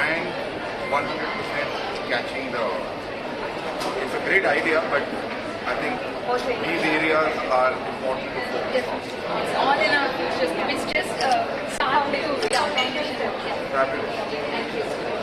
and 100% catching the. It's a great idea, but I think these areas are important to focus on. It's all in our futures. It's just start to foundation. Fabulous. Thank you.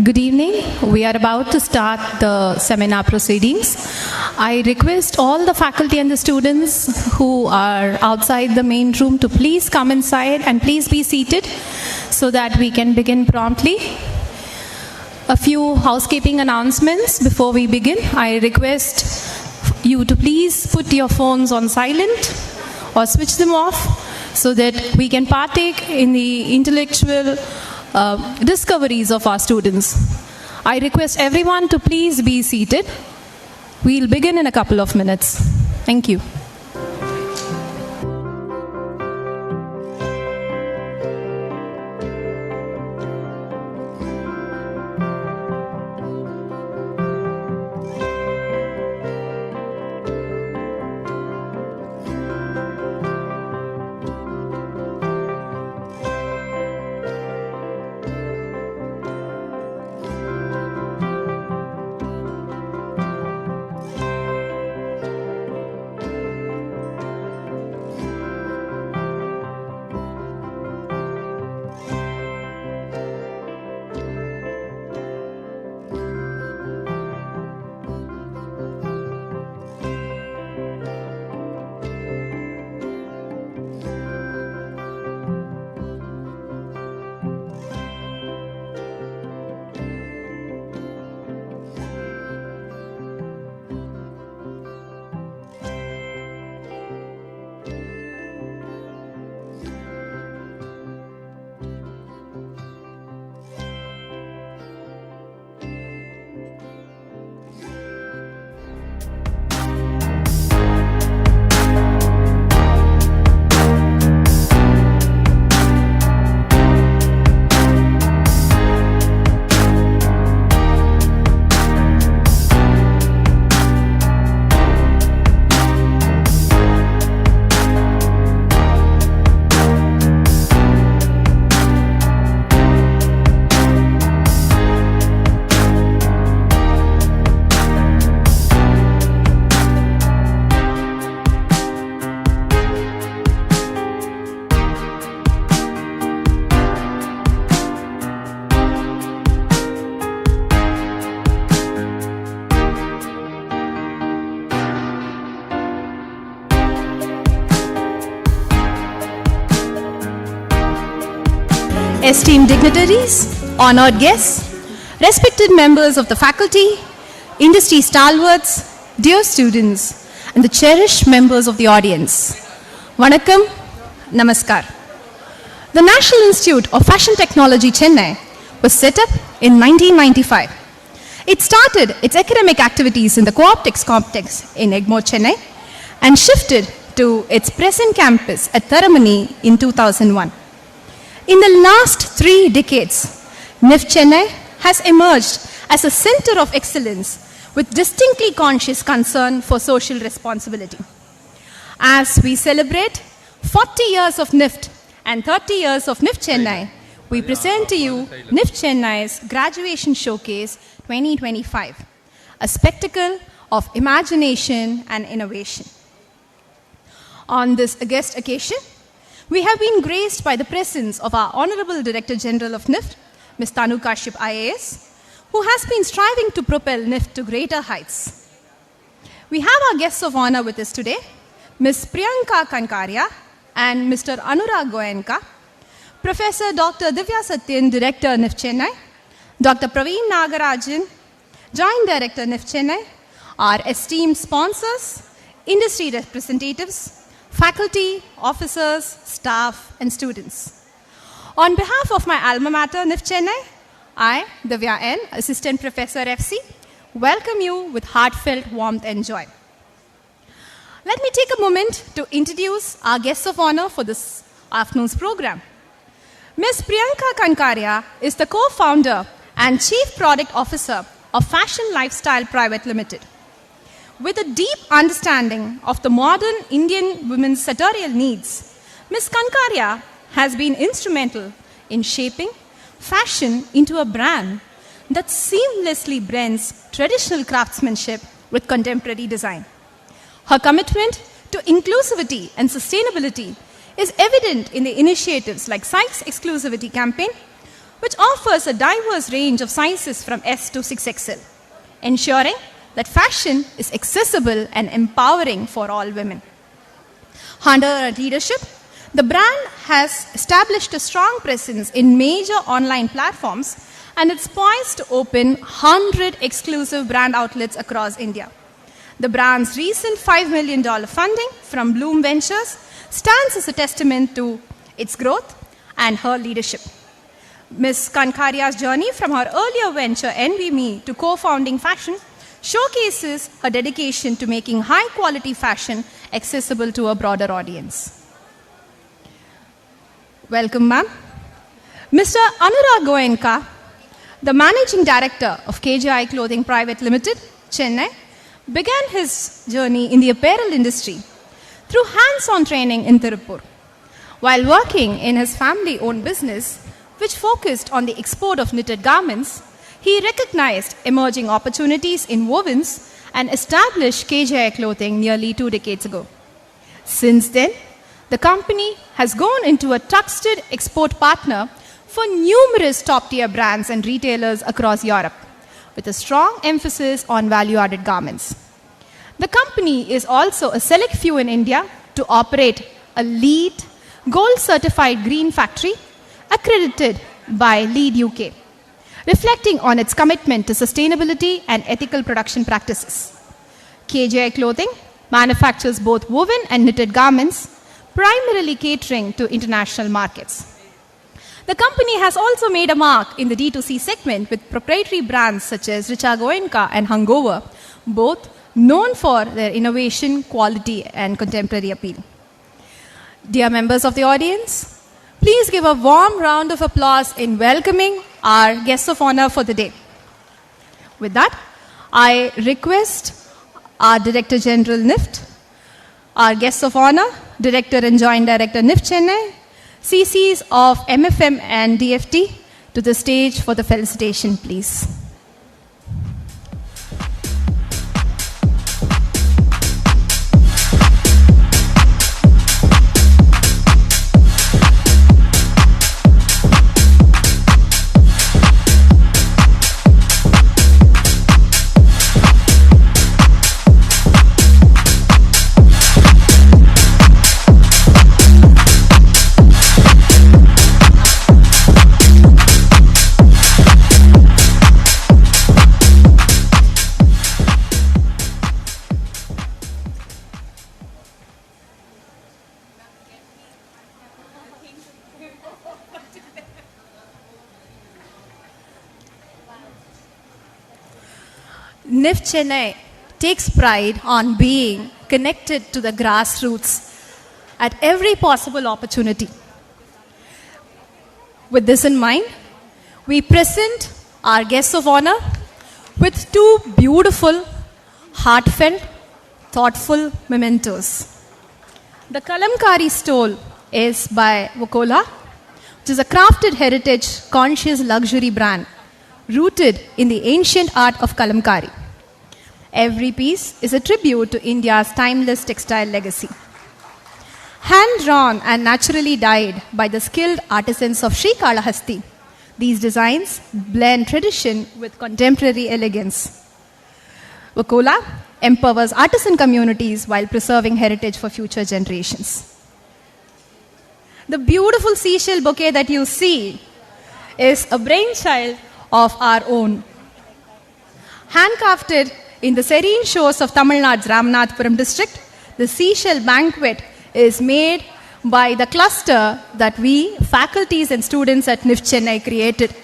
Good evening. We are about to start the seminar proceedings. I request all the faculty and the students who are outside the main room to please come inside and please be seated so that we can begin promptly. A few housekeeping announcements before we begin. I request you to please put your phones on silent or switch them off so that we can partake in the intellectual discoveries of our students. I request everyone to please be seated. We'll begin in a couple of minutes. Thank you. Esteemed dignitaries, honored guests, respected members of the faculty, industry stalwarts, dear students, and the cherished members of the audience. Vanakkam, Namaskar. The National Institute of Fashion Technology, Chennai, was set up in 1995. It started its academic activities in the co-optics complex in Egmore, Chennai, and shifted to its present campus at Tharamani in 2001. In the last 3 decades, NIFT Chennai has emerged as a center of excellence with distinctly conscious concern for social responsibility. As we celebrate 40 years of NIFT and 30 years of NIFT Chennai, we present to you NIFT Chennai's Graduation Showcase 2025, a spectacle of imagination and innovation. On this august occasion, we have been graced by the presence of our Honorable Director General of NIFT, Ms. Tanu Kashyap IAS, who has been striving to propel NIFT to greater heights. We have our guests of honor with us today, Ms. Priyanka Kankaria and Mr. Anurag Goenka, Professor Dr. Divya Satyan, Director NIFT Chennai, Dr. Praveen Nagarajan, Joint Director NIFT Chennai, our esteemed sponsors, industry representatives, faculty, officers, staff, and students. On behalf of my alma mater, NIFT Chennai, I, Divya N., Assistant Professor FC, welcome you with heartfelt warmth and joy. Let me take a moment to introduce our guests of honor for this afternoon's program. Ms. Priyanka Kankaria is the co-founder and Chief Product Officer of Fashion Lifestyle Private Limited. With a deep understanding of the modern Indian women's sartorial needs, Ms. Kankaria has been instrumental in shaping fashion into a brand that seamlessly blends traditional craftsmanship with contemporary design. Her commitment to inclusivity and sustainability is evident in the initiatives like Sykes Exclusivity Campaign, which offers a diverse range of sizes from S to 6XL, ensuring that fashion is accessible and empowering for all women. Under her leadership, the brand has established a strong presence in major online platforms and it's poised to open 100 exclusive brand outlets across India. The brand's recent $5 million funding from Bloom Ventures stands as a testament to its growth and her leadership. Ms. Kankaria's journey from her earlier venture NVMe to co-founding fashion showcases her dedication to making high-quality fashion accessible to a broader audience. Welcome, ma'am. Mr. Anurag Goenka, the Managing Director of KJI Clothing Private Limited, Chennai, began his journey in the apparel industry through hands-on training in Tirupur. While working in his family-owned business, which focused on the export of knitted garments, he recognized emerging opportunities in wovens and established KJI Clothing nearly 2 decades ago. Since then, the company has grown into a trusted export partner for numerous top-tier brands and retailers across Europe, with a strong emphasis on value-added garments. The company is also a select few in India to operate a LEED gold-certified green factory accredited by LEED UK, reflecting on its commitment to sustainability and ethical production practices. KJI Clothing manufactures both woven and knitted garments, primarily catering to international markets. The company has also made a mark in the D2C segment with proprietary brands such as Richa Goenka and Hangover, both known for their innovation, quality, and contemporary appeal. Dear members of the audience, please give a warm round of applause in welcoming our guests of honor for the day. With that, I request our Director General NIFT, our guests of honor, Director and Joint Director NIFT Chennai, CCs of MFM and DFT to the stage for the felicitation, please. NIFT Chennai takes pride on being connected to the grassroots at every possible opportunity. With this in mind, we present our guests of honor with 2 beautiful, heartfelt, thoughtful mementos. The Kalamkari stole is by Vokola, which is a crafted heritage conscious luxury brand rooted in the ancient art of Kalamkari. Every piece is a tribute to India's timeless textile legacy. Hand-drawn and naturally dyed by the skilled artisans of Srikalahasti, these designs blend tradition with contemporary elegance. Vokola empowers artisan communities while preserving heritage for future generations. The beautiful seashell bouquet that you see is a brainchild of our own. Handcrafted in the serene shores of Tamil Nadu's Ramanathapuram district, the seashell banquet is made by the cluster that we, faculties and students at NIFT Chennai created.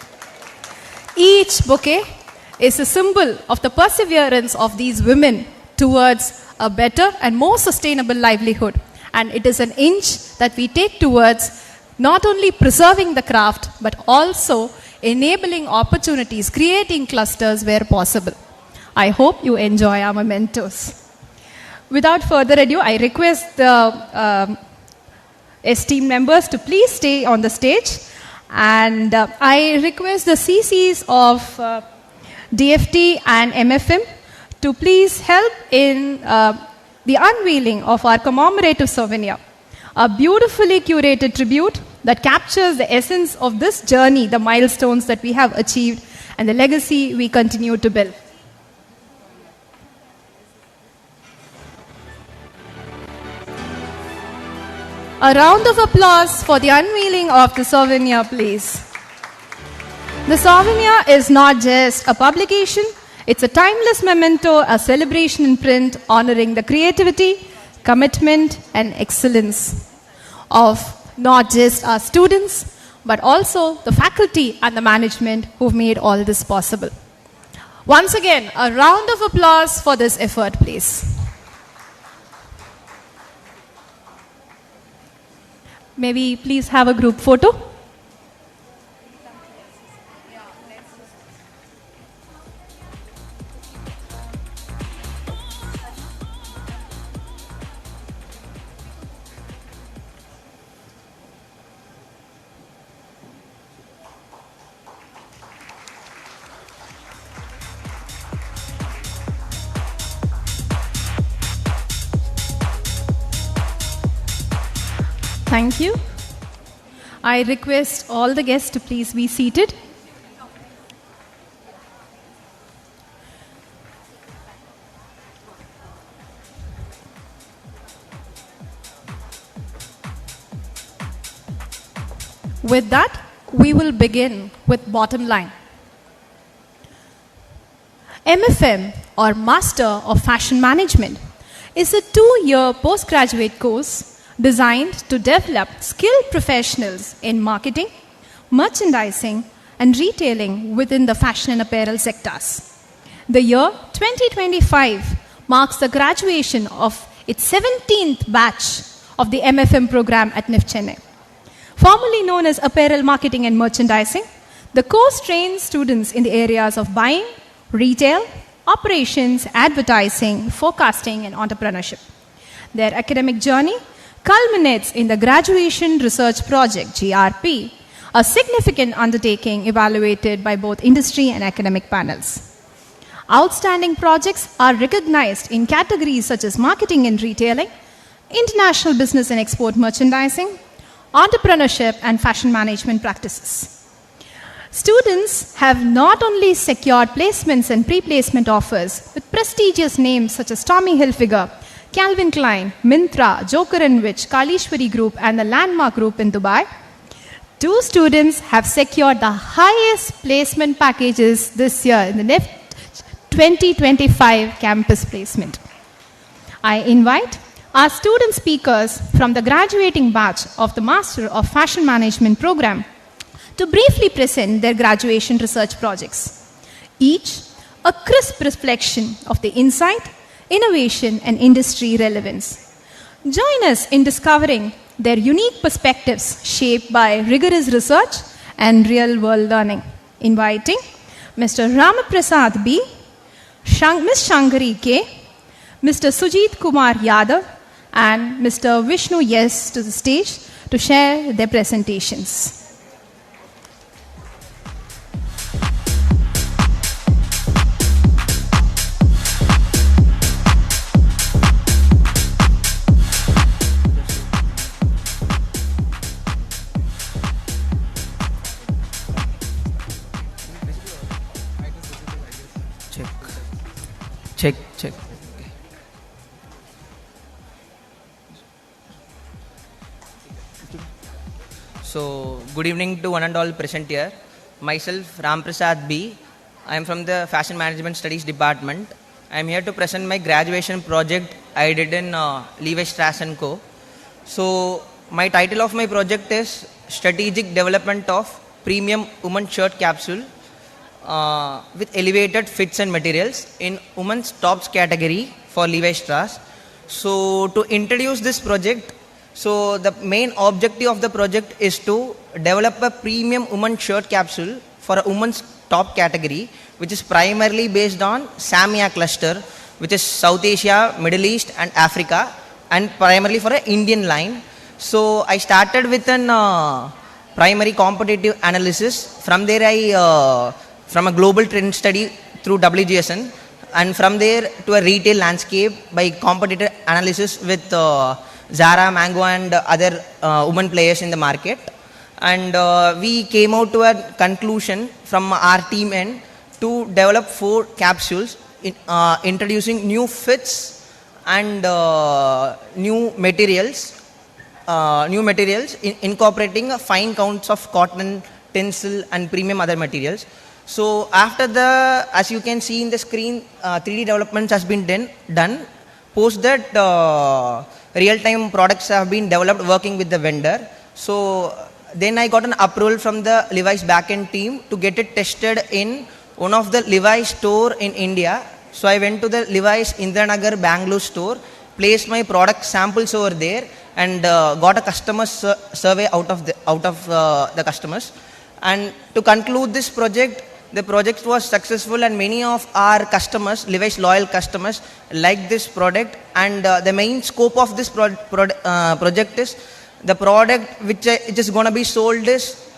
Each bouquet is a symbol of the perseverance of these women towards a better and more sustainable livelihood. And it is an inch that we take towards not only preserving the craft, but also enabling opportunities, creating clusters where possible. I hope you enjoy our mementos. Without further ado, I request the esteemed members to please stay on the stage. And I request the CCs of DFT and MFM to please help in the unveiling of our commemorative souvenir, a beautifully curated tribute that captures the essence of this journey, the milestones that we have achieved, and the legacy we continue to build. A round of applause for the unveiling of the Souvenir, please. The Souvenir is not just a publication, it's a timeless memento, a celebration in print honoring the creativity, commitment, and excellence of not just our students, but also the faculty and the management who've made all this possible. Once again, a round of applause for this effort, please. May we please have a group photo? Thank you. I request all the guests to please be seated. With that, we will begin with bottom line. MFM, or Master of Fashion Management, is a 2-year postgraduate course designed to develop skilled professionals in marketing, merchandising, and retailing within the fashion and apparel sectors. The year 2025 marks the graduation of its 17th batch of the MFM program at NIFT Chennai. Formerly known as Apparel Marketing and Merchandising, the course trains students in the areas of buying, retail, operations, advertising, forecasting, and entrepreneurship. Their academic journey culminates in the Graduation Research Project, GRP, a significant undertaking evaluated by both industry and academic panels. Outstanding projects are recognized in categories such as marketing and retailing, international business and export merchandising, entrepreneurship, and fashion management practices. Students have not only secured placements and pre-placement offers with prestigious names such as Tommy Hilfiger, Calvin Klein, Myntra, Joker & Witch, Kalishwari Group, and the Landmark Group in Dubai. 2 students have secured the highest placement packages this year in the NIFT 2025 campus placement. I invite our student speakers from the graduating batch of the Master of Fashion Management program to briefly present their graduation research projects, each a crisp reflection of the insight, innovation, and industry relevance. Join us in discovering their unique perspectives shaped by rigorous research and real-world learning. Inviting Mr. Ramaprasad B., Ms. Shankari K., Mr. Sujit Kumar Yadav, and Mr. Vishnu Yes to the stage to share their presentations. Check. So, good evening to one and all present here. Myself, Ramprasad B. I am from the Fashion Management Studies Department. I am here to present my graduation project I did in Levi Strauss & Co. So, my title of my project is Strategic Development of Premium Women's Shirt Capsule with elevated fits and materials in women's tops category for Levi Strauss. So to introduce this project, so the main objective of the project is to develop a premium women's shirt capsule for a women's top category, which is primarily based on SAMIA cluster, which is South Asia, Middle East, and Africa, and primarily for an Indian line. So I started with an primary competitive analysis. From there from a global trend study through WGSN, and from there to a retail landscape by competitive analysis with Zara, Mango, and other women players in the market. And we came out to a conclusion from our team end to develop 4 capsules introducing new fits and new materials incorporating fine counts of cotton, tencel and premium other materials. So after the, as you can see in the screen, 3D developments has been done. Post that, real-time products have been developed working with the vendor. So then I got an approval from the Levi's backend team to get it tested in one of the Levi's store in India. So I went to the Levi's Indranagar, Bangalore store, placed my product samples over there, and got a customer survey out of the customers. And to conclude this project, the project was successful, and many of our customers, Levi's loyal customers, liked this product. And the main scope of this project is the product which is going to be sold is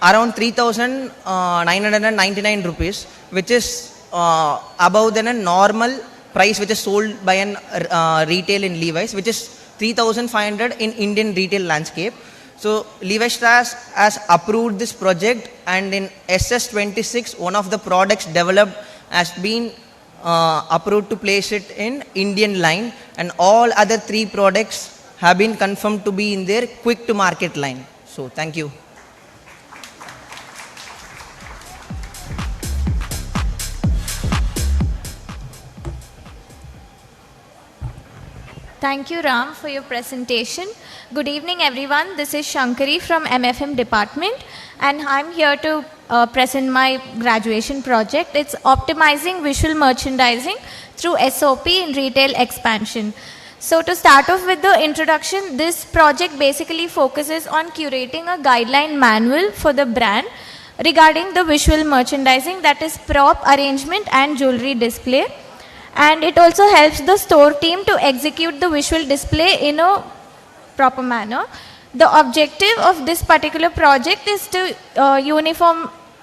around 3,999 rupees, which is above than a normal price which is sold by an retail in Levi's, which is 3,500 in Indian retail landscape. So Levi's has approved this project, and in SS26 one of the products developed has been approved to place it in Indian line, and all other 3 products have been confirmed to be in their quick to market line. So thank you. Thank you, Ram, for your presentation. Good evening, everyone. This is Shankari from MFM department, and I'm here to present my graduation project. It's optimizing visual merchandising through SOP in retail expansion. So to start off with the introduction, this project basically focuses on curating a guideline manual for the brand regarding the visual merchandising, that is prop arrangement and jewelry display. And it also helps the store team to execute the visual display in a proper manner. The objective of this particular project is to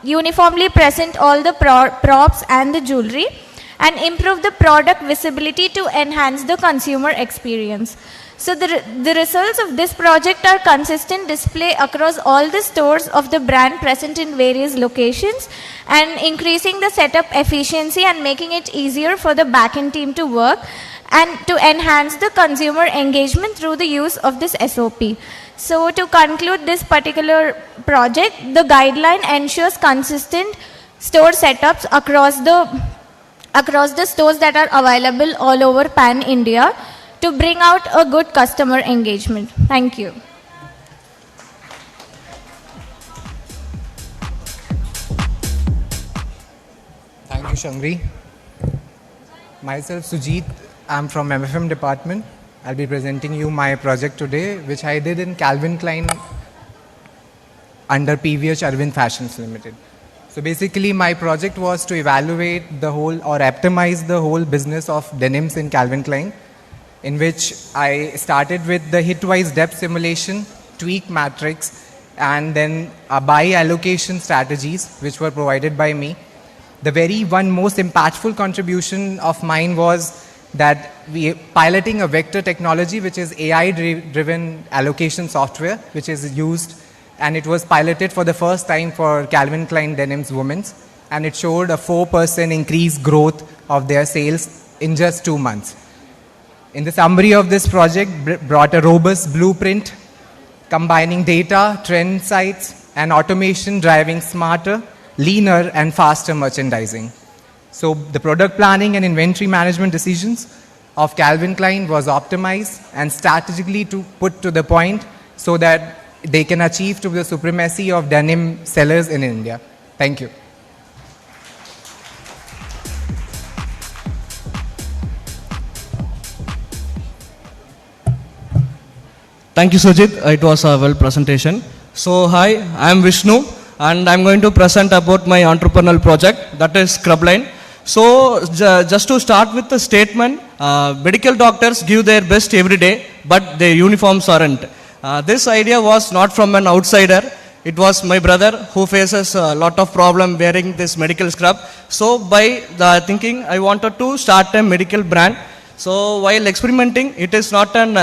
uniformly present all the props and the jewelry and improve the product visibility to enhance the consumer experience. So the results of this project are consistent display across all the stores of the brand present in various locations, and increasing the setup efficiency and making it easier for the backend team to work, and to enhance the consumer engagement through the use of this SOP. So to conclude this particular project, the guideline ensures consistent store setups across the stores that are available all over Pan India, to bring out a good customer engagement. Thank you. Thank you, Shangri. Myself, Sujit. I'm from MFM department. I'll be presenting you my project today, which I did in Calvin Klein under PVH Arvind Fashions Limited. So basically, my project was to evaluate the whole or optimize the whole business of denims in Calvin Klein, in which I started with the hit-wise depth simulation, tweak matrix, and then buy allocation strategies, which were provided by me. The very one most impactful contribution of mine was that we piloting a vector technology, which is AI-driven allocation software, which is used, and it was piloted for the first time for Calvin Klein Denims Women's, and it showed a 4% increased growth of their sales in just 2 months. In the summary of this project, brought a robust blueprint combining data, trend insights, and automation driving smarter, leaner, and faster merchandising. So the product planning and inventory management decisions of Calvin Klein was optimized and strategically put to the point so that they can achieve to the supremacy of denim sellers in India. Thank you. Thank you, Sujit. It was a well presentation. So, hi, I am Vishnu, and I am going to present about my entrepreneurial project, that is Scrubline. So, just to start with the statement, medical doctors give their best every day, but their uniforms aren't. This idea was not from an outsider. It was my brother who faces a lot of problem wearing this medical scrub. So, by the thinking, I wanted to start a medical brand. So while experimenting, it is not an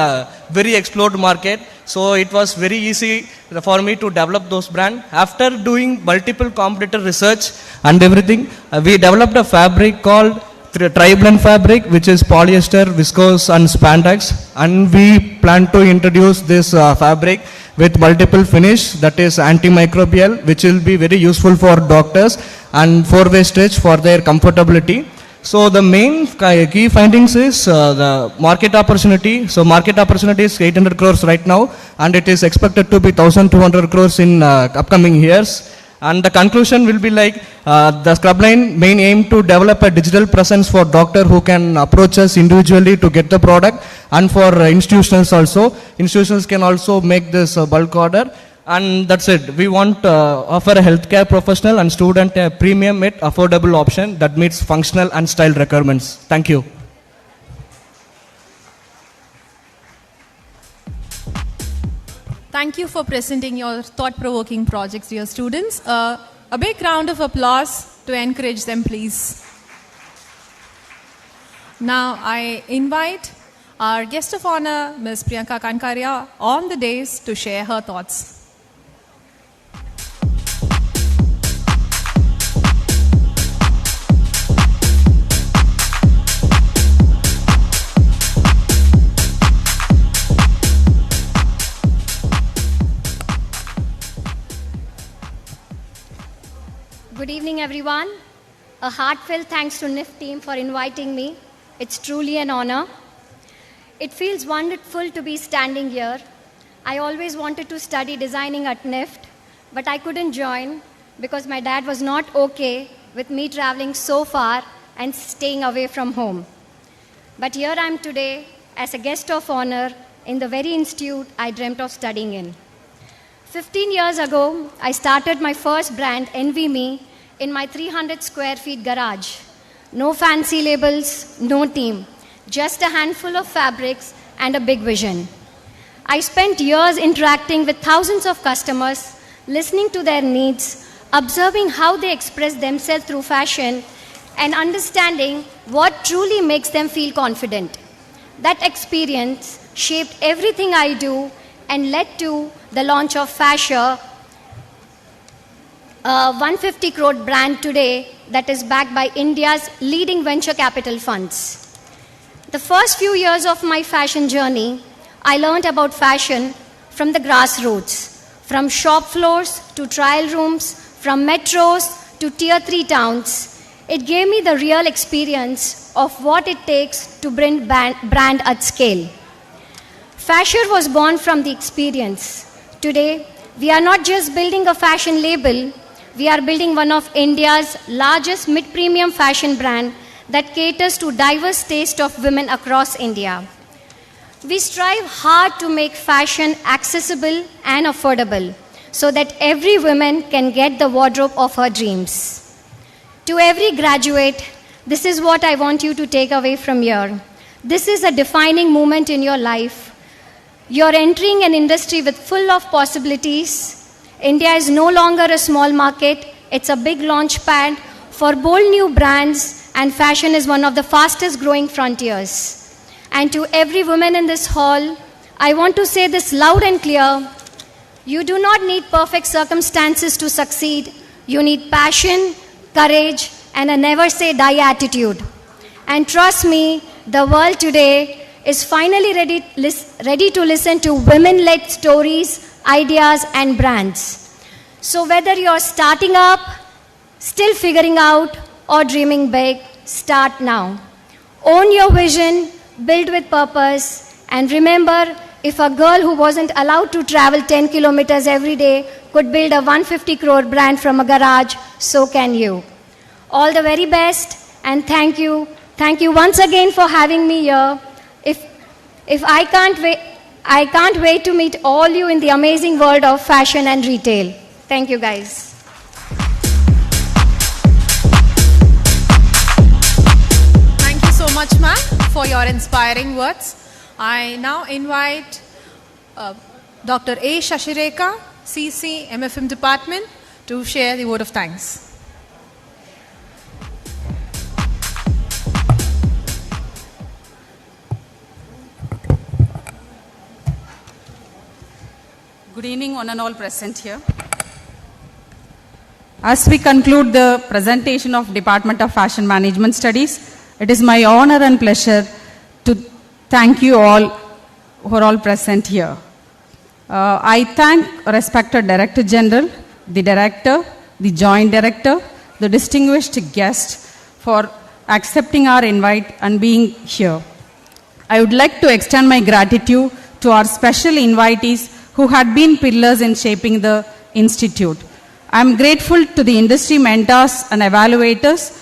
very explored market. So it was very easy for me to develop those brands. After doing multiple competitor research and everything, we developed a fabric called tri-blend fabric, which is polyester, viscose and spandex. And we plan to introduce this fabric with multiple finish, that is antimicrobial, which will be very useful for doctors, and four-way stretch for their comfortability. So the main key findings is the market opportunity. So market opportunity is 800 crores right now, and it is expected to be 1,200 crores in upcoming years. And the conclusion will be like the Scrubline main aim to develop a digital presence for doctor who can approach us individually to get the product, and for institutions also. Institutions can also make this bulk order. And that's it. We want to offer a healthcare professional and student a premium yet affordable option that meets functional and style requirements. Thank you. Thank you for presenting your thought-provoking projects, dear students. A big round of applause to encourage them, please. Now I invite our guest of honor, Ms. Priyanka Kankaria, on the dais to share her thoughts. Good evening, everyone. A heartfelt thanks to NIFT team for inviting me. It's truly an honor. It feels wonderful to be standing here. I always wanted to study designing at NIFT, but I couldn't join because my dad was not okay with me traveling so far and staying away from home. But here I am today as a guest of honor in the very institute I dreamt of studying in. 15 years ago, I started my first brand, Envy Me, in my 300 square feet garage. No fancy labels, no team, just a handful of fabrics and a big vision. I spent years interacting with thousands of customers, listening to their needs, observing how they express themselves through fashion, and understanding what truly makes them feel confident. That experience shaped everything I do and led to the launch of Fashion, a 150 crore brand today that is backed by India's leading venture capital funds. The first few years of my fashion journey, I learned about fashion from the grassroots, from shop floors to trial rooms, from metros to tier 3 towns. It gave me the real experience of what it takes to bring brand at scale. Fashion was born from the experience. Today, we are not just building a fashion label, we are building one of India's largest mid-premium fashion brand that caters to diverse taste of women across India. We strive hard to make fashion accessible and affordable so that every woman can get the wardrobe of her dreams. To every graduate, this is what I want you to take away from here. This is a defining moment in your life. You're entering an industry with full of possibilities. India is no longer a small market, it's a big launch pad for bold new brands, and fashion is one of the fastest growing frontiers. And to every woman in this hall, I want to say this loud and clear. You do not need perfect circumstances to succeed. You need passion, courage, and a never say die attitude. And trust me, the world today is finally ready to listen to women-led stories, ideas, and brands. So whether you're starting up, still figuring out, or dreaming big, start now. Own your vision, build with purpose, and remember, if a girl who wasn't allowed to travel 10 kilometers every day could build a 150 crore brand from a garage, so can you. All the very best, and thank you. Thank you once again for having me here. If I can't wait to meet all you in the amazing world of fashion and retail. Thank you, guys. Thank you so much, ma'am, for your inspiring words. I now invite Dr. A. Shashireka, CC, MFM Department, to share the word of thanks. Good evening, one and all present here. As we conclude the presentation of Department of Fashion Management Studies, it is my honor and pleasure to thank you all who are all present here. I thank respected Director General, the Director, the Joint Director, the distinguished guest for accepting our invite and being here. I would like to extend my gratitude to our special invitees who had been pillars in shaping the institute. I am grateful to the industry mentors and evaluators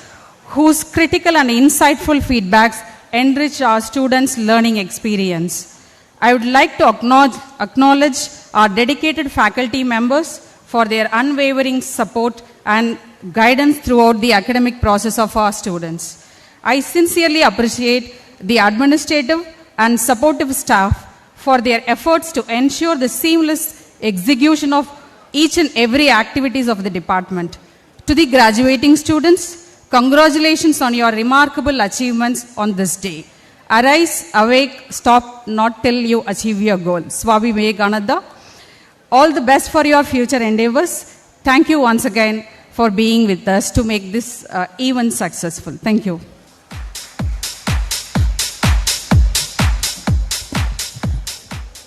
whose critical and insightful feedbacks enrich our students' learning experience. I would like to acknowledge our dedicated faculty members for their unwavering support and guidance throughout the academic process of our students. I sincerely appreciate the administrative and supportive staff for their efforts to ensure the seamless execution of each and every activities of the department. To the graduating students, congratulations on your remarkable achievements on this day. Arise, awake, stop not till you achieve your goal. Swami Vivekananda. All the best for your future endeavors. Thank you once again for being with us to make this event successful. Thank you.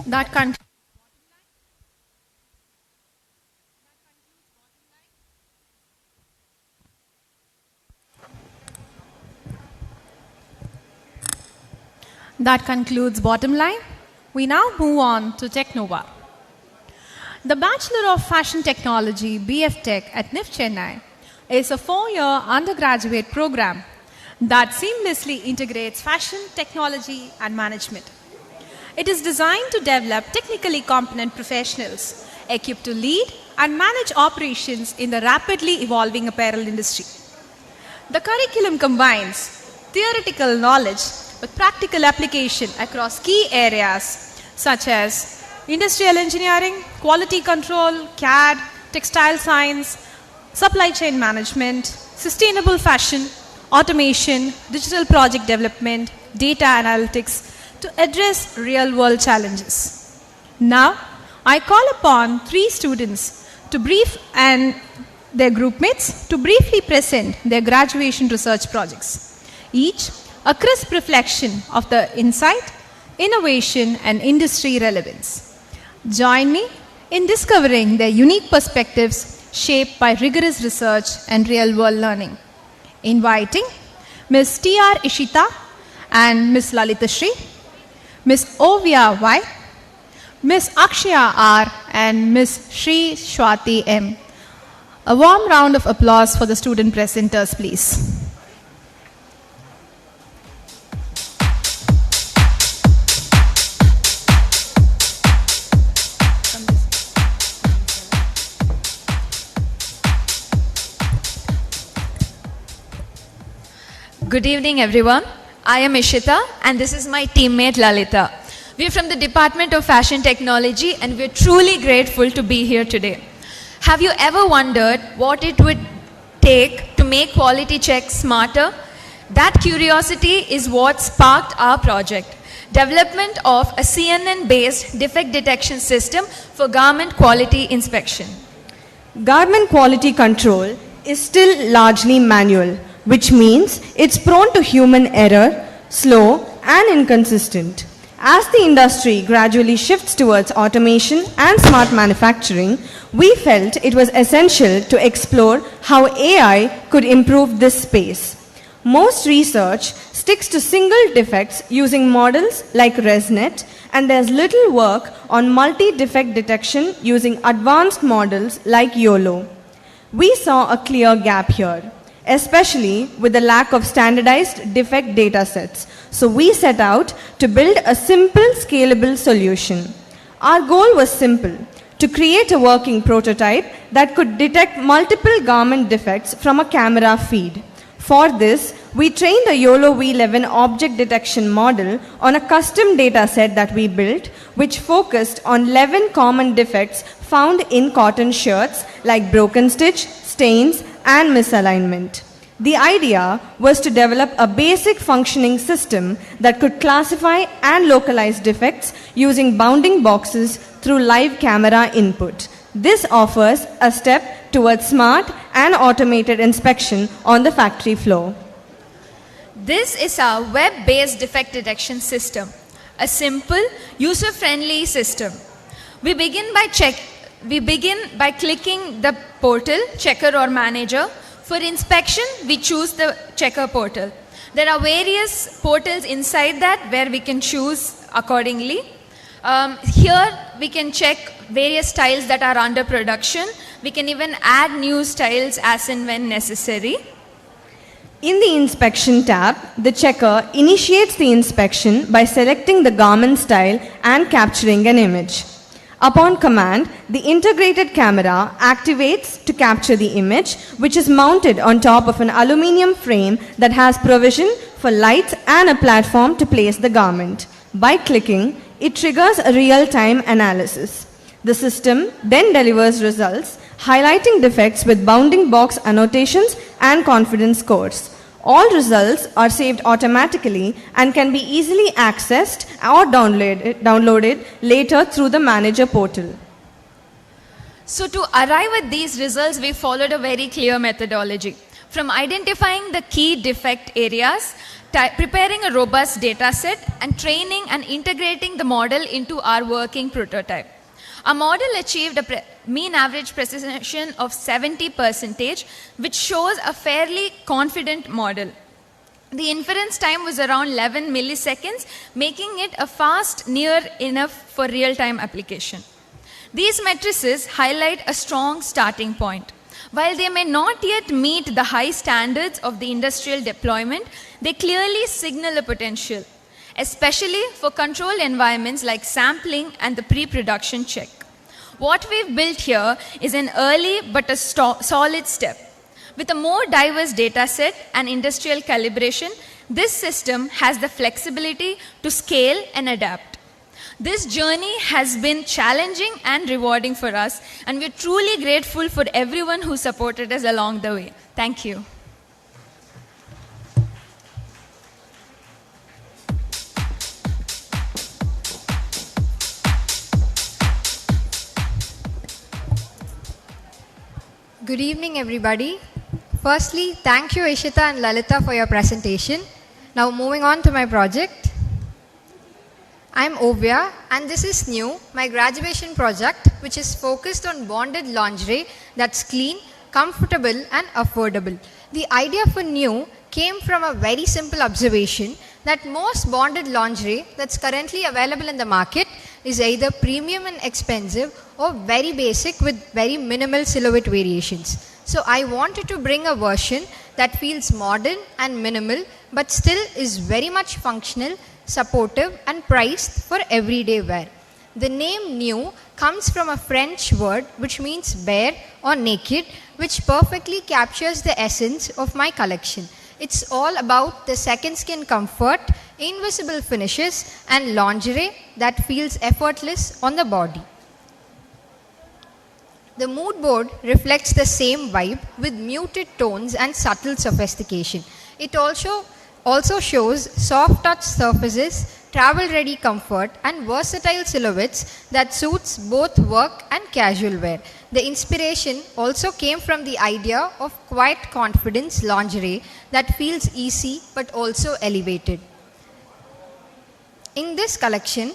That concludes. That concludes bottom line. We now move on to Technova. The Bachelor of Fashion Technology BF Tech at NIFT Chennai is a 4-year undergraduate program that seamlessly integrates fashion, technology and management. It is designed to develop technically competent professionals equipped to lead and manage operations in the rapidly evolving apparel industry. The curriculum combines theoretical knowledge with practical application across key areas such as industrial engineering, quality control, CAD, textile science, supply chain management, sustainable fashion, automation, digital project development, data analytics to address real-world challenges. Now, I call upon 3 students to brief and their groupmates to briefly present their graduation research projects, each a crisp reflection of the insight, innovation and industry relevance. Join me in discovering their unique perspectives shaped by rigorous research and real-world learning. Inviting Ms. T.R. Ishita and Ms. Lalita Shri, Ms. Ovia Y, Ms. Akshaya R and Ms. Shri Shwati M. A warm round of applause for the student presenters, please. Good evening, everyone. I am Ishita and this is my teammate Lalita. We are from the Department of Fashion Technology and we are truly grateful to be here today. Have you ever wondered what it would take to make quality checks smarter? That curiosity is what sparked our project. Development of a CNN-based defect detection system for garment quality inspection. Garment quality control is still largely manual, which means it's prone to human error, slow and inconsistent. As the industry gradually shifts towards automation and smart manufacturing, we felt it was essential to explore how AI could improve this space. Most research sticks to single defects using models like ResNet, and there's little work on multi-defect detection using advanced models like YOLO. We saw a clear gap here, especially with the lack of standardized defect datasets. So we set out to build a simple, scalable solution. Our goal was simple: to create a working prototype that could detect multiple garment defects from a camera feed. For this, we trained a YOLO V11 object detection model on a custom dataset that we built, which focused on 11 common defects found in cotton shirts like broken stitch, stains, and misalignment. The idea was to develop a basic functioning system that could classify and localize defects using bounding boxes through live camera input. This offers a step towards smart and automated inspection on the factory floor. This is our web-based defect detection system, a simple, user-friendly system. We begin by clicking the portal, checker or manager. For inspection, we choose the checker portal. There are various portals inside that where we can choose accordingly. Here we can check various styles that are under production. We can even add new styles as and when necessary. In the Inspection tab, the checker initiates the inspection by selecting the garment style and capturing an image. Upon command, the integrated camera activates to capture the image, which is mounted on top of an aluminum frame that has provision for lights and a platform to place the garment. By clicking, it triggers a real-time analysis. The system then delivers results, highlighting defects with bounding box annotations and confidence scores. All results are saved automatically and can be easily accessed or downloaded later through the manager portal. So to arrive at these results, we followed a very clear methodology. From identifying the key defect areas, preparing a robust data set, and training and integrating the model into our working prototype. Our model achieved a mean average precision of 70%, which shows a fairly confident model. The inference time was around 11 milliseconds, making it a fast, near enough for real-time application. These matrices highlight a strong starting point. While they may not yet meet the high standards of the industrial deployment, they clearly signal a potential, especially for controlled environments like sampling and the pre-production check. What we've built here is an early but a solid step. With a more diverse data set and industrial calibration, this system has the flexibility to scale and adapt. This journey has been challenging and rewarding for us, and we're truly grateful for everyone who supported us along the way. Thank you. Good evening, everybody. Firstly, thank you, Ishita and Lalita, for your presentation. Now, moving on to my project. I'm Ovya, and this is new, my graduation project, which is focused on bonded lingerie that's clean, comfortable, and affordable. The idea for new came from a very simple observation that most bonded lingerie that's currently available in the market is either premium and expensive or very basic with very minimal silhouette variations. So I wanted to bring a version that feels modern and minimal but still is very much functional, supportive, and priced for everyday wear. The name new comes from a French word which means bare or naked, which perfectly captures the essence of my collection. It's all about the second skin comfort, invisible finishes, and lingerie that feels effortless on the body. The mood board reflects the same vibe with muted tones and subtle sophistication. It also shows soft touch surfaces, travel-ready comfort, and versatile silhouettes that suits both work and casual wear. The inspiration also came from the idea of quiet confidence lingerie that feels easy but also elevated. In this collection,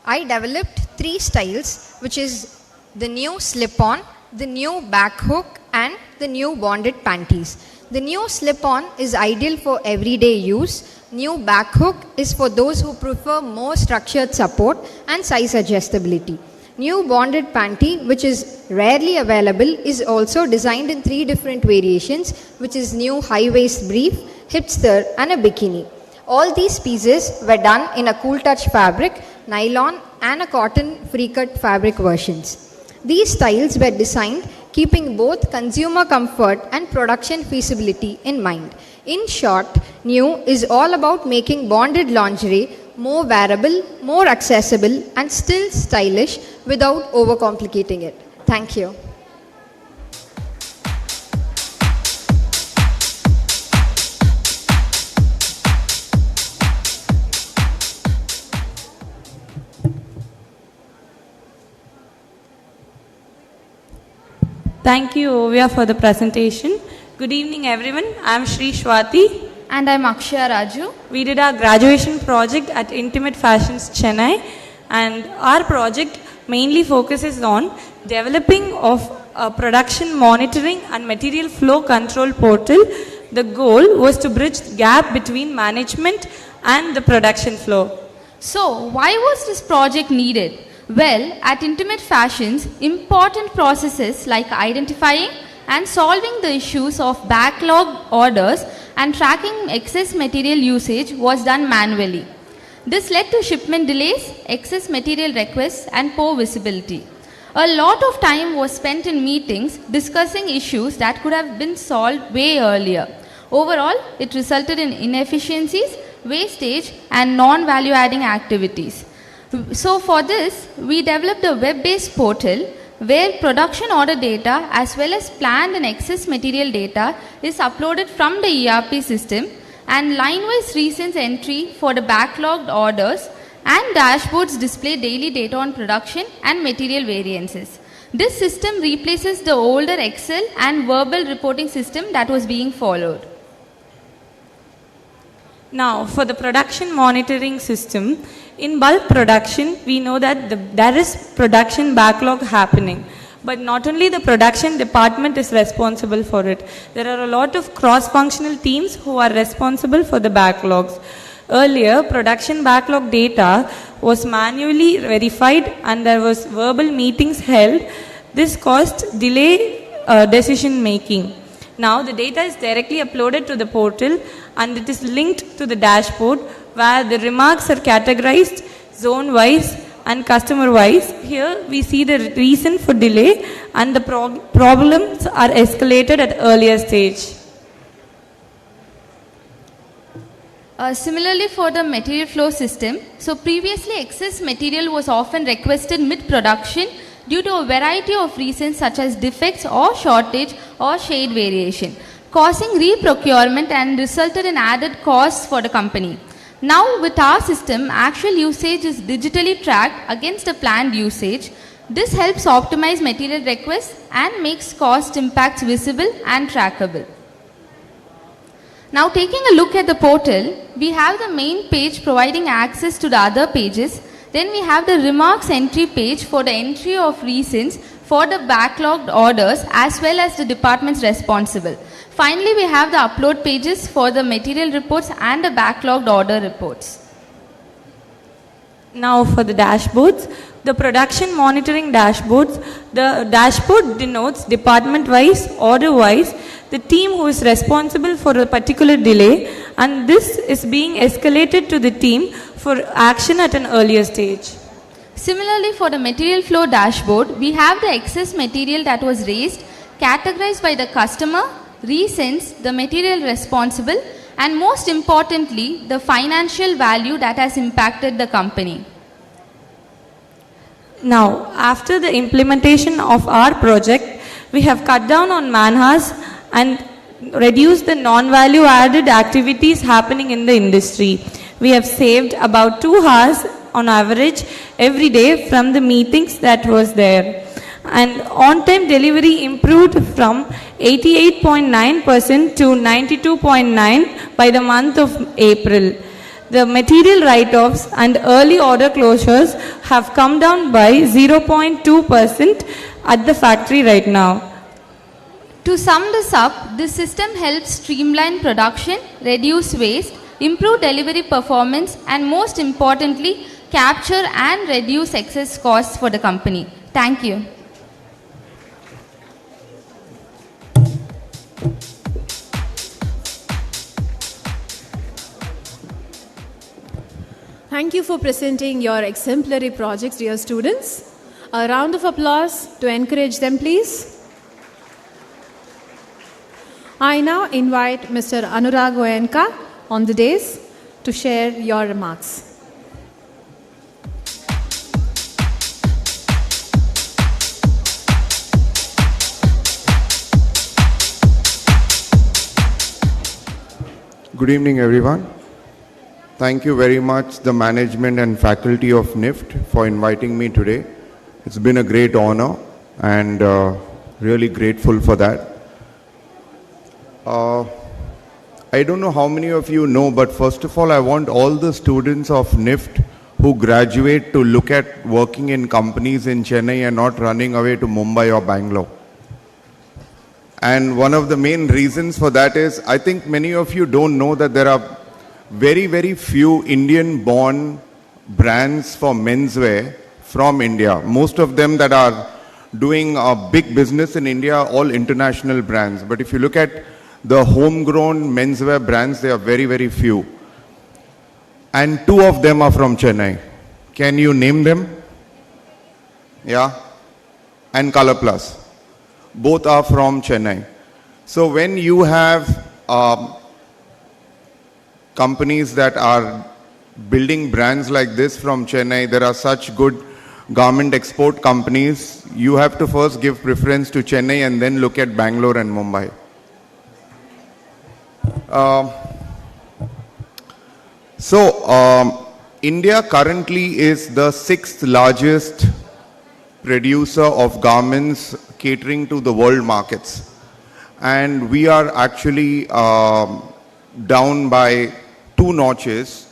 I developed 3 styles, which is the new slip-on, the new back hook, and the new bonded panties. The new slip-on is ideal for everyday use. New back hook is for those who prefer more structured support and size adjustability. New bonded panty, which is rarely available, is also designed in 3 different variations, which is new high waist brief, hipster, and a bikini. All these pieces were done in a cool touch fabric, nylon, and a cotton free cut fabric versions. These styles were designed keeping both consumer comfort and production feasibility in mind. In short, new is all about making bonded lingerie more wearable, more accessible, and still stylish without overcomplicating it. Thank you. Thank you, Ovia, for the presentation. Good evening, everyone. I am Shri Shwati. And I'm Akshaya Raju. We did our graduation project at Intimate Fashions, Chennai. And our project mainly focuses on developing of a production monitoring and material flow control portal. The goal was to bridge the gap between management and the production flow. So, why was this project needed? Well, at Intimate Fashions, important processes like identifying and solving the issues of backlogged orders and tracking excess material usage was done manually. This led to shipment delays, excess material requests, and poor visibility. A lot of time was spent in meetings discussing issues that could have been solved way earlier. Overall, it resulted in inefficiencies, wastage, and non-value adding activities. So for this, we developed a web-based portal where production order data as well as planned and excess material data is uploaded from the ERP system, and line-wise recent entry for the backlogged orders, and dashboards display daily data on production and material variances. This system replaces the older Excel and verbal reporting system that was being followed. Now, for the production monitoring system, in bulk production, we know that there is production backlog happening. But not only the production department is responsible for it. There are a lot of cross-functional teams who are responsible for the backlogs. Earlier, production backlog data was manually verified and there was verbal meetings held. This caused delay decision making. Now the data is directly uploaded to the portal and it is linked to the dashboard where the remarks are categorized zone-wise and customer-wise. Here we see the reason for delay and the problems are escalated at earlier stage. Similarly for the material flow system, so previously excess material was often requested mid-production due to a variety of reasons such as defects or shortage or shade variation, causing reprocurement and resulted in added costs for the company. Now with our system, actual usage is digitally tracked against the planned usage. This helps optimize material requests and makes cost impacts visible and trackable. Now taking a look at the portal, we have the main page providing access to the other pages. Then we have the remarks entry page for the entry of reasons for the backlogged orders as well as the departments responsible. Finally, we have the upload pages for the material reports and the backlogged order reports. Now for the dashboards, the production monitoring dashboards, the dashboard denotes department-wise, order-wise, the team who is responsible for a particular delay, and this is being escalated to the team for action at an earlier stage. Similarly, for the material flow dashboard, we have the excess material that was raised, categorized by the customer, reasons, the material responsible, and most importantly, the financial value that has impacted the company. Now, after the implementation of our project, we have cut down on man hours and reduced the non-value added activities happening in the industry. We have saved about 2 hours on average every day from the meetings that was there. And on-time delivery improved from 88.9% to 92.9% by the month of April. The material write-offs and early order closures have come down by 0.2% at the factory right now. To sum this up, this system helps streamline production, reduce waste, improve delivery performance, and most importantly, capture and reduce excess costs for the company. Thank you. Thank you for presenting your exemplary projects, dear students. A round of applause to encourage them, please. I now invite Mr. Anurag Goenka on the dais to share your remarks. Good evening, everyone. Thank you very much, the management and faculty of NIFT, for inviting me today. It's been a great honor, and Really grateful for that. I don't know how many of you know, but first of all, I want all the students of NIFT who graduate to look at working in companies in Chennai and not running away to Mumbai or Bangalore. And one of the main reasons for that is, I think many of you don't know that there are very, very few Indian-born brands for menswear from India. Most of them that are doing a big business in India are all international brands. But if you look at the homegrown menswear brands, they are very, very few. And 2 of them are from Chennai. Can you name them? Yeah? And Color Plus. Both are from Chennai. So when you have companies that are building brands like this from Chennai, there are such good garment export companies, you have to first give preference to Chennai and then look at Bangalore and Mumbai. India currently is the 6th largest producer of garments catering to the world markets. And we are actually down by 2 notches,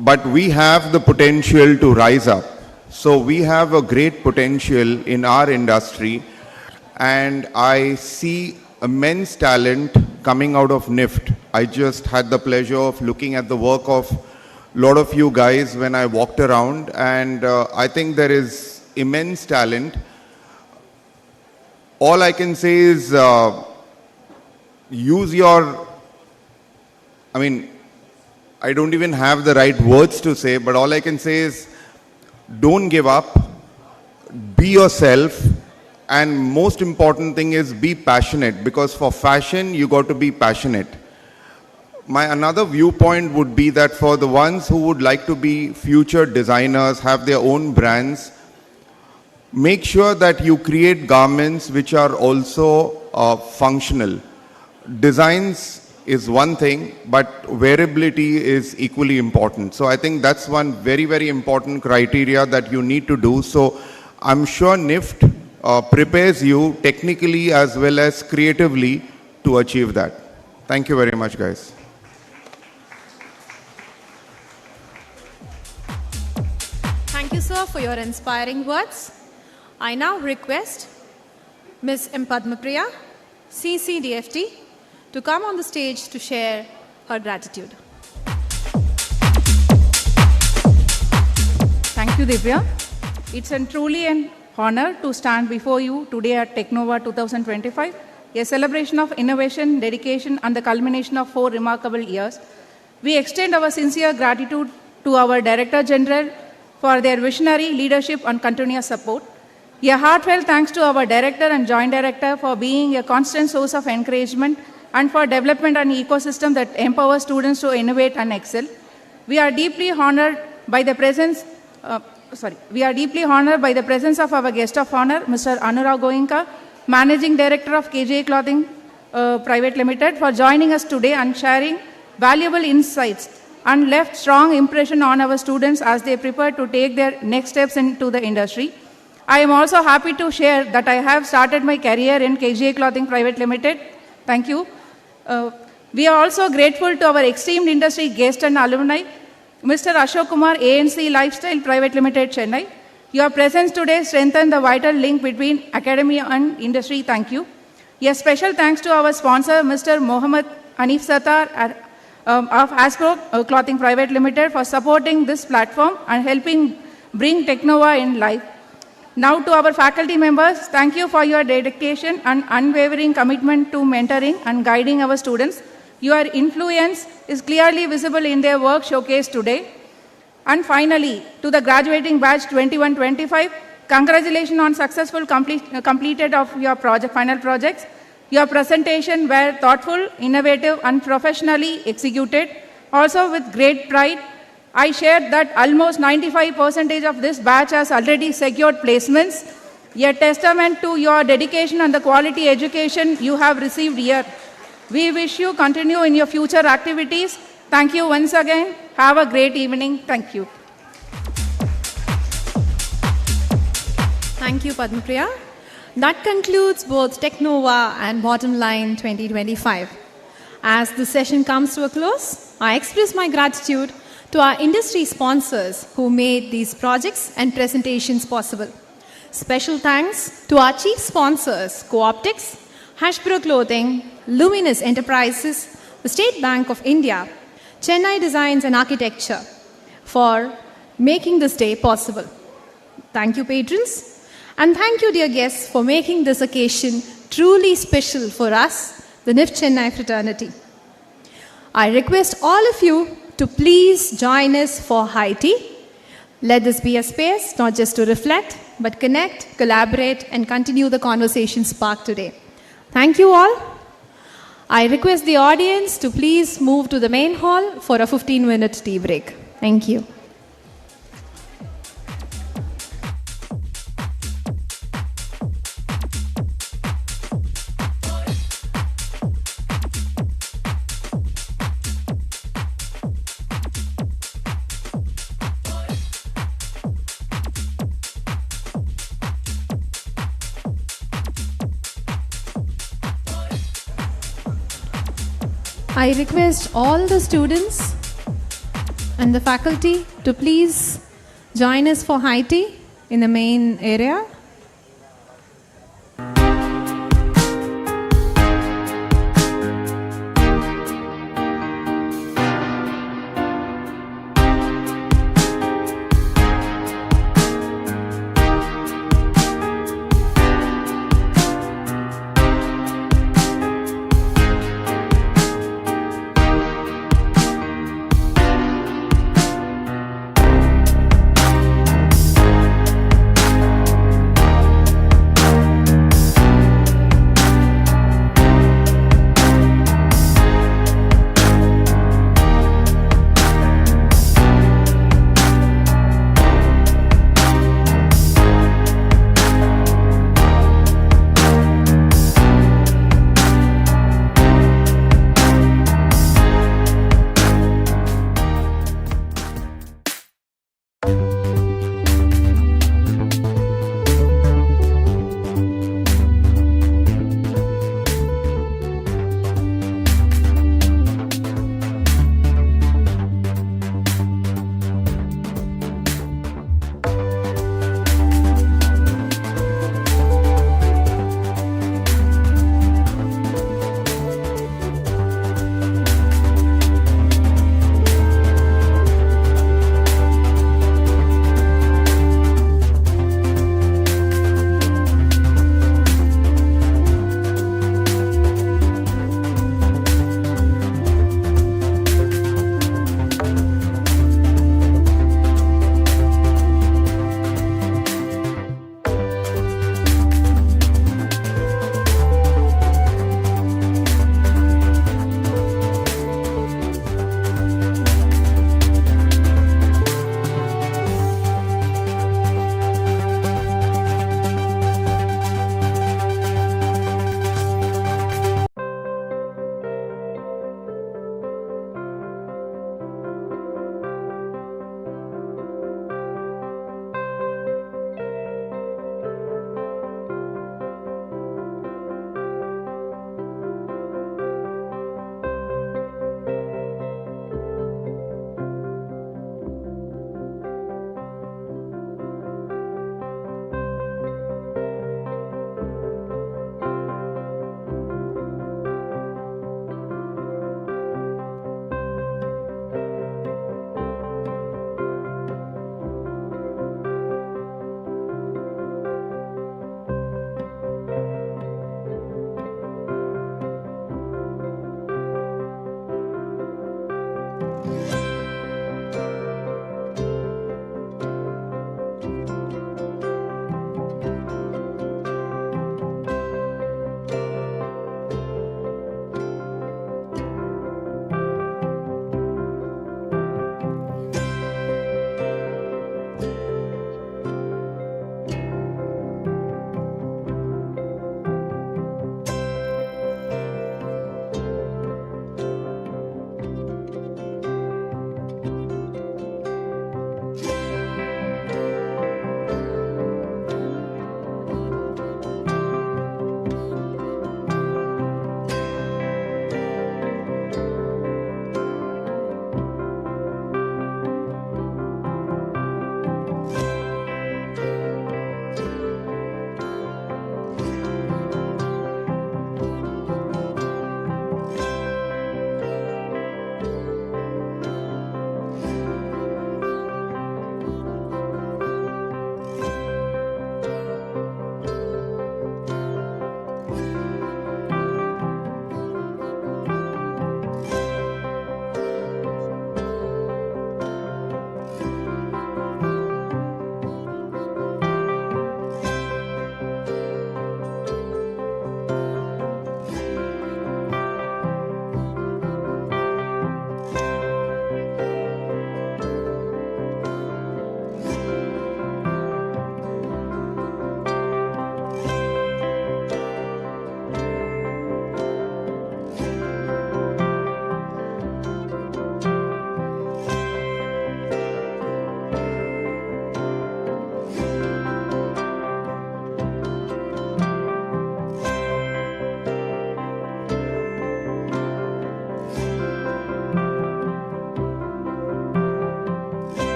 but we have the potential to rise up. So we have a great potential in our industry, and I see immense talent coming out of NIFT. I just had the pleasure of looking at the work of a lot of you guys when I walked around, and I think there is immense talent. All I can say is use your, I don't even have the right words to say, but all I can say is don't give up, be yourself, and most important thing is be passionate, because for fashion you got to be passionate. My another viewpoint would be that for the ones who would like to be future designers, have their own brands, make sure that you create garments which are also functional. Designs is one thing, but wearability is equally important. So I think that's one very, very important criteria that you need to do. So I'm sure NIFT prepares you technically as well as creatively to achieve that. Thank you very much, guys. Thank you, sir, for your inspiring words. I now request Ms. M. Padmapriya, CCDFT, to come on the stage to share her gratitude. Thank you, Divya. It's truly an honor to stand before you today at Technova 2025, a celebration of innovation, dedication, and the culmination of 4 remarkable years. We extend our sincere gratitude to our Director General for their visionary leadership and continuous support. A heartfelt thanks to our Director and Joint Director for being a constant source of encouragement and for development an ecosystem that empowers students to innovate and excel. We are deeply honored by the presence of our guest of honor, Mr. Anurag Goenka, Managing Director of KJ Clothing Private Limited, for joining us today and sharing valuable insights and left strong impression on our students as they prepare to take their next steps into the industry. I am also happy to share that I have started my career in KJ Clothing Private Limited. Thank you. We are also grateful to our esteemed industry guest and alumni, Mr. Ashok Kumar, ANC Lifestyle Private Limited, Chennai. Your presence today strengthened the vital link between academia and industry. Thank you. A special thanks to our sponsor, Mr. Mohammed Anif Sattar of Aspro Clothing Private Limited, for supporting this platform and helping bring Technova in life. Now to our faculty members, thank you for your dedication and unwavering commitment to mentoring and guiding our students. Your influence is clearly visible in their work showcased today. And finally, to the graduating batch 21-25, congratulations on successful completed of your final projects. Your presentation were thoughtful, innovative, and professionally executed. Also with great pride, I shared that almost 95% of this batch has already secured placements, a testament to your dedication and the quality education you have received here. We wish you continue in your future activities. Thank you once again. Have a great evening. Thank you. Thank you, Padmapriya. That concludes both Technova and Bottom Line 2025. As the session comes to a close, I express my gratitude to our industry sponsors who made these projects and presentations possible. Special thanks to our chief sponsors, Co-optics, Hashbro Clothing, Luminous Enterprises, the State Bank of India, Chennai Designs and Architecture for making this day possible. Thank you, patrons, and thank you, dear guests, for making this occasion truly special for us, the NIFT Chennai fraternity. I request all of you to please join us for high tea. Let this be a space not just to reflect, but connect, collaborate, and continue the conversation sparked today. Thank you all. I request the audience to please move to the main hall for a 15-minute tea break. Thank you. I request all the students and the faculty to please join us for high tea in the main area.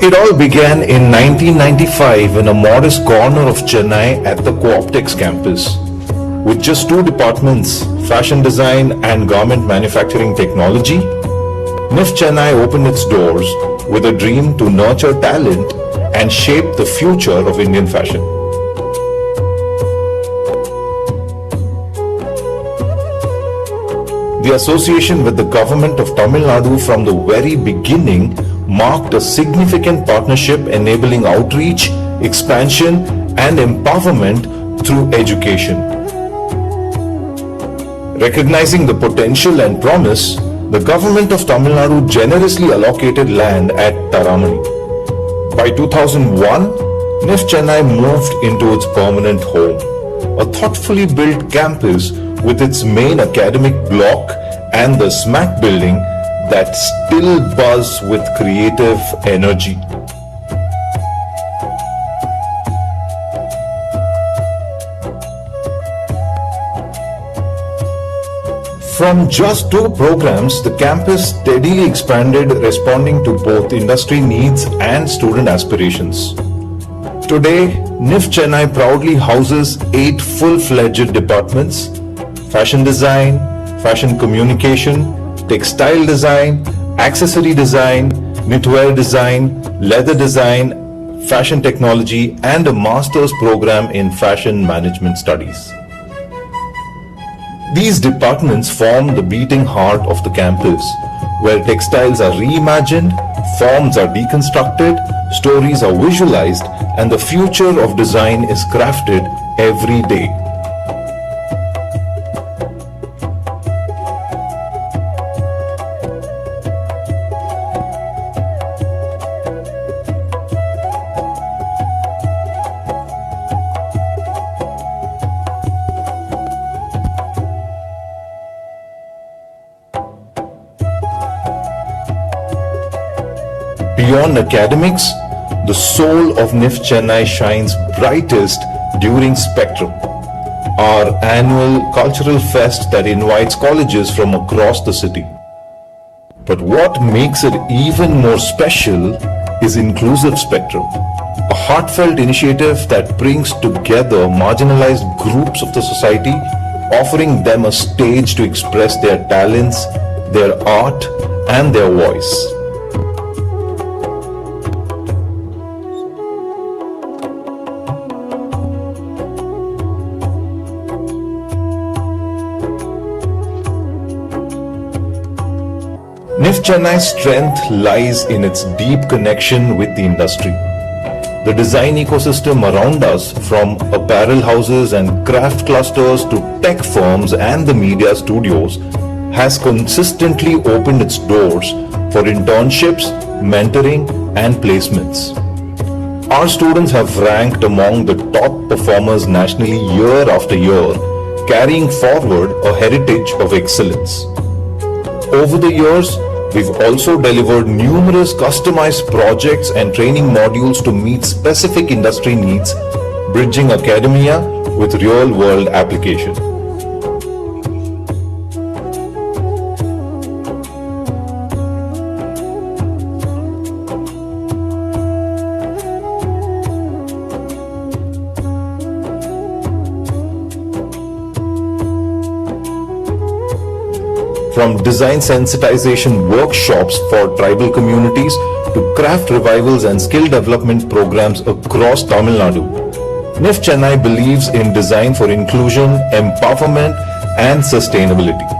It all began in 1995 in a modest corner of Chennai at the Co-optex campus. With just two departments, fashion design and garment manufacturing technology, NIFT Chennai opened its doors with a dream to nurture talent and shape the future of Indian fashion. The association with the government of Tamil Nadu from the very beginning marked a significant partnership enabling outreach, expansion and empowerment through education. Recognizing the potential and promise, the government of Tamil Nadu generously allocated land at Taramani. By 2001, NIFT Chennai moved into its permanent home, a thoughtfully built campus with its main academic block and the SMAC building that still buzz with creative energy. From just two programs, the campus steadily expanded, responding to both industry needs and student aspirations. Today, NIFT Chennai proudly houses 8 full-fledged departments: fashion design, fashion communication, textile design, accessory design, knitwear design, leather design, fashion technology, and a master's program in fashion management studies. These departments form the beating heart of the campus, where textiles are reimagined, forms are deconstructed, stories are visualized, and the future of design is crafted every day. Beyond academics, the soul of NIFT Chennai shines brightest during Spectrum, our annual cultural fest that invites colleges from across the city. But what makes it even more special is Inclusive Spectrum, a heartfelt initiative that brings together marginalized groups of the society, offering them a stage to express their talents, their art, and their voice. NIFT Chennai's strength lies in its deep connection with the industry. The design ecosystem around us, from apparel houses and craft clusters to tech firms and the media studios, has consistently opened its doors for internships, mentoring, and placements. Our students have ranked among the top performers nationally year after year, carrying forward a heritage of excellence. Over the years, we've also delivered numerous customized projects and training modules to meet specific industry needs, bridging academia with real-world application. From design sensitization workshops for tribal communities to craft revivals and skill development programs across Tamil Nadu, NIFT Chennai believes in design for inclusion, empowerment, and sustainability.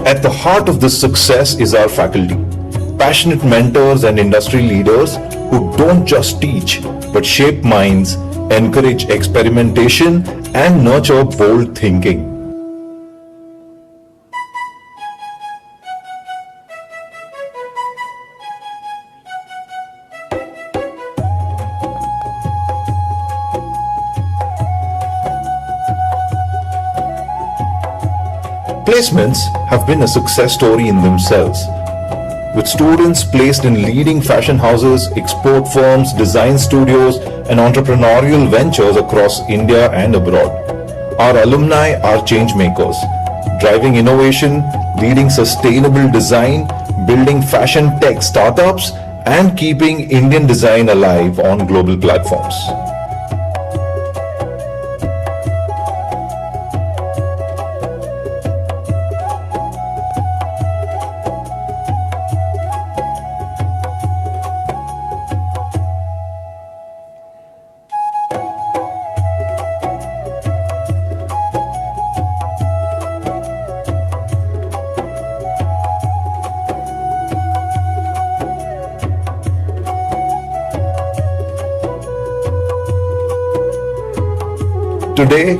At the heart of this success is our faculty, passionate mentors and industry leaders who don't just teach, but shape minds, encourage experimentation, and nurture bold thinking. placements have been a success story in themselves, with students placed in leading fashion houses, export firms, design studios, and entrepreneurial ventures across India and abroad. Our alumni are change makers, driving innovation, leading sustainable design, building fashion tech startups, and keeping Indian design alive on global platforms. Today,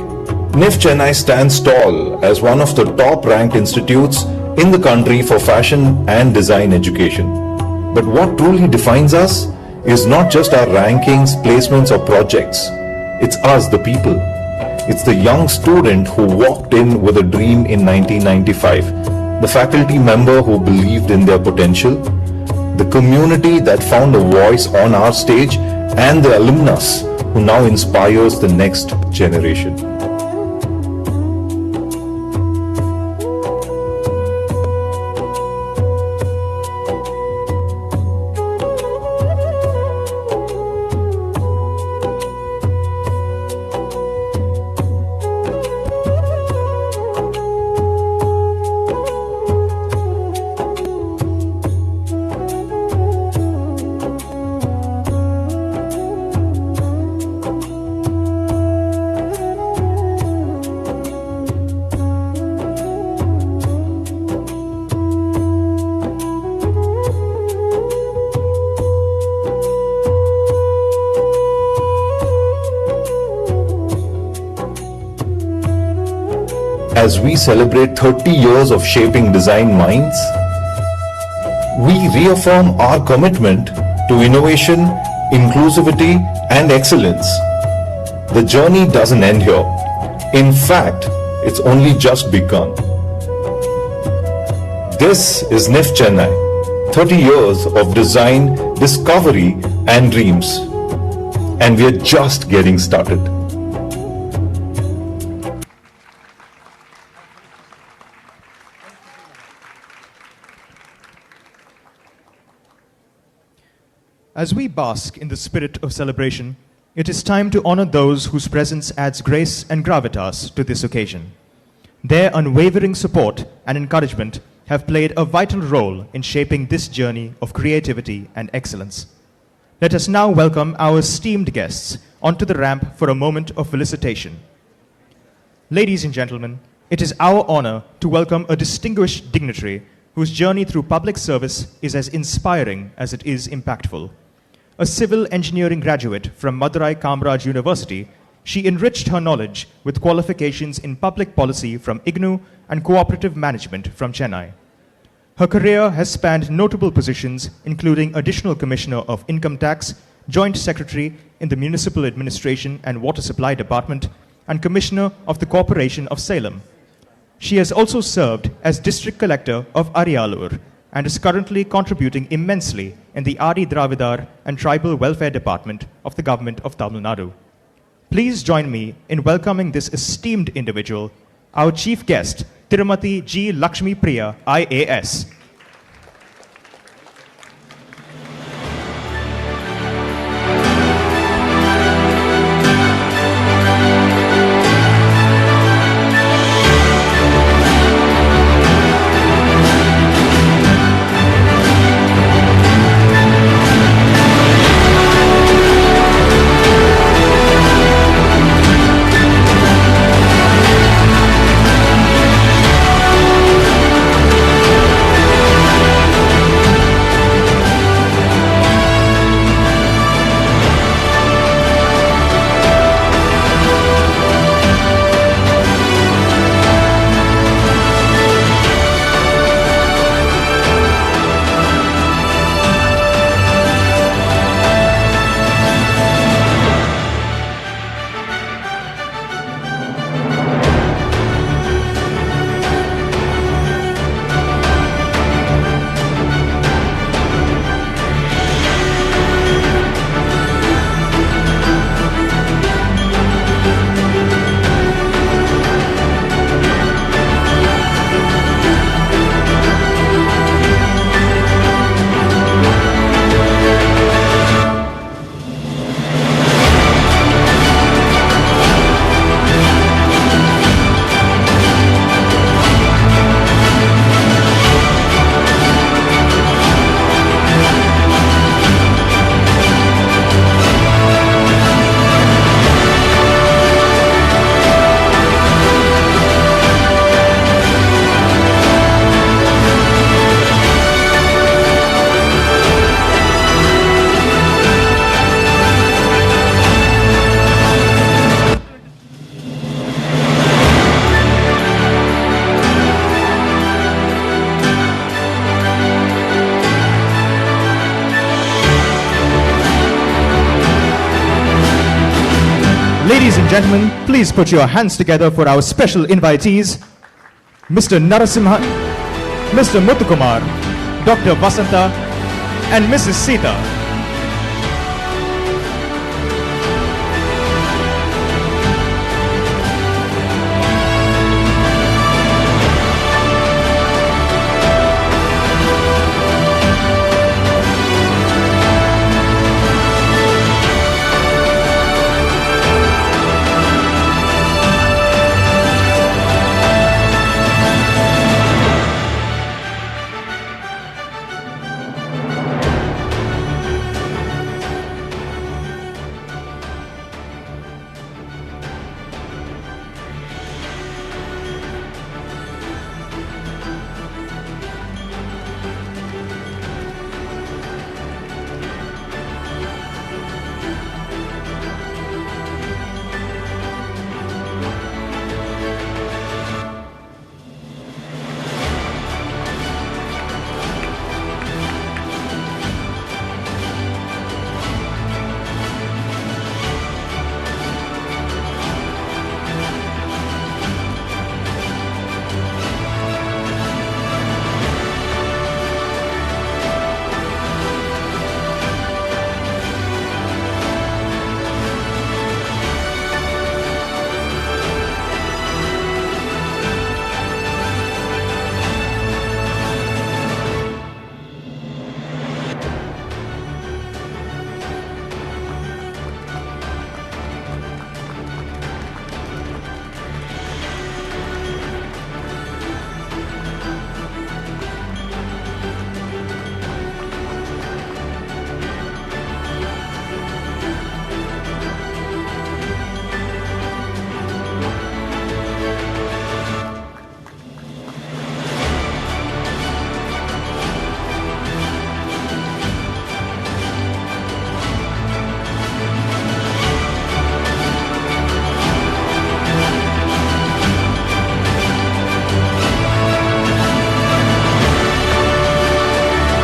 NIFT Chennai stands tall as one of the top-ranked institutes in the country for fashion and design education. But what truly defines us is not just our rankings, placements, or projects. It's us, the people. It's the young student who walked in with a dream in 1995, the faculty member who believed in their potential, the community that found a voice on our stage, and the alumnus who now inspires the next generation. As we celebrate 30 years of shaping design minds, we reaffirm our commitment to innovation, inclusivity, and excellence. The journey doesn't end here. In fact, it's only just begun. This is NIFT Chennai, 30 years of design, discovery, and dreams. And we're just getting started. As we bask in the spirit of celebration, it is time to honor those whose presence adds grace and gravitas to this occasion. Their unwavering support and encouragement have played a vital role in shaping this journey of creativity and excellence. Let us now welcome our esteemed guests onto the ramp for a moment of felicitation. Ladies and gentlemen, it is our honor to welcome a distinguished dignitary whose journey through public service is as inspiring as it is impactful. A civil engineering graduate from Madurai Kamraj University, she enriched her knowledge with qualifications in public policy from IGNOU and cooperative management from Chennai. Her career has spanned notable positions including Additional Commissioner of Income Tax, Joint Secretary in the Municipal Administration and Water Supply Department, and Commissioner of the Corporation of Salem. She has also served as District Collector of Ariyalur and is currently contributing immensely in the Adi Dravidar and Tribal Welfare Department of the Government of Tamil Nadu. Please join me in welcoming this esteemed individual, our chief guest, Tirumati G. Lakshmi Priya, IAS. Ladies and gentlemen, please put your hands together for our special invitees, Mr. Narasimha, Mr. Muthukumar, Dr. Vasanta, and Mrs. Sita.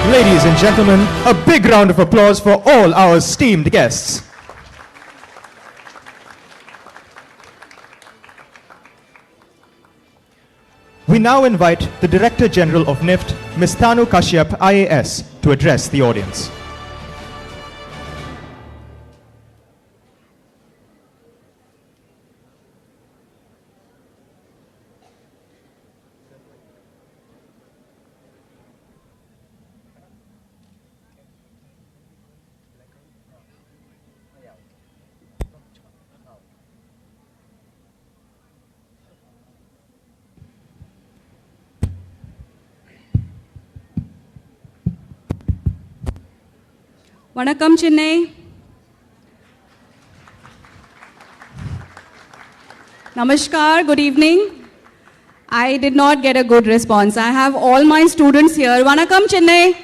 Ladies and gentlemen, a big round of applause for all our esteemed guests. We now invite the Director General of NIFT, Ms. Tanu Kashyap, IAS, to address the audience. Vanakkam, Chennai. Namaskar, good evening. I did not get a good response. I have all my students here. Vanakkam, Chennai.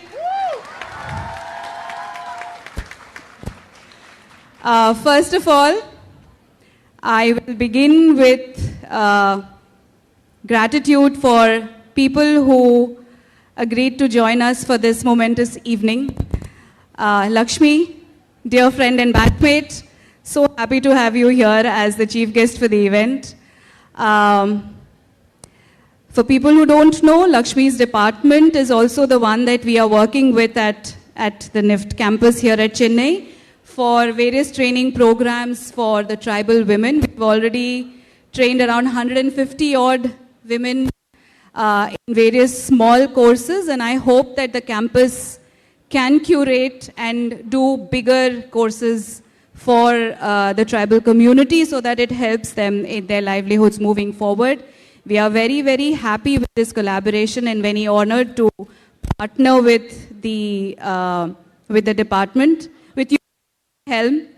First of all, I will begin with gratitude for people who agreed to join us for this momentous evening. Lakshmi, dear friend and batchmate, so happy to have you here as the chief guest for the event. For people who don't know, Lakshmi's department is also the one that we are working with at the NIFT campus here at Chennai for various training programs for the tribal women. We've already trained around 150 odd women in various small courses, and I hope that the campus can curate and do bigger courses for the tribal community so that it helps them in their livelihoods moving forward. We are very, very happy with this collaboration and very honored to partner with the department, with you, Helm.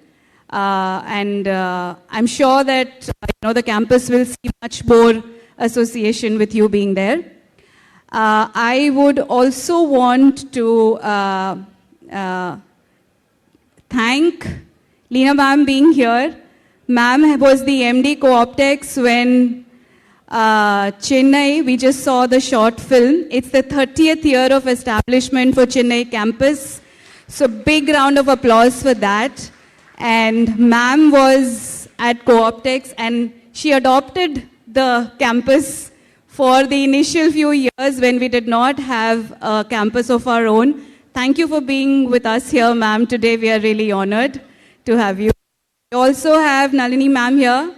And I'm sure that the campus will see much more association with you being there. I would also want to thank Leena ma'am being here. Ma'am was the MD Co-optex when Chennai, we just saw the short film. It's the 30th year of establishment for Chennai campus. So big round of applause for that. And ma'am was at Co-optex, and she adopted the campus for the initial few years when we did not have a campus of our own. Thank you for being with us here, ma'am. Today we are really honored to have you. We also have Nalini ma'am here.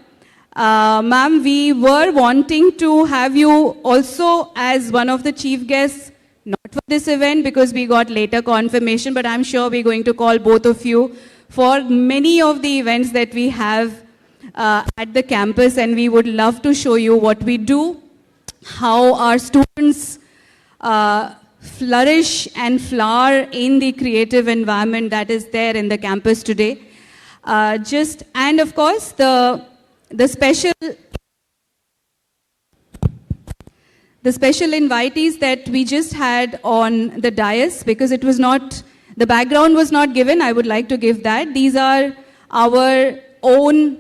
Ma'am, we were wanting to have you also as one of the chief guests, not for this event because we got later confirmation, but I'm sure we're going to call both of you for many of the events that we have at the campus, and we would love to show you what we do, how our students flourish and flower in the creative environment that is there in the campus today. And of course, the special invitees that we just had on the dais, because it was not, the background was not given, I would like to give that. These are our own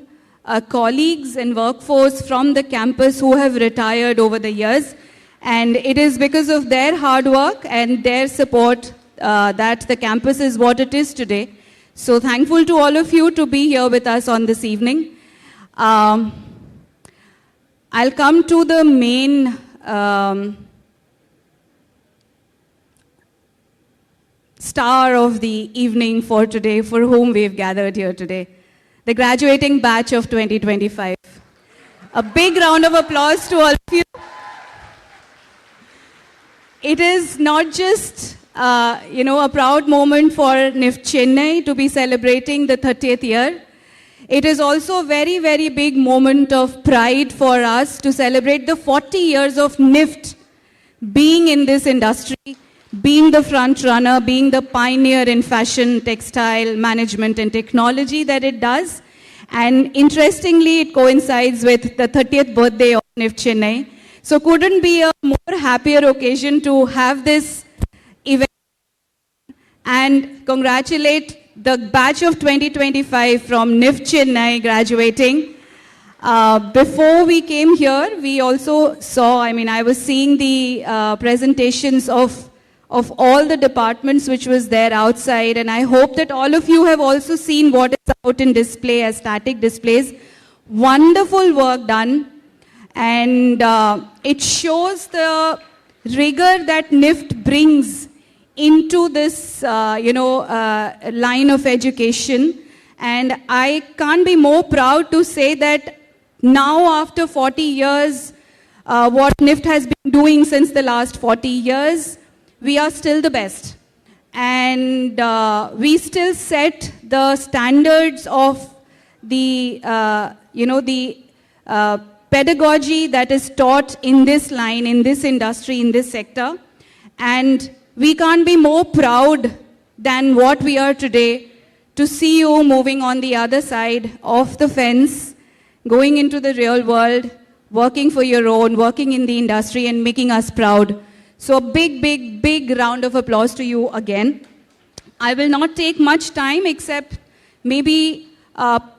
colleagues and workforce from the campus who have retired over the years. And it is because of their hard work and their support that the campus is what it is today. So thankful to all of you to be here with us on this evening. I'll come to the main star of the evening for today, for whom we've gathered here today, the graduating batch of 2025. A big round of applause to all of you. It is not just, a proud moment for NIFT Chennai to be celebrating the 30th year. It is also a very, very big moment of pride for us to celebrate the 40 years of NIFT being in this industry, being the front runner, being the pioneer in fashion, textile, management and technology that it does. And interestingly, it coincides with the 30th birthday of NIFT Chennai. So couldn't be a more happier occasion to have this event and congratulate the batch of 2025 from NIFT Chennai graduating. Before we came here, we also saw, I was seeing the presentations of all the departments which was there outside, and I hope that all of you have also seen what is out in display as static displays. Wonderful work done. And it shows the rigor that NIFT brings into this, line of education. And I can't be more proud to say that now after 40 years, what NIFT has been doing since the last 40 years, we are still the best. And we still set the standards of the, pedagogy that is taught in this line, in this industry, in this sector. And we can't be more proud than what we are today to see you moving on the other side of the fence, going into the real world, working for your own, working in the industry and making us proud. So a big, big, big round of applause to you again. I will not take much time except maybe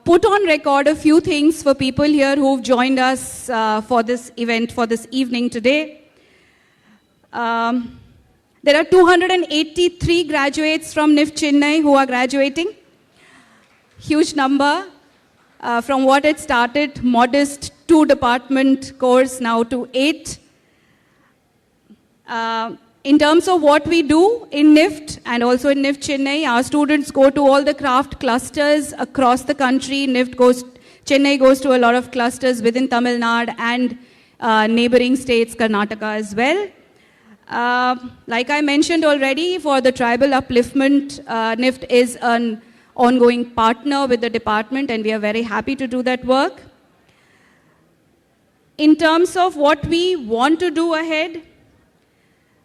put on record a few things for people here who've joined us for this event, for this evening today. There are 283 graduates from NIFT Chennai who are graduating. Huge number. From what it started, modest 2-department course, now to 8. In terms of what we do in NIFT and also in NIFT Chennai, our students go to all the craft clusters across the country. Chennai goes to a lot of clusters within Tamil Nadu and neighboring states, Karnataka as well. Like I mentioned already, for the tribal upliftment, NIFT is an ongoing partner with the department, and we are very happy to do that work. In terms of what we want to do ahead,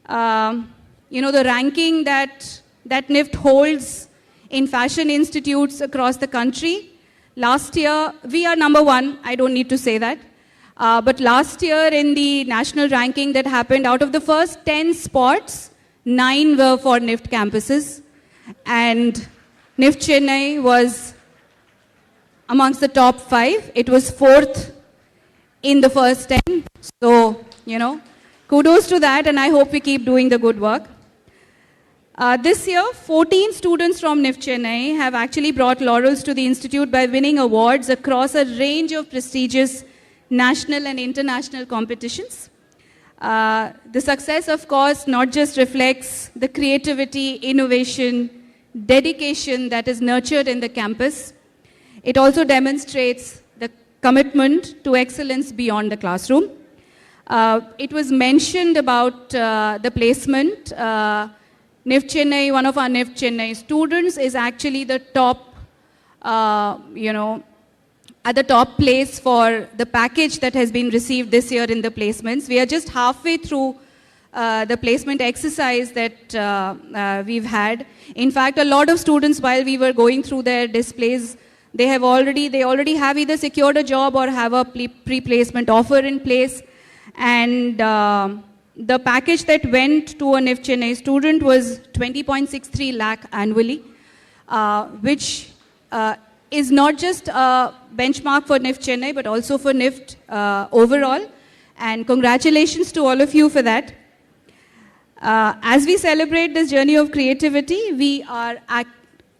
the ranking that NIFT holds in fashion institutes across the country. Last year, we are number 1, I don't need to say that. But last year in the national ranking that happened, out of the first 10 spots, 9 were for NIFT campuses. And NIFT Chennai was amongst the top 5. It was 4th in the first 10. So, kudos to that, and I hope we keep doing the good work. This year, 14 students from NIFT Chennai have actually brought laurels to the institute by winning awards across a range of prestigious national and international competitions. The success, of course, not just reflects the creativity, innovation, dedication that is nurtured in the campus, it also demonstrates the commitment to excellence beyond the classroom. It was mentioned about the placement. NIFT Chennai, one of our NIFT Chennai students is actually the top, at the top place for the package that has been received this year in the placements. We are just halfway through the placement exercise that we've had. In fact, a lot of students, while we were going through their displays, they already have either secured a job or have a pre-placement offer in place. And the package that went to a NIFT Chennai student was 20.63 lakh annually, which is not just a benchmark for NIFT Chennai, but also for NIFT overall. And congratulations to all of you for that. As we celebrate this journey of creativity, we are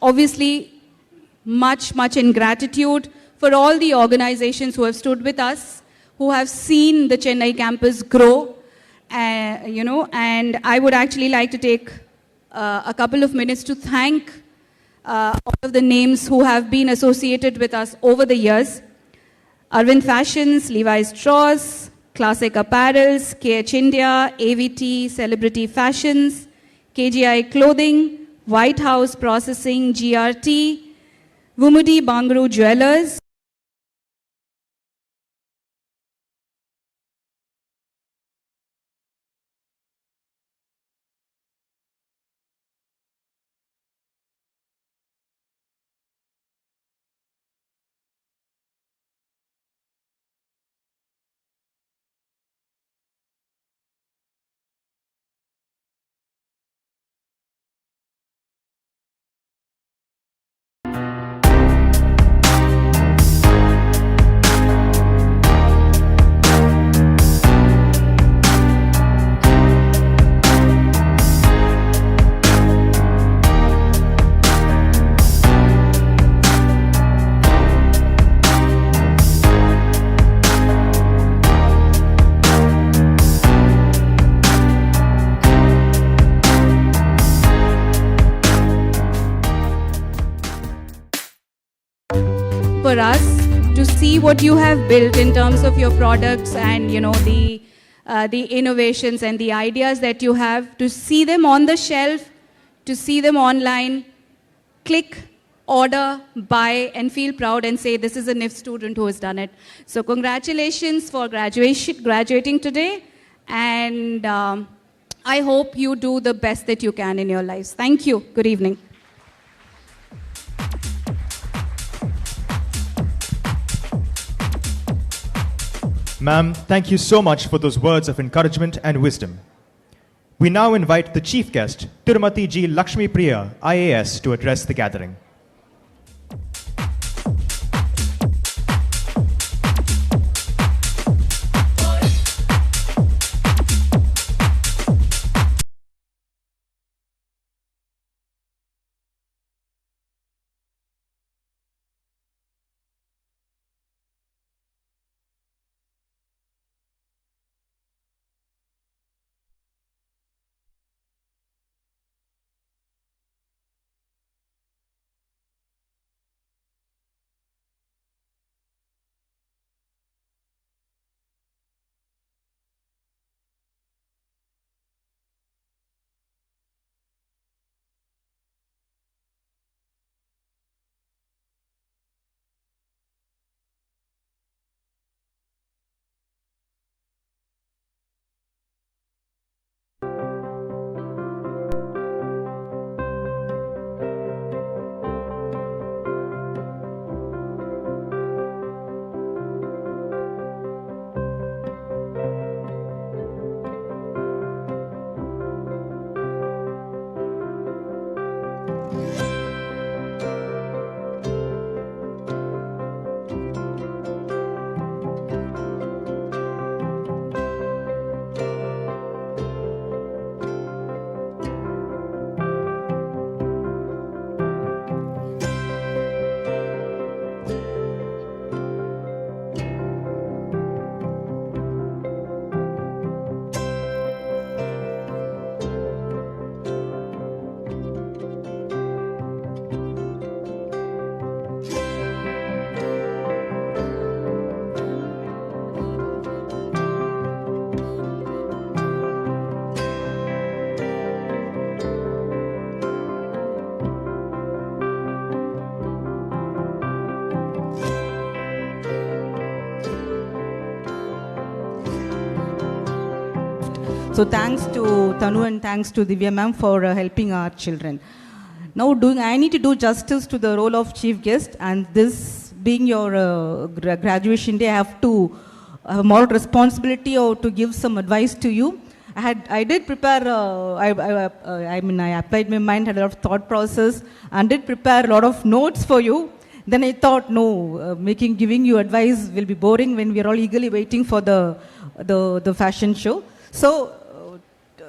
obviously much in gratitude for all the organizations who have stood with us, who have seen the Chennai campus grow, and I would actually like to take a couple of minutes to thank all of the names who have been associated with us over the years. Arvind Fashions, Levi Strauss, Classic Apparels, KH India, AVT, Celebrity Fashions, KGI Clothing, White House Processing, GRT, Vumudi Bangru Jewelers, for us to see what you have built in terms of your products and the innovations and the ideas that you have, to see them on the shelf, to see them online, click, order, buy, and feel proud and say, this is a NIFT student who has done it. So congratulations for graduating today, and I hope you do the best that you can in your lives. Thank you. Good evening. Ma'am, thank you so much for those words of encouragement and wisdom. We now invite the chief guest, Tirumati G. Lakshmi Priya, IAS, to address the gathering. So thanks to Tanu and thanks to Divya ma'am for helping our children. Now I need to do justice to the role of chief guest, and this being your graduation day, I have to have a moral responsibility or to give some advice to you. I did prepare, I applied my mind, had a lot of thought process, and did prepare a lot of notes for you. Then I thought, no, giving you advice will be boring when we are all eagerly waiting for the fashion show. So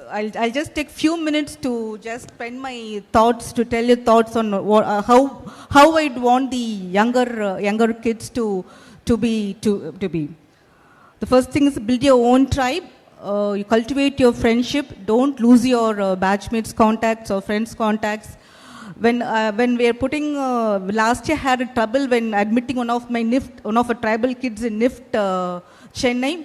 I'll just take few minutes to just spend my thoughts, to tell you thoughts on how I'd want the younger kids to be. The first thing is build your own tribe. You cultivate your friendship. Don't lose your batchmates' contacts or friends' contacts. When we are putting, last year I had a trouble when admitting one of a tribal kids in NIFT Chennai.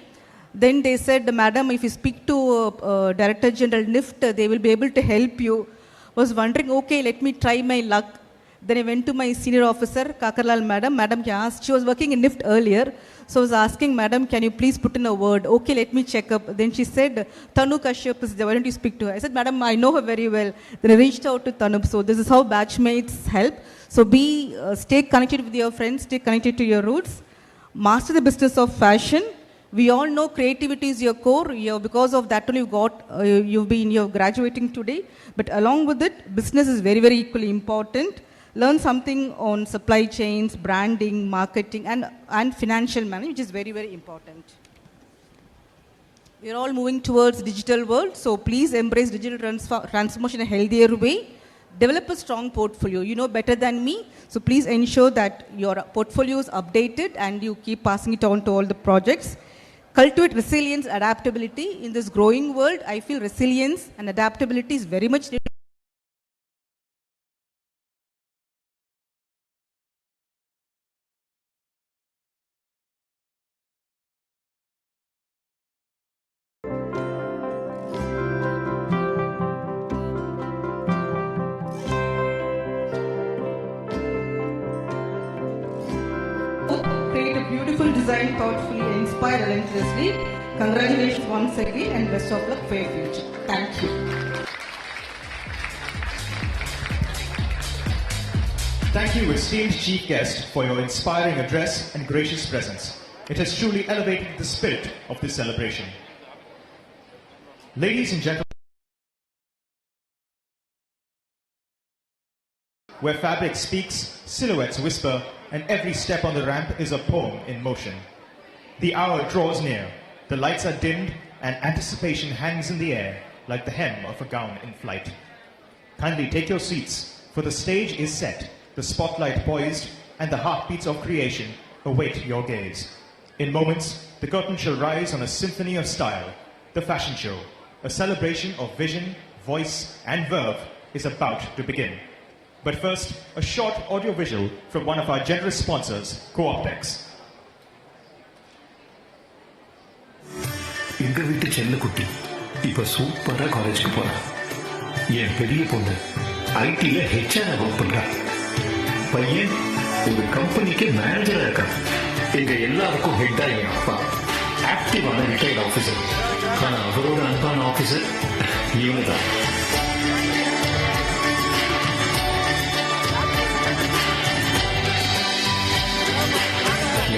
Then they said, madam, if you speak to Director General NIFT, they will be able to help you. I was wondering, okay, let me try my luck. Then I went to my senior officer, Kakarlal madam. Madam asked, she was working in NIFT earlier. So I was asking, madam, can you please put in a word? Okay, let me check up. Then she said, Tanu Kashyap is there, why don't you speak to her? I said, madam, I know her very well. Then I reached out to Tanu. So this is how batchmates help. So stay connected with your friends, stay connected to your roots. Master the business of fashion. We all know creativity is your core. Because of that only you're graduating today. But along with it, business is very, very equally important. Learn something on supply chains, branding, marketing, and financial management, which is very, very important. We're all moving towards digital world, so please embrace digital transformation in a healthier way. Develop a strong portfolio. You know better than me, so please ensure that your portfolio is updated and you keep passing it on to all the projects. Cultivate resilience, adaptability. In this growing world, I feel resilience and adaptability is very much needed. Create a beautiful design thoughtfully and inspire relentlessly. Congratulations once again and best of luck for your future. Thank you. Thank you, esteemed chief guest, for your inspiring address and gracious presence. It has truly elevated the spirit of this celebration. Ladies and gentlemen, where fabric speaks, silhouettes whisper, and every step on the ramp is a poem in motion. The hour draws near, the lights are dimmed, and anticipation hangs in the air like the hem of a gown in flight. Kindly take your seats, for the stage is set, the spotlight poised, and the heartbeats of creation await your gaze. In moments, the curtain shall rise on a symphony of style. The fashion show, a celebration of vision, voice, and verve, is about to begin. But first, a short audio-visual from one of our generous sponsors, Co-optex. எங்க வீட்டு செல்ல குட்டி இப்ப சூப்பரா காலேஜ்க்கு போறா. என் பெரிய பொண்ணு ஐடில ஹெச்ஆர் ஒர்க் பண்றா. பையன் ஒரு கம்பெனிக்கு மேனேஜரா இருக்கான். எங்க எல்லாருக்கும் ஹெட்டா என் அப்பா ஆக்டிவான ரிட்டையர்ட் ஆபீசர். ஆனா அவரோட அன்பான ஆபீசர் இவங்க தான்.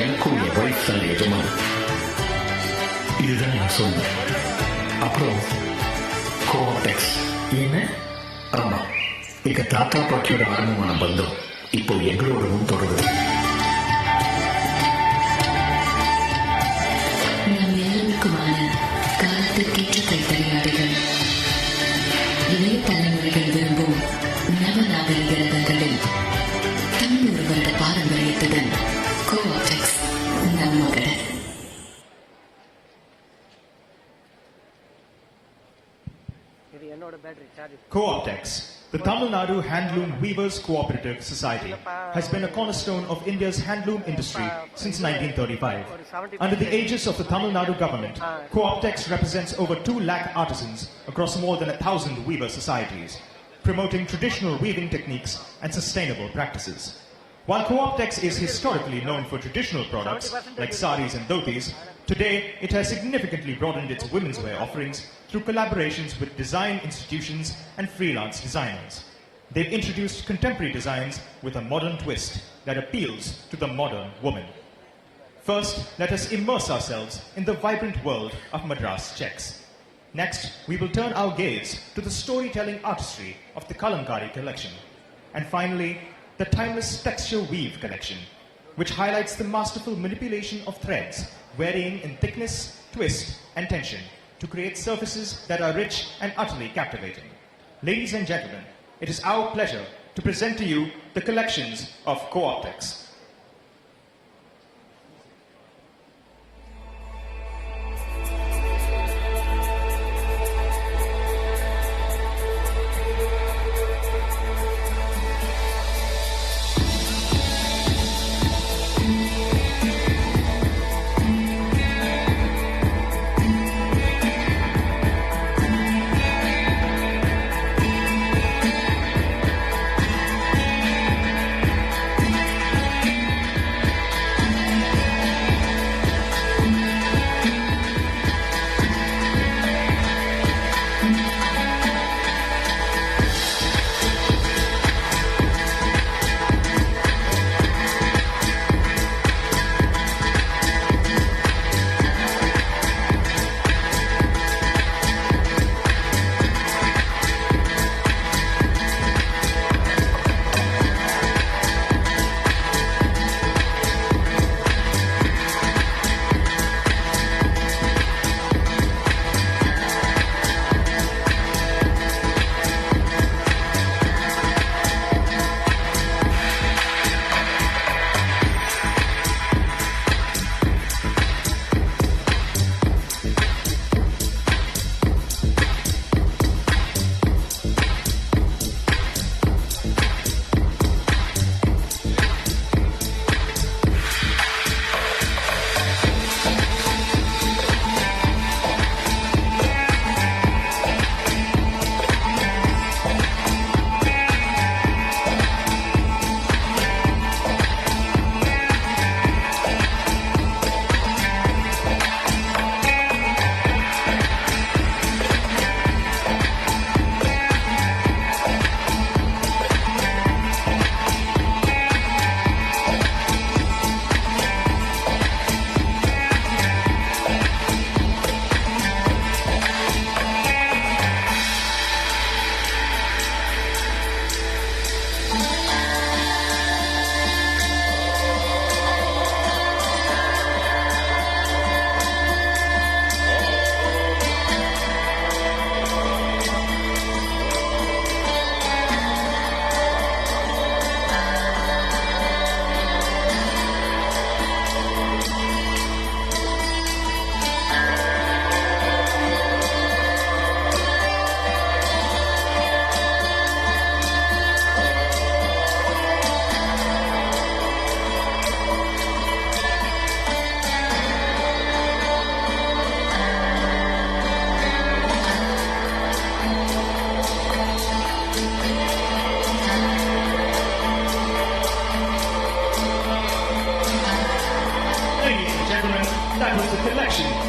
எனக்கும் என் ஒய்ஃப் தான் எஜமான். இதுதான் நான் சொன்னேன். அப்புறம் கோஆப்டெக்ஸ் என்ன? ஆமா, எங்க தாத்தா பாட்டியோட ஆரம்பமான பந்தம் இப்போ எங்களோடவும் தொடருது. நம் எல்லோருக்குமான காலத்திற்கேற்ற கைத்தறியாடைகள், இளைய தலைமுறைகள் விரும்பும் நவ நாகரிக ரகங்களில் 90 வருட பாரம்பரியத்துடன் கோஆப்டெக்ஸ் நம்ம கடை. Co-optex, the Tamil Nadu Handloom Weavers Cooperative Society, has been a cornerstone of India's handloom industry since 1935. Under the aegis of the Tamil Nadu government, Co-optex represents over 2 lakh artisans across more than 1,000 weaver societies, promoting traditional weaving techniques and sustainable practices. While Co-optex is historically known for traditional products like saris and dhotis, today it has significantly broadened its women's wear offerings through collaborations with design institutions and freelance designers. They've introduced contemporary designs with a modern twist that appeals to the modern woman. First, let us immerse ourselves in the vibrant world of Madras checks. Next, we will turn our gaze to the storytelling artistry of the Kalamkari collection. And finally, the timeless texture weave collection, which highlights the masterful manipulation of threads varying in thickness, twist, and tension to create surfaces that are rich and utterly captivating. Ladies and gentlemen, it is our pleasure to present to you the collections of Co-optex.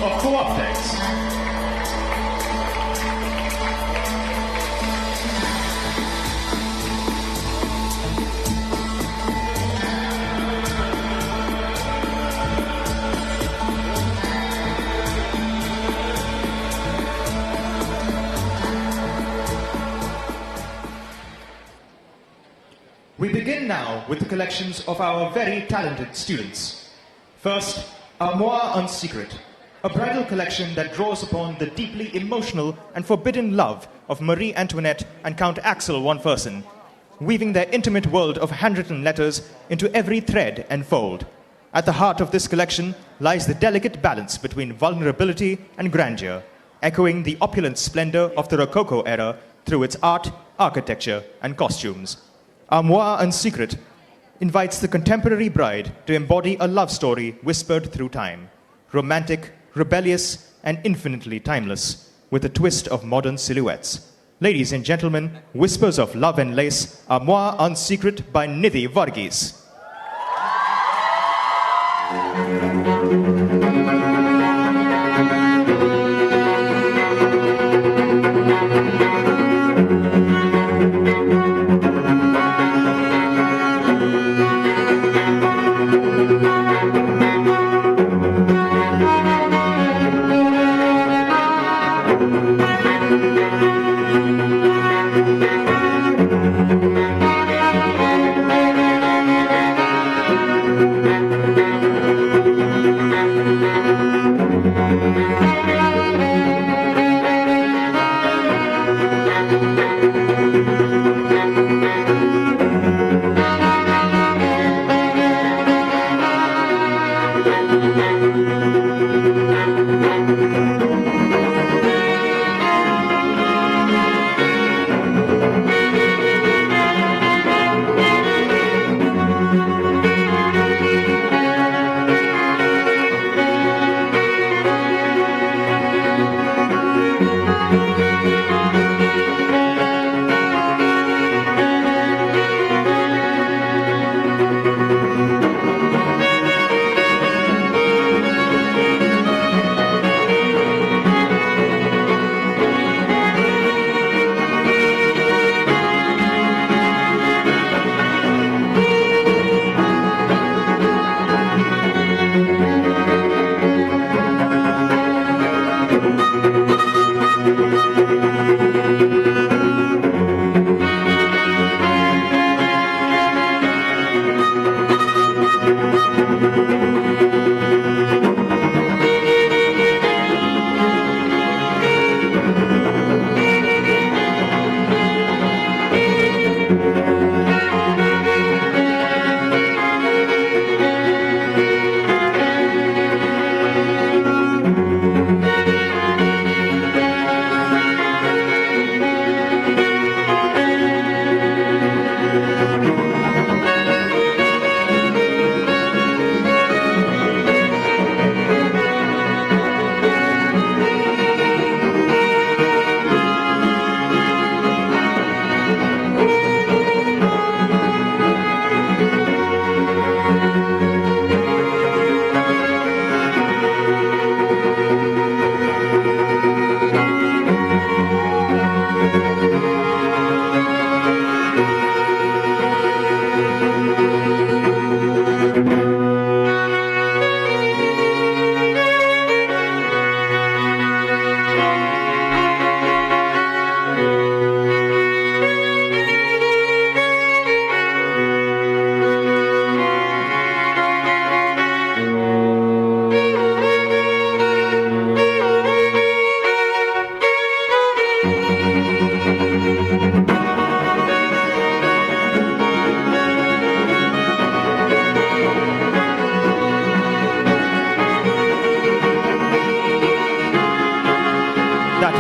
of Co-optex. We begin now with the collections of our very talented students. First, Armoire en Secret, a bridal collection that draws upon the deeply emotional and forbidden love of Marie Antoinette and Count Axel von Fersen, weaving their intimate world of handwritten letters into every thread and fold. At the heart of this collection lies the delicate balance between vulnerability and grandeur, echoing the opulent splendor of the Rococo era through its art, architecture, and costumes. Armoire en Secret invites the contemporary bride to embody a love story whispered through time, romantic, rebellious, and infinitely timeless, with a twist of modern silhouettes. Ladies and gentlemen, Whispers of Love and Lace, Armoire en Secret by Nidhi Varghese.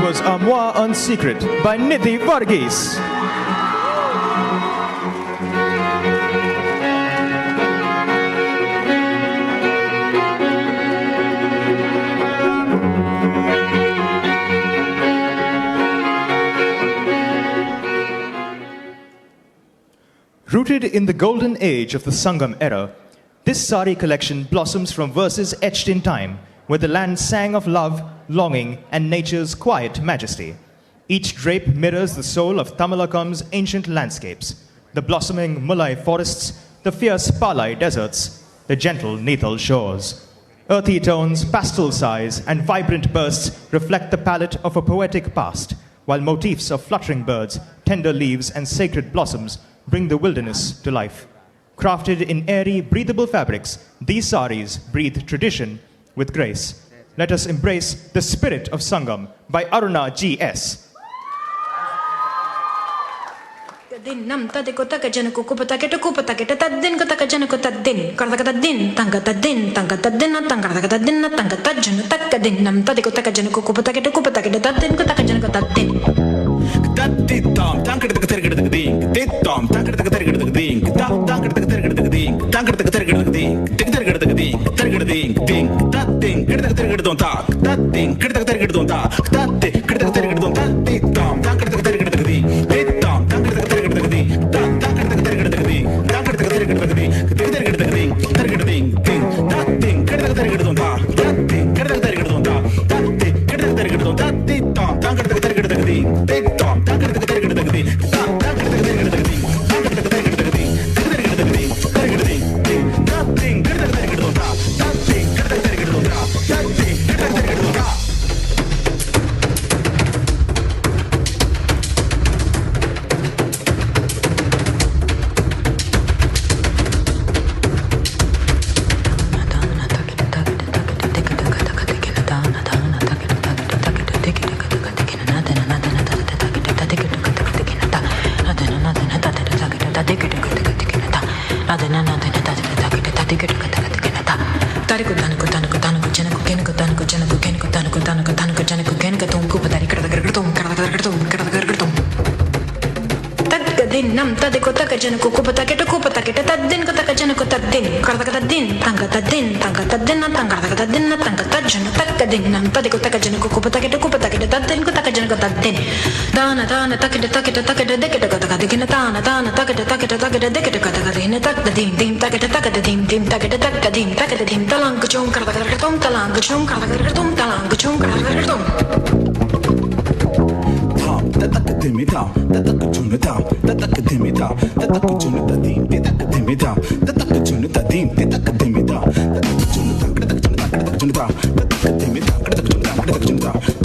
was A Moi un Secret by Nidhi Varghese. Rooted in the golden age of the Sangam era, this sari collection blossoms from verses etched in time, where the land sang of love, longing, and nature's quiet majesty. Each drape mirrors the soul of Tamalakam's ancient landscapes, the blossoming Mulai forests, the fierce Palai deserts, the gentle Nithal shores. Earthy tones, pastel sighs, and vibrant bursts reflect the palette of a poetic past, while motifs of fluttering birds, tender leaves, and sacred blossoms bring the wilderness to life. Crafted in airy, breathable fabrics, these saris breathe tradition with grace. Let us embrace the spirit of Sangam by Aruna G.S. Nam tadiko taka janako kupatake tadin kotaka janako tadin karaka tadin tanga tadin tanga tadin tanga tadin tanga tajun takadin nam tadiko taka janako kupatake tadin kotaka janako tadin Tatitom tankadaka tergadaka ding titom tankadaka tergadaka ding tankadaka tergadaka ding tankadaka tergadaka ding tergadaka ding tergadaka ding tatin kadaka tergadon tak tatin kadaka tergadon tak tatin kadaka tergadon tak titom tankadaka tergadaka ding titom tankadaka tergadaka ding tankadaka tergadaka ding tankadaka tergadaka ding tergadaka ding tergadaka ding tatin Tariku Danuku Danuku Danuku Janaku Genaku Danuku Janaku Genaku Danuku Danuku Danuku Janaku Genaku Tum Kupatari Karatum Karatum Nam Tadiko Takajanaku Kupataka Kupataka Tadin Kotakajanako Tadin Karakatadin Tankatadin Tankatadina Tankatadina Tankatajan Takadin Nam Tadiko Takajanaku Kupataka Kupataka Tadin Kotakajanako Tadin Dana Dana Takada Takada Takada Dekada Takadina Dana Dana Takada Takada Takada Dekada Katakadina Takadim Dim Takada Takada Dim Dim Takada Takadim Takada Dim Talankuchum Karakatum Talankuchum Karakatum Talankuchum Karakatum Tatakadimita, Tatakajunita, Tatakadimita, Tatakajunita, Tatakadimita, Tatakajunita, Tatakadimita, Tatakajunita, Tatakadimita, Tatakadimita,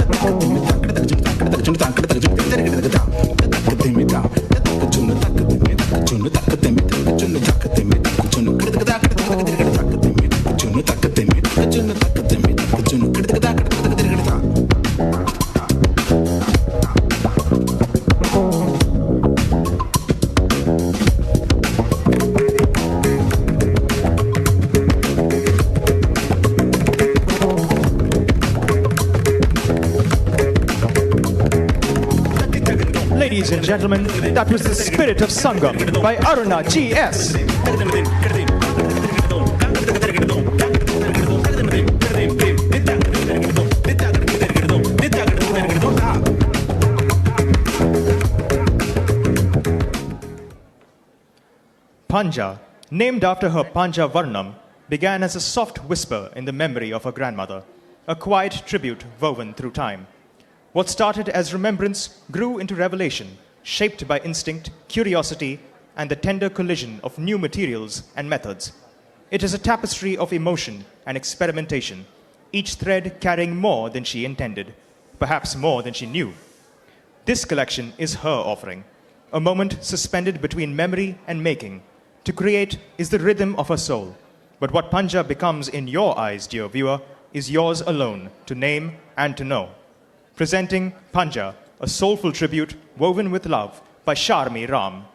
Ladies and gentlemen, that was the Spirit of Sangam by Aruna G.S. Panja, named after her Panja Varnam, began as a soft whisper in the memory of her grandmother, a quiet tribute woven through time. What started as remembrance grew into revelation, shaped by instinct, curiosity, and the tender collision of new materials and methods. It is a tapestry of emotion and experimentation, each thread carrying more than she intended, perhaps more than she knew. This collection is her offering, a moment suspended between memory and making. To create is the rhythm of her soul. But what Panja becomes in your eyes, dear viewer, is yours alone to name and to know. Presenting Panja, a soulful tribute woven with love by Sharmi Ram.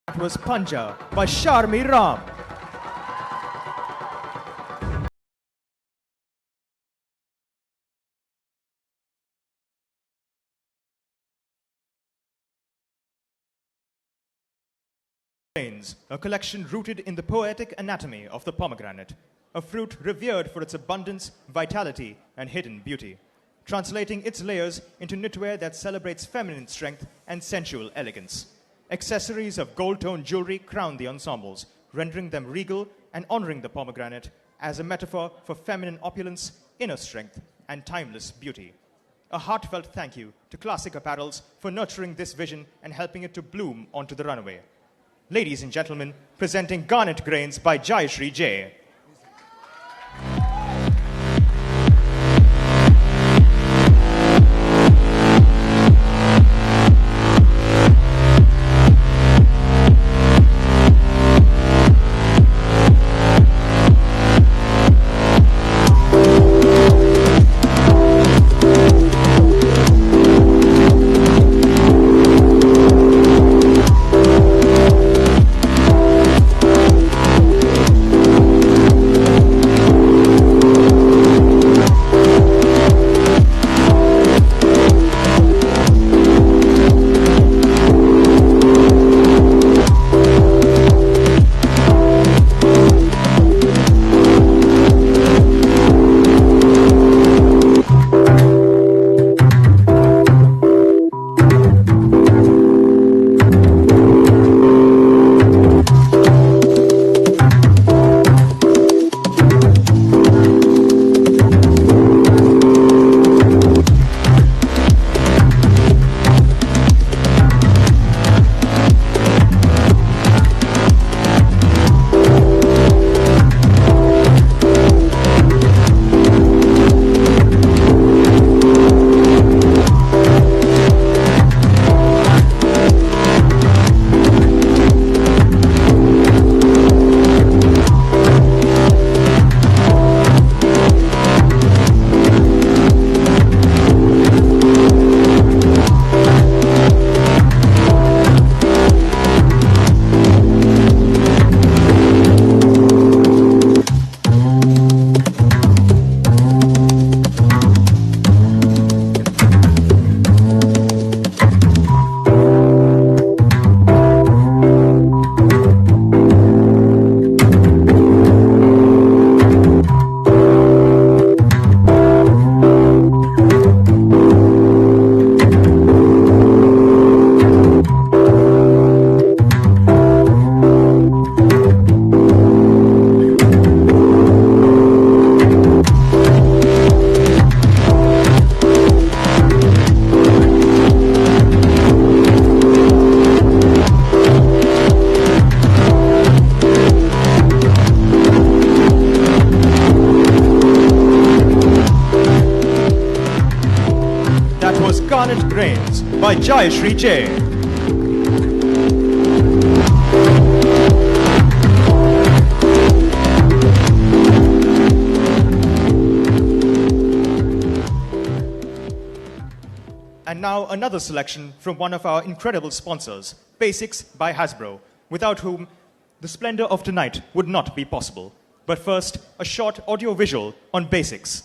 That was Panja by Sharmi Ram. A collection rooted in the poetic anatomy of the pomegranate, a fruit revered for its abundance, vitality, and hidden beauty, translating its layers into knitwear that celebrates feminine strength and sensual elegance. Accessories of gold-toned jewelry crown the ensembles, rendering them regal and honoring the pomegranate as a metaphor for feminine opulence, inner strength, and timeless beauty. A heartfelt thank you to Classic Apparels for nurturing this vision and helping it to bloom onto the runway. Ladies and gentlemen, presenting Garnet Grains by Jayashree J. Garnet Grains by Jayashree J. And now another selection from one of our incredible sponsors, Basics by Hasbro, without whom the splendor of tonight would not be possible. But first, a short audio visual on Basics.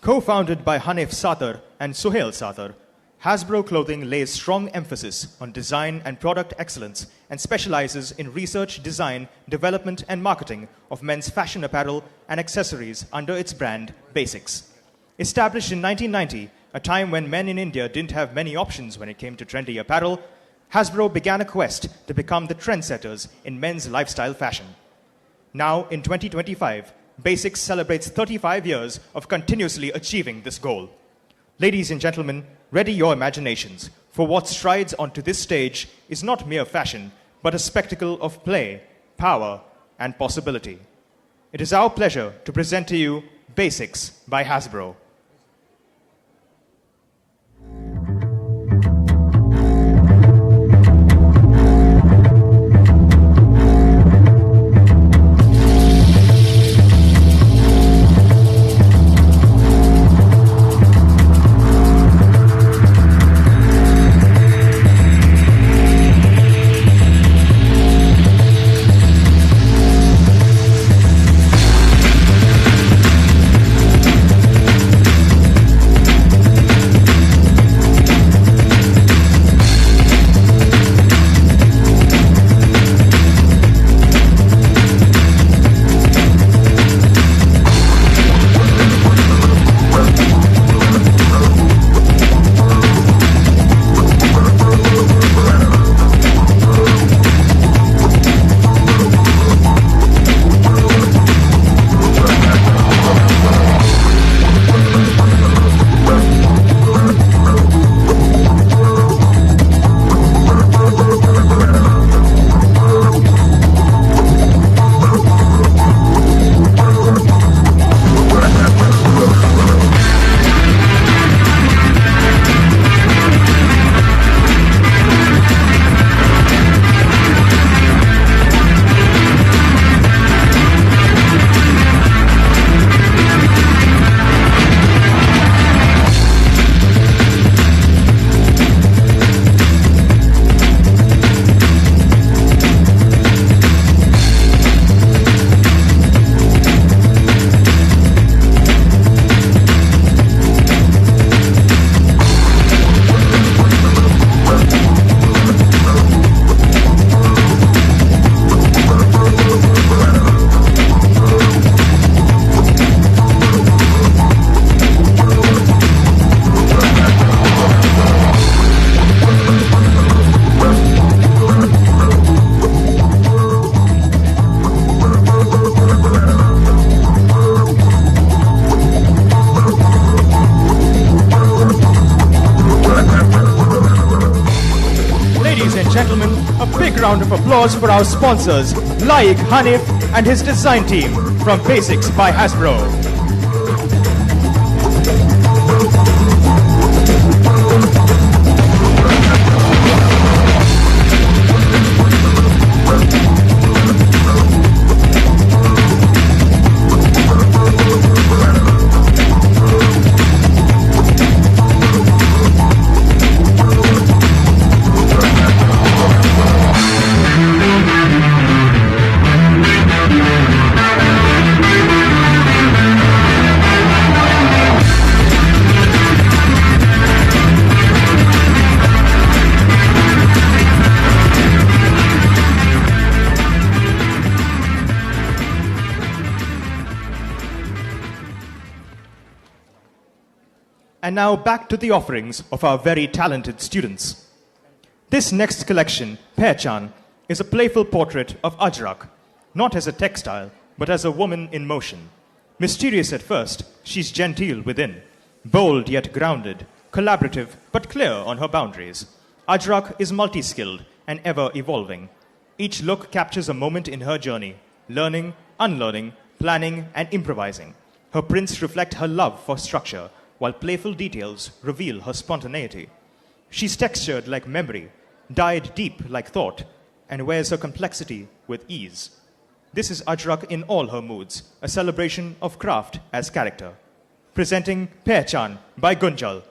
Co-founded by Hanif Satar and Suhail Satar, Hasbro Clothing lays strong emphasis on design and product excellence and specializes in research, design, development, and marketing of men's fashion apparel and accessories under its brand Basics. Established in 1990, a time when men in India didn't have many options when it came to trendy apparel, Hasbro began a quest to become the trendsetters in men's lifestyle fashion. Now, in 2025, Basics celebrates 35 years of continuously achieving this goal. Ladies and gentlemen, ready your imaginations, for what strides onto this stage is not mere fashion, but a spectacle of play, power, and possibility. It is our pleasure to present to you Basics by Hasbro. Gentlemen, a big round of applause for our sponsors, Laik Hanif and his design team from Basics by Hasbro. And now back to the offerings of our very talented students. This next collection, Pehchan, is a playful portrait of Ajrak, not as a textile, but as a woman in motion. Mysterious at first, she's genteel within, bold yet grounded, collaborative but clear on her boundaries. Ajrak is multi-skilled and ever-evolving. Each look captures a moment in her journey, learning, unlearning, planning, and improvising. Her prints reflect her love for structure, while playful details reveal her spontaneity. She's textured like memory, dyed deep like thought, and wears her complexity with ease. This is Ajrak in all her moods, a celebration of craft as character. Presenting Pehchan by Gunjal.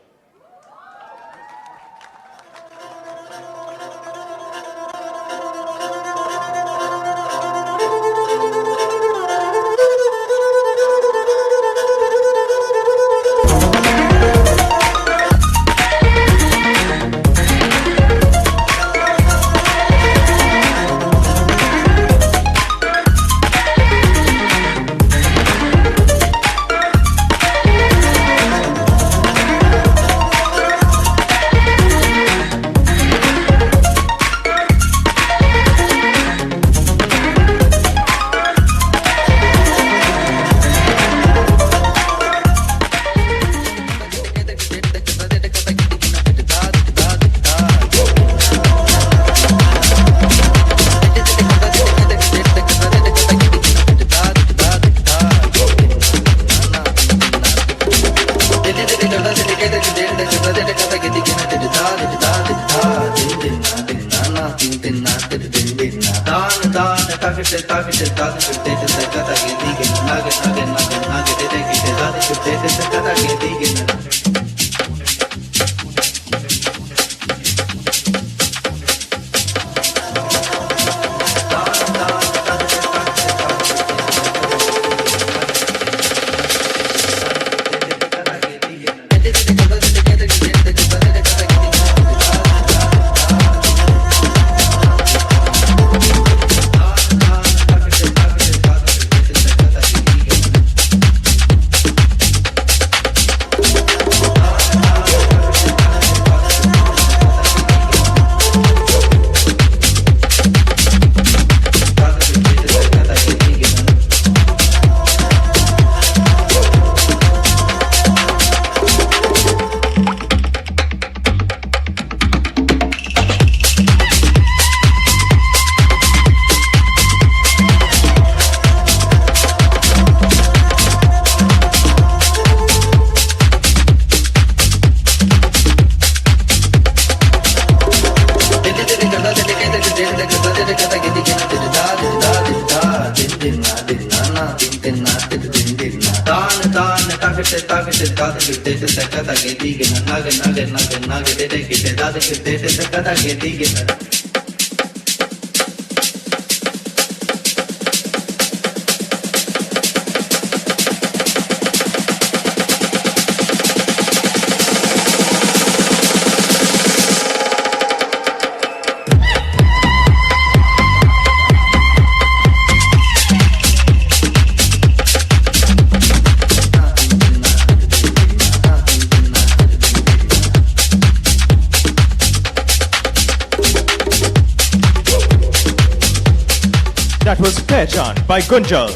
That was Pehchan by Gunjal.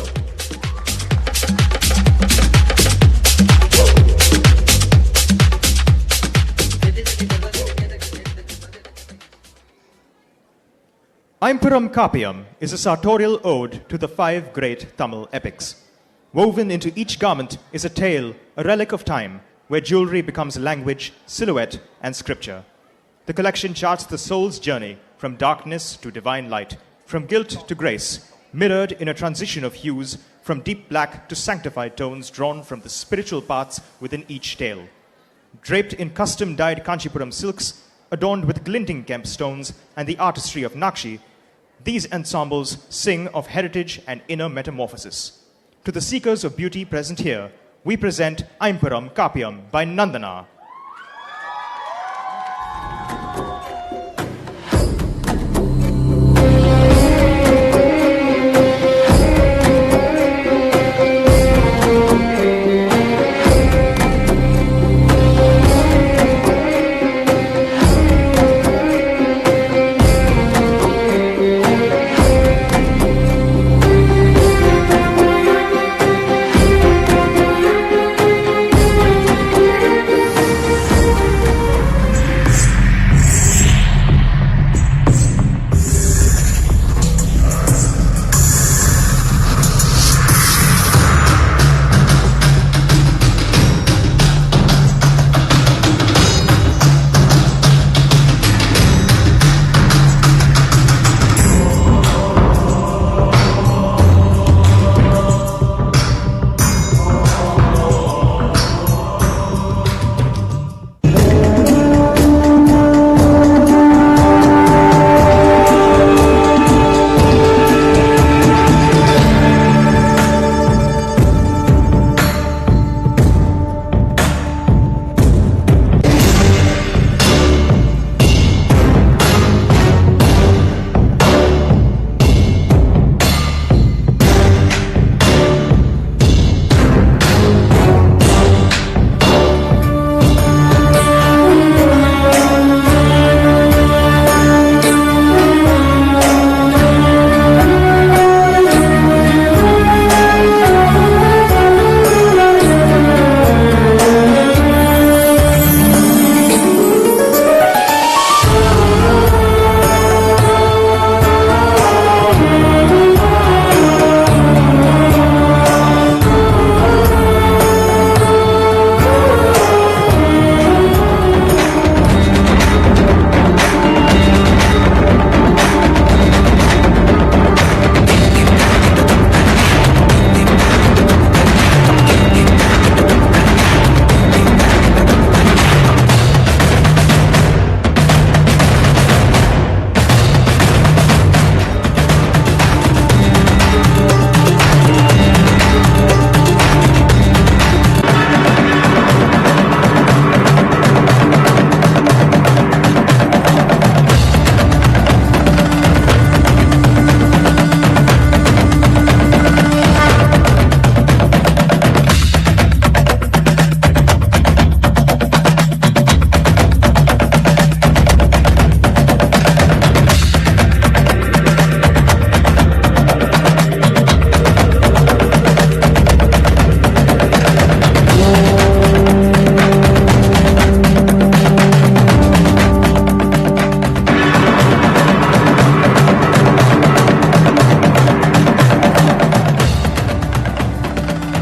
Aimpuram Kapiyam is a sartorial ode to the 5 great Tamil epics. Woven into each garment is a tale, a relic of time, where jewelry becomes language, silhouette, and scripture. The collection charts the soul's journey from darkness to divine light, from guilt to grace, mirrored in a transition of hues from deep black to sanctified tones drawn from the spiritual paths within each tale. Draped in custom-dyed Kanchipuram silks, adorned with glinting Kemp stones and the artistry of Nakshi, these ensembles sing of heritage and inner metamorphosis. To the seekers of beauty present here, we present Aimpuram Kapiyam by Nandana.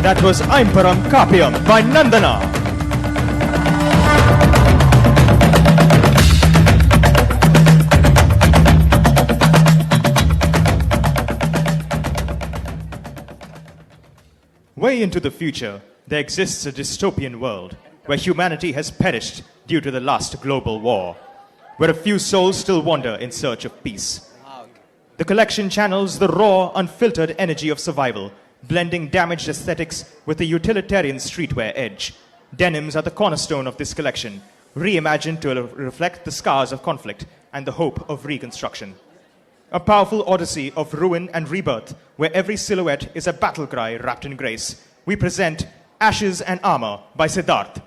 That was Aimparam Kapiyam by Nandana. Way into the future, there exists a dystopian world where humanity has perished due to the last global war, where a few souls still wander in search of peace. The collection channels the raw, unfiltered energy of survival, blending damaged aesthetics with a utilitarian streetwear edge. Denims are the cornerstone of this collection, reimagined to reflect the scars of conflict and the hope of reconstruction. A powerful odyssey of ruin and rebirth, where every silhouette is a battle cry wrapped in grace. We present Ashes and Armor by Siddharth.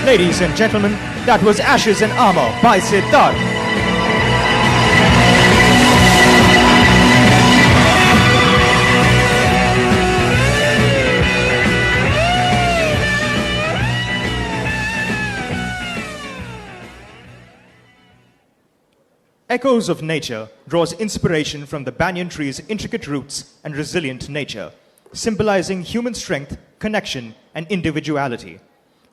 Ladies and gentlemen, that was Ashes and Armor by Siddharth. Echoes of Nature draws inspiration from the banyan tree's intricate roots and resilient nature, symbolizing human strength, connection, and individuality.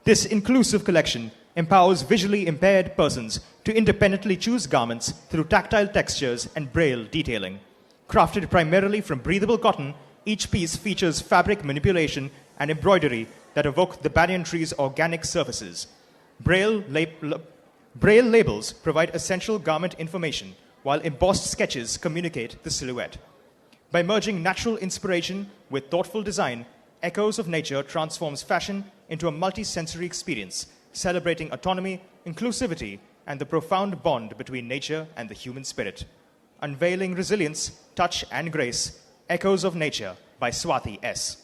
This inclusive collection empowers visually impaired persons to independently choose garments through tactile textures and braille detailing. Crafted primarily from breathable cotton, each piece features fabric manipulation and embroidery that evoke the banyan tree's organic surfaces. Braille labels provide essential garment information, while embossed sketches communicate the silhouette. By merging natural inspiration with thoughtful design, Echoes of Nature transforms fashion into a multi-sensory experience, celebrating autonomy, inclusivity, and the profound bond between nature and the human spirit. Unveiling resilience, touch, and grace, Echoes of Nature by Swati S.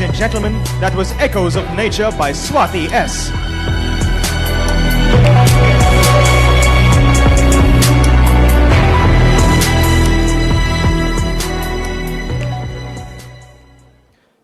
and gentlemen, that was Echoes of Nature by Swati S.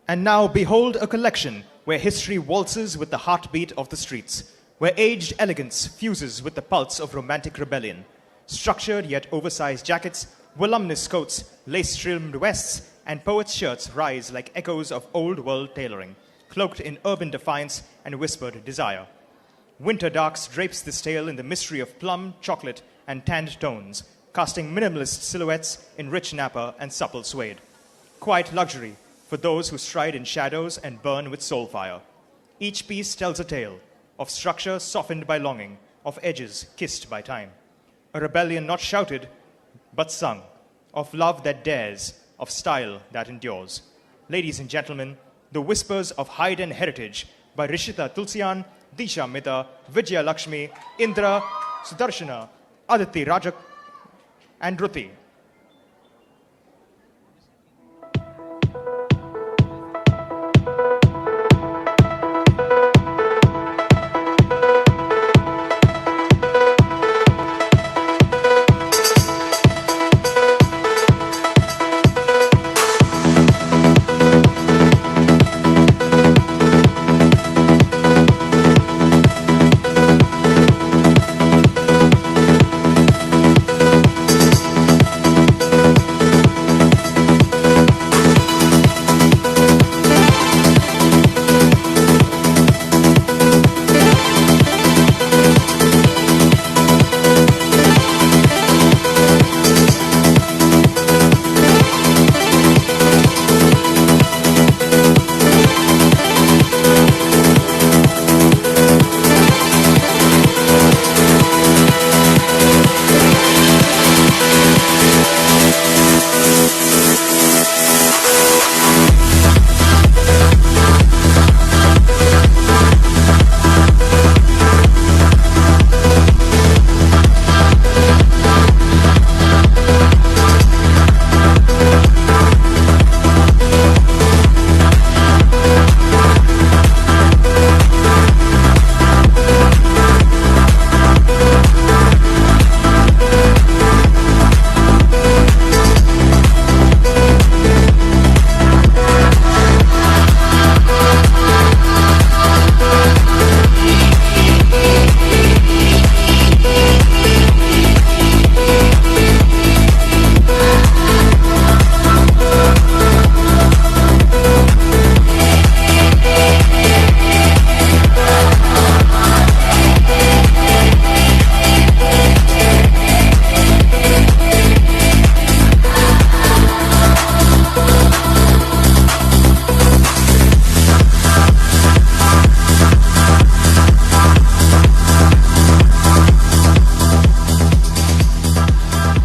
And now behold a collection where history waltzes with the heartbeat of the streets, where aged elegance fuses with the pulse of romantic rebellion. Structured yet oversized jackets, voluminous coats, lace-trimmed vests, and poets' shirts rise like echoes of old-world tailoring, cloaked in urban defiance and whispered desire. Winter darks drapes this tale in the mystery of plum, chocolate, and tanned tones, casting minimalist silhouettes in rich nappa and supple suede. Quiet luxury for those who stride in shadows and burn with soul fire. Each piece tells a tale of structure softened by longing, of edges kissed by time. A rebellion not shouted, but sung, of love that dares, of style that endures. Ladies and gentlemen, The Whispers of Hidden Heritage by Rishita Tulsian, Disha Mita, Vijaya Lakshmi, Indra, Sudarshana, Aditi Rajak, and Ruti.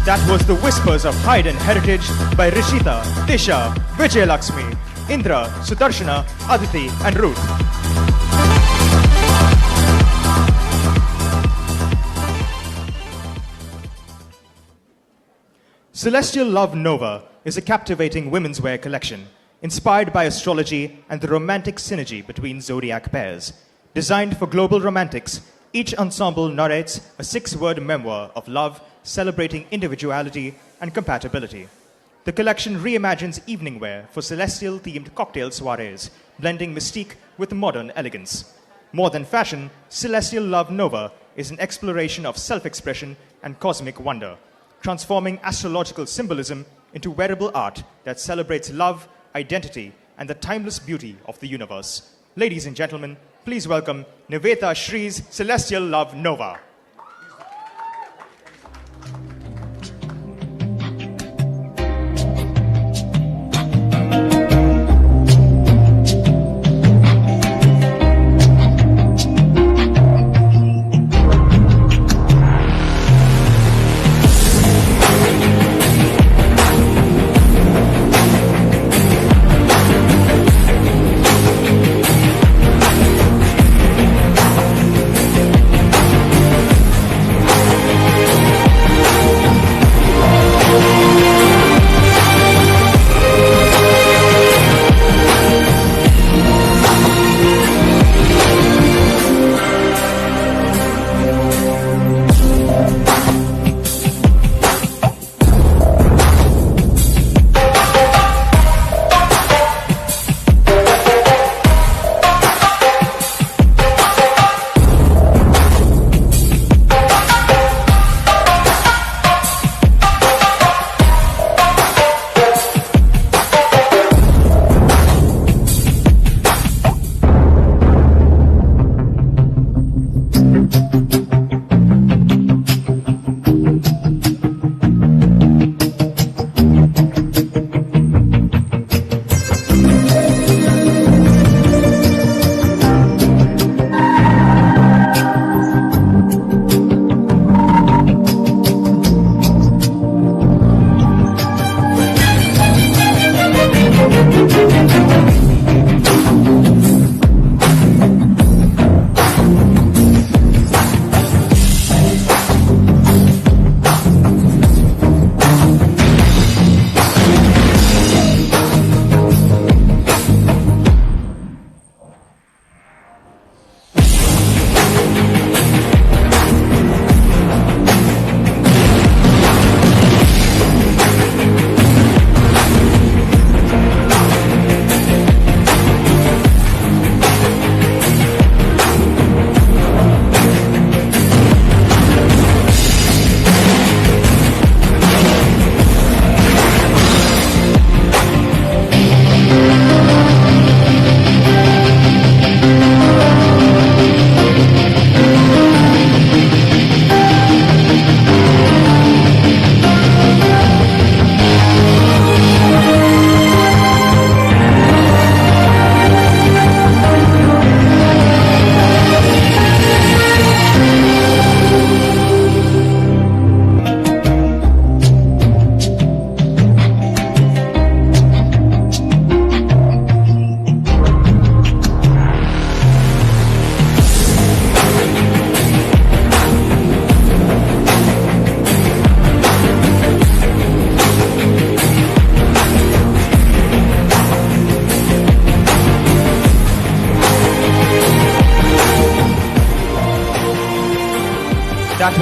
That was The Whispers of Hidden Heritage by Rishita, Disha, Vijay Lakshmi, Indra, Sudarshana, Aditi, and Ruth. Celestial Love Nova is a captivating women's wear collection inspired by astrology and the romantic synergy between zodiac pairs. Designed for global romantics, each ensemble narrates a 6-word memoir of love, celebrating individuality and compatibility. The collection reimagines evening wear for celestial-themed cocktail soirees, blending mystique with modern elegance. More than fashion, Celestial Love Nova is an exploration of self-expression and cosmic wonder, transforming astrological symbolism into wearable art that celebrates love, identity, and the timeless beauty of the universe. Ladies and gentlemen, please welcome Niveta Shree's Celestial Love Nova.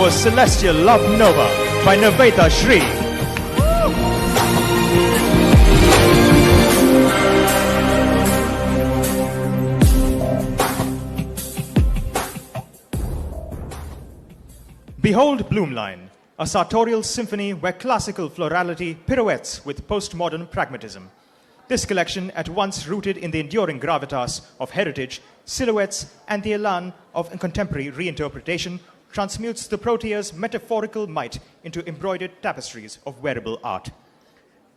was Celestial Love Nova by Naveta Shri. Behold Bloomline, a sartorial symphony where classical florality pirouettes with postmodern pragmatism. This collection, at once rooted in the enduring gravitas of heritage, silhouettes, and the elan of contemporary reinterpretation, transmutes the protea's metaphorical might into embroidered tapestries of wearable art.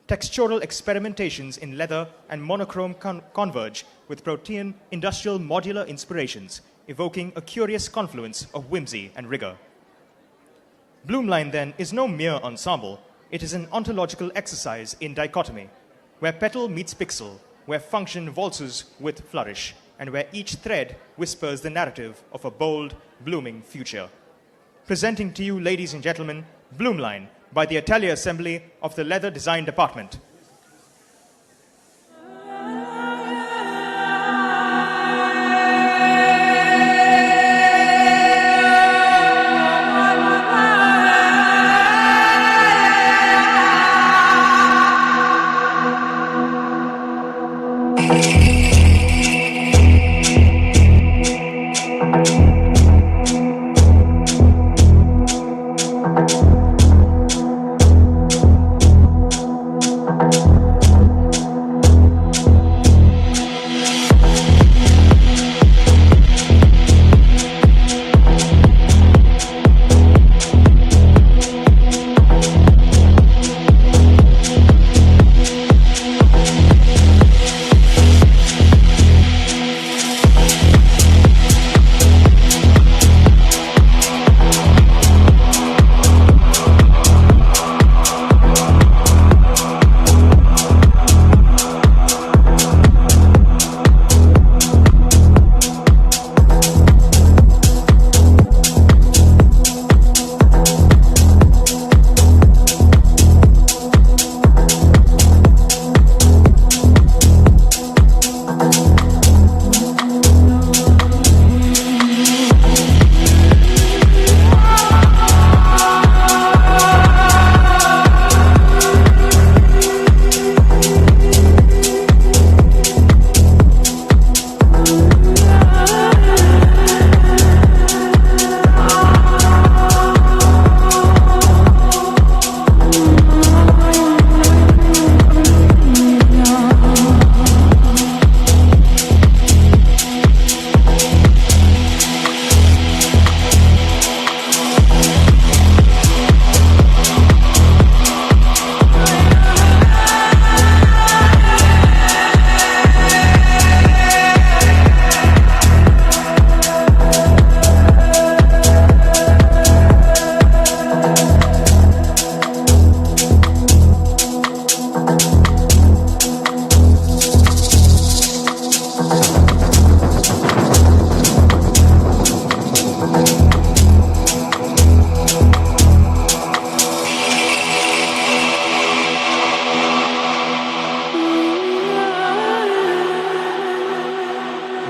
Textural experimentations in leather and monochrome converge with protean industrial modular inspirations, evoking a curious confluence of whimsy and rigor. Bloomline, then, is no mere ensemble. It is an ontological exercise in dichotomy, where petal meets pixel, where function waltzes with flourish, and where each thread whispers the narrative of a bold, blooming future. Presenting to you, ladies and gentlemen, Bloomline by the Atelier Assembly of the Leather Design Department.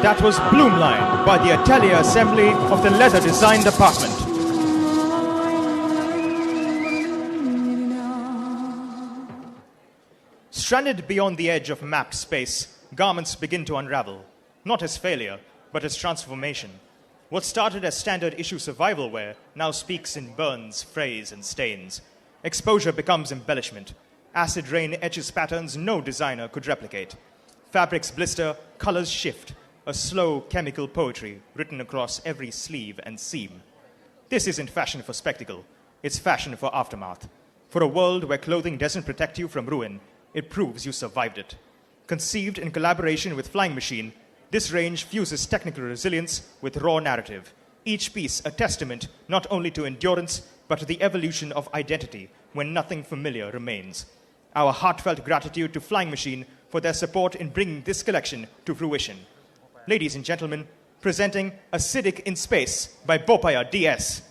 That was Bloomline by the Atelier Assembly of the Leather Design Department. Stranded beyond the edge of mapped space, garments begin to unravel, not as failure, but as transformation. What started as standard issue survival wear now speaks in burns, frays, and stains. Exposure becomes embellishment. Acid rain etches patterns no designer could replicate. Fabrics blister, colors shift. A slow chemical poetry written across every sleeve and seam. This isn't fashion for spectacle. It's fashion for aftermath. For a world where clothing doesn't protect you from ruin, it proves you survived it. Conceived in collaboration with Flying Machine, this range fuses technical resilience with raw narrative. Each piece a testament not only to endurance, but to the evolution of identity when nothing familiar remains. Our heartfelt gratitude to Flying Machine for their support in bringing this collection to fruition. Ladies and gentlemen, presenting Acidic in Space by Bopaya DS.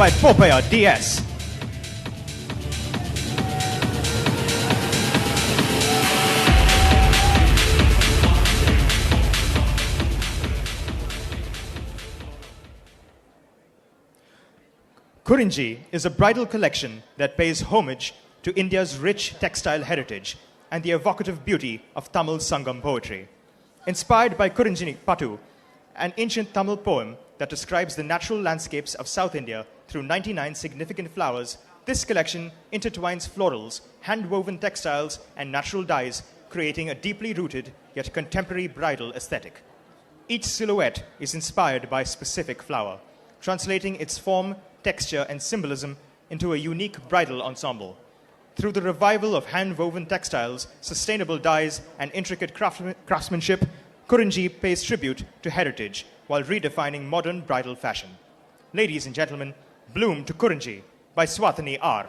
by Popeye DS. Kurinji is a bridal collection that pays homage to India's rich textile heritage and the evocative beauty of Tamil Sangam poetry. Inspired by Kurinjini Pattu, an ancient Tamil poem that describes the natural landscapes of South India through 99 significant flowers, this collection intertwines florals, hand-woven textiles, and natural dyes, creating a deeply rooted yet contemporary bridal aesthetic. Each silhouette is inspired by a specific flower, translating its form, texture, and symbolism into a unique bridal ensemble. Through the revival of hand-woven textiles, sustainable dyes, and intricate craftsmanship, Kurinji pays tribute to heritage while redefining modern bridal fashion. Ladies and gentlemen, Bloom to Kurinji by Swathani R.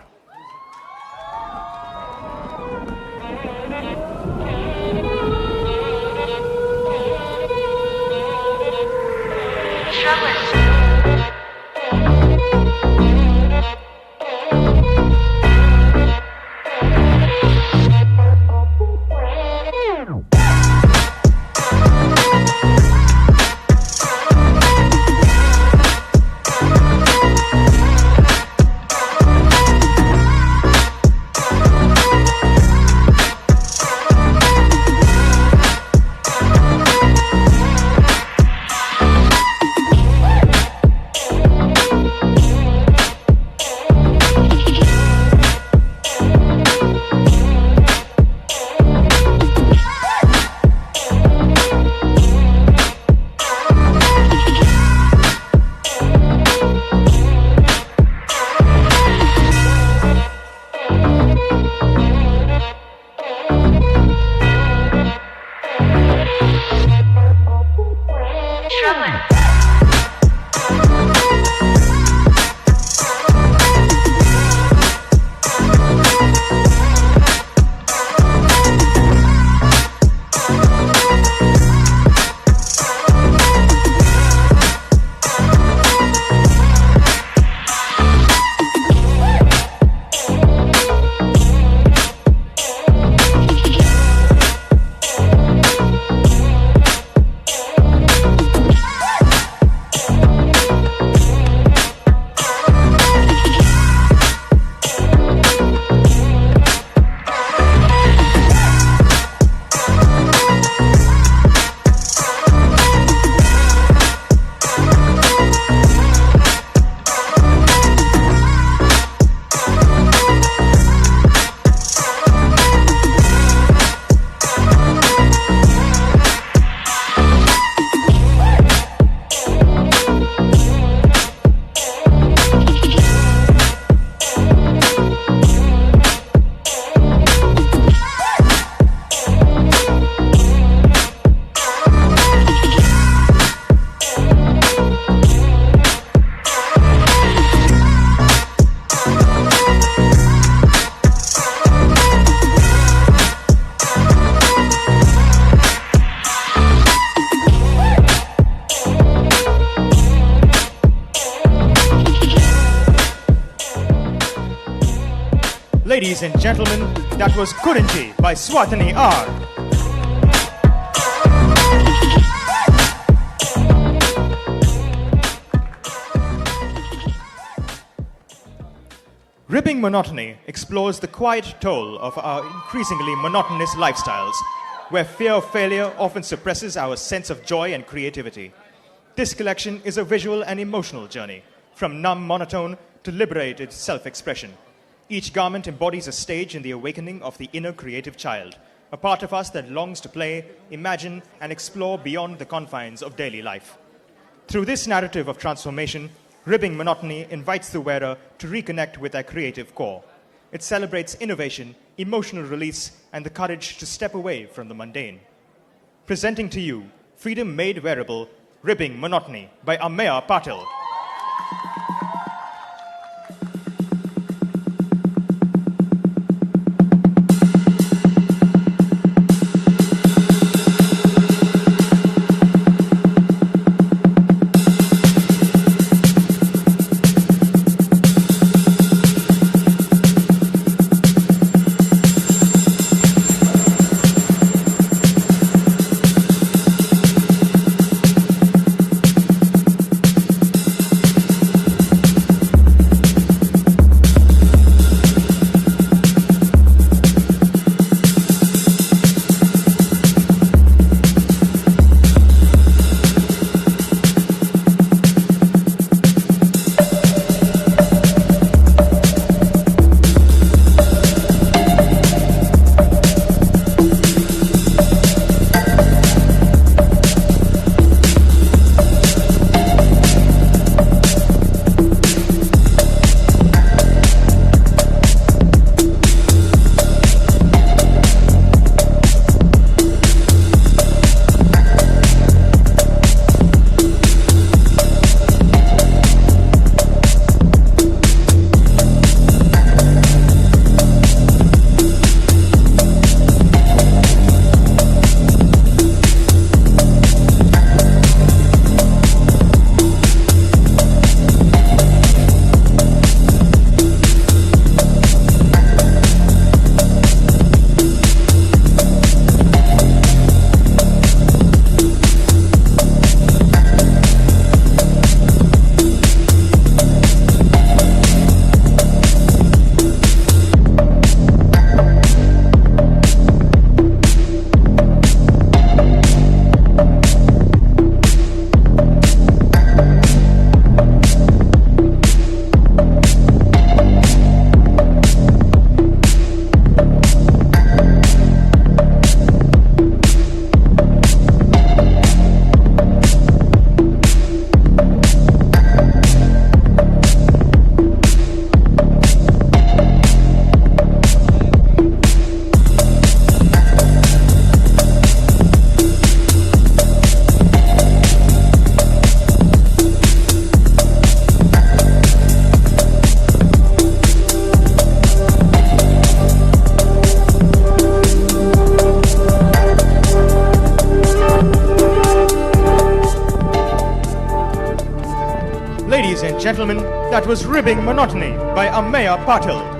Ladies and gentlemen, that was Kurinji by Swathani R. Ripping Monotony explores the quiet toll of our increasingly monotonous lifestyles, where fear of failure often suppresses our sense of joy and creativity. This collection is a visual and emotional journey, from numb monotone to liberated self-expression. Each garment embodies a stage in the awakening of the inner creative child, a part of us that longs to play, imagine, and explore beyond the confines of daily life. Through this narrative of transformation, Ripping Monotony invites the wearer to reconnect with their creative core. It celebrates innovation, emotional release, and the courage to step away from the mundane. Presenting to you, Freedom Made Wearable, Ripping Monotony by Ameya Patil. gentlemen, that was Ribbing Monotony by Ameya Patil.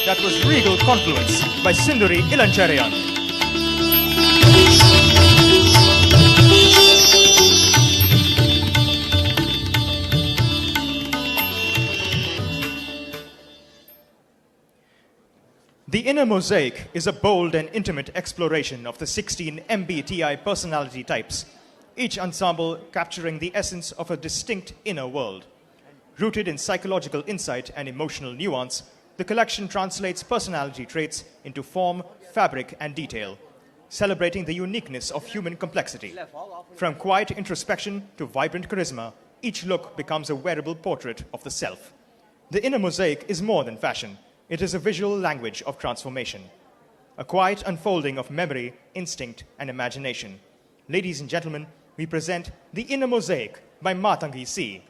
That was Regal Confluence by Sinduri Ilancharayan. The Inner Mosaic is a bold and intimate exploration of the 16 MBTI personality types, each ensemble capturing the essence of a distinct inner world. Rooted in psychological insight and emotional nuance, the collection translates personality traits into form, fabric, and detail, celebrating the uniqueness of human complexity. From quiet introspection to vibrant charisma, each look becomes a wearable portrait of the self. The Inner Mosaic is more than fashion. It is a visual language of transformation, a quiet unfolding of memory, instinct, and imagination. Ladies and gentlemen, we present The Inner Mosaic by Matangi C.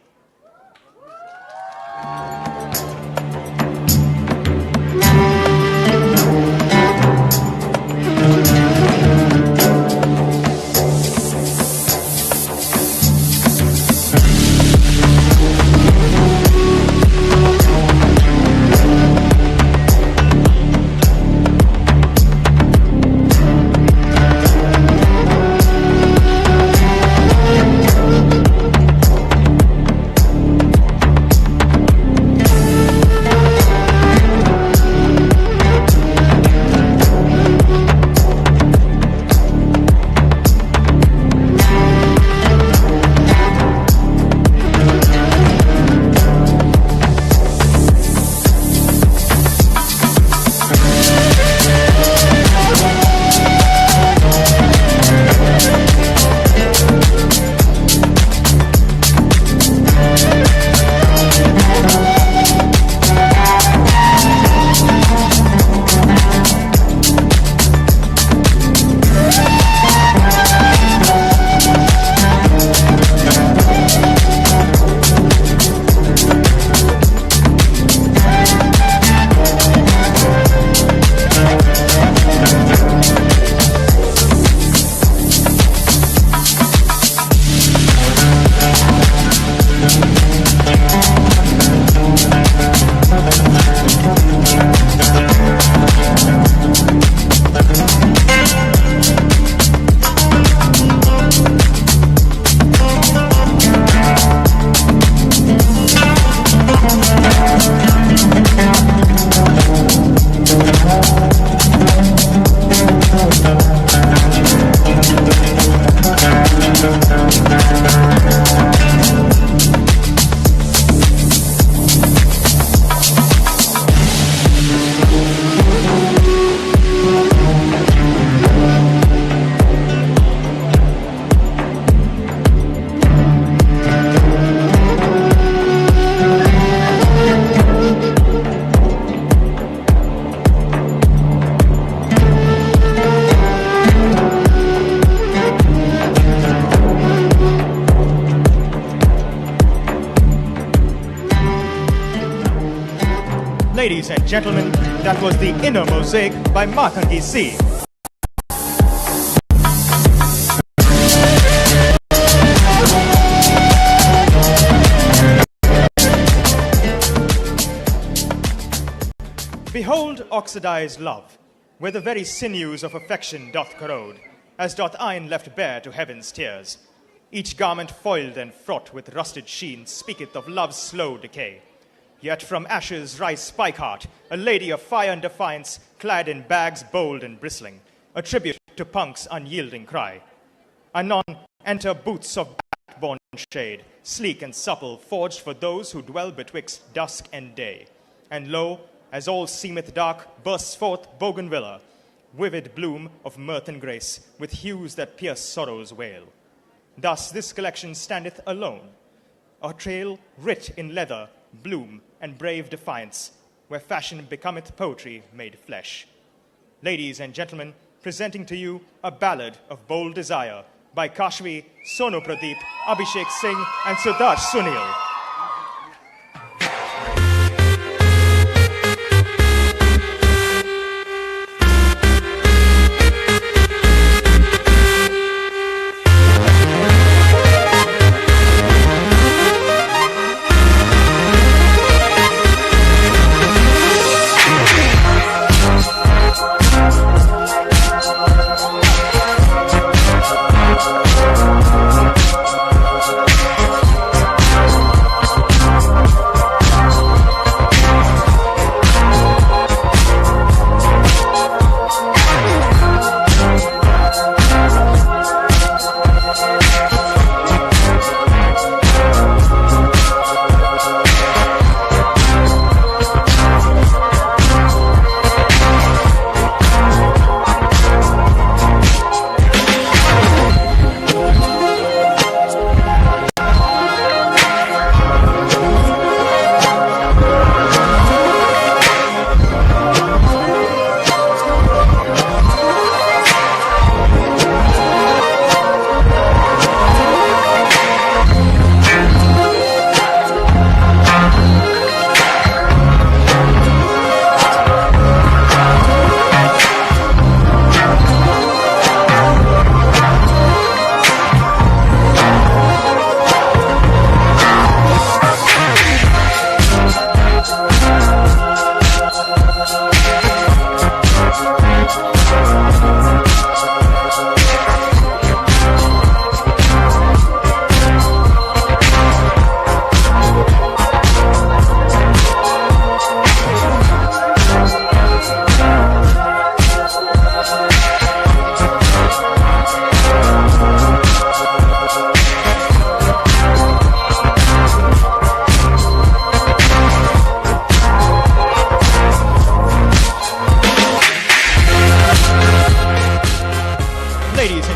Ladies and gentlemen, that was The Inner Mosaic by Matangi C. Behold oxidized love, where the very sinews of affection doth corrode, as doth iron left bare to heaven's tears. Each garment foiled and fraught with rusted sheen speaketh of love's slow decay. Yet from ashes rise Spikeheart, a lady of fire and defiance, clad in bags bold and bristling, a tribute to Punk's unyielding cry. Anon enter boots of backbone shade, sleek and supple, forged for those who dwell betwixt dusk and day. And lo, as all seemeth dark, bursts forth Bougainvillea, vivid bloom of mirth and grace, with hues that pierce sorrow's wail. Thus this collection standeth alone, a trail writ in leather, bloom, and brave defiance, where fashion becometh poetry made flesh. Ladies and gentlemen, presenting to you a ballad of bold desire by Kashvi, Sonu Pradeep, Abhishek Singh, and Sudarshan Sunil.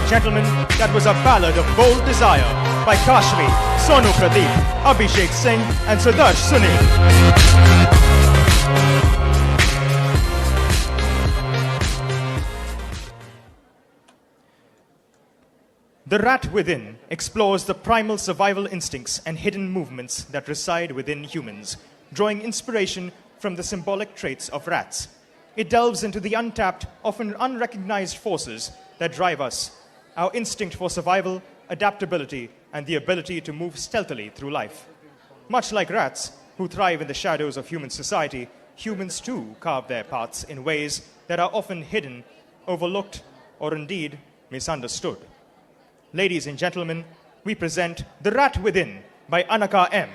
Gentlemen, that was a ballad of bold desire by Kashvi, Sonu Pradeep, Abhishek Singh, and Sudarshan Sunil. The Rat Within explores the primal survival instincts and hidden movements that reside within humans, drawing inspiration from the symbolic traits of rats. It delves into the untapped, often unrecognized forces that drive us, our instinct for survival, adaptability, and the ability to move stealthily through life. Much like rats, who thrive in the shadows of human society, humans too carve their paths in ways that are often hidden, overlooked, or indeed misunderstood. Ladies and gentlemen, we present The Rat Within by Anaka M.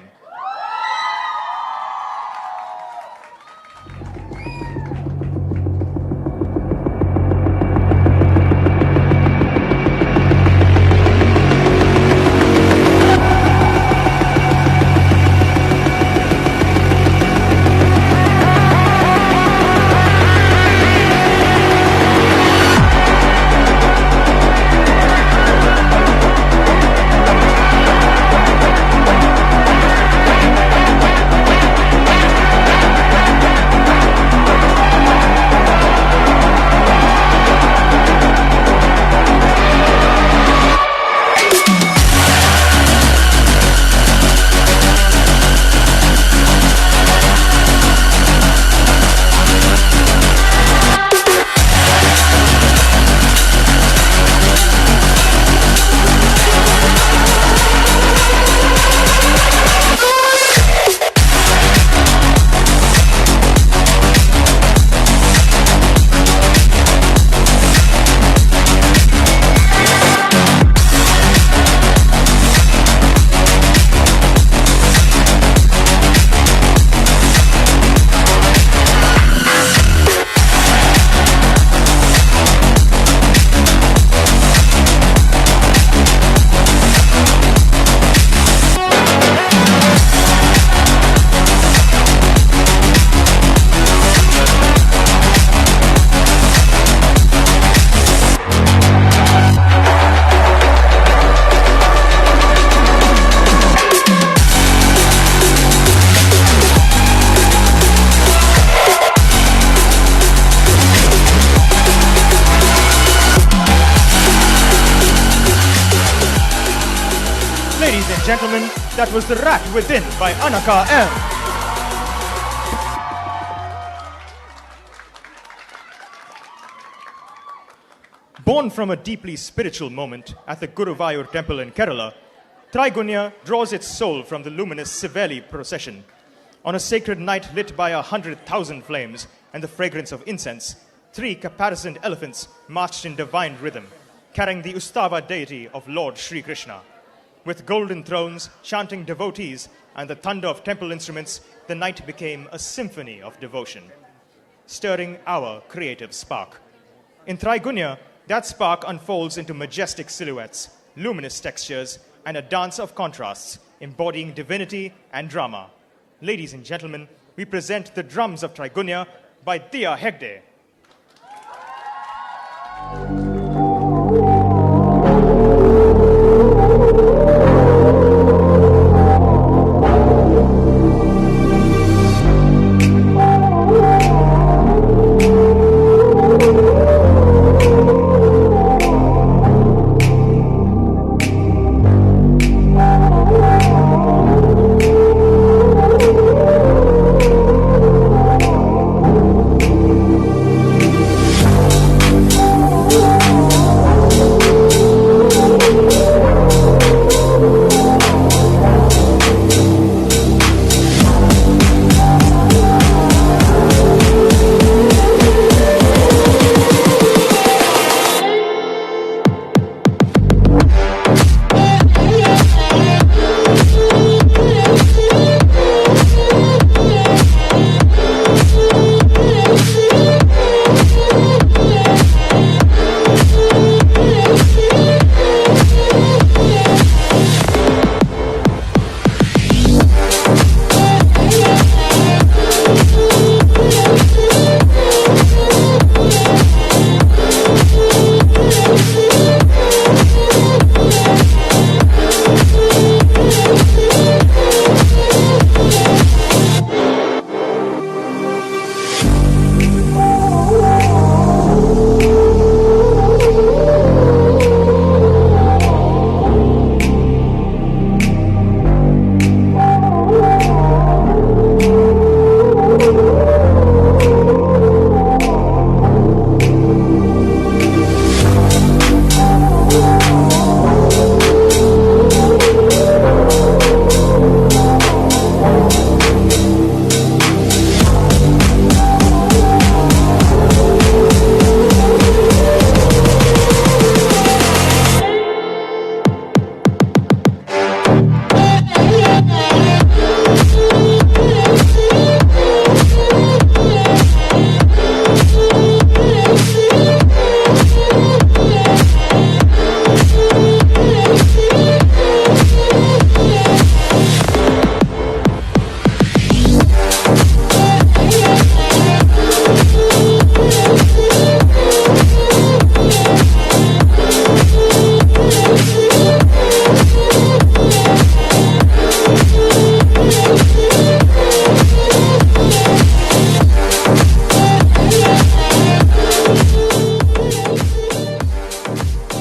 gentlemen, that was The Rat Within by Anaka M. Born from a deeply spiritual moment at the Guruvayur temple in Kerala, Traigunya draws its soul from the luminous Siveli procession. On a sacred night lit by 100,000 flames and the fragrance of incense, 3 caparisoned elephants marched in divine rhythm, carrying the Ustava deity of Lord Sri Krishna. With golden thrones, chanting devotees, and the thunder of temple instruments, the night became a symphony of devotion, stirring our creative spark. In Traigunya, that spark unfolds into majestic silhouettes, luminous textures, and a dance of contrasts, embodying divinity and drama. Ladies and gentlemen, we present the drums of Traigunya by Tia Hegde.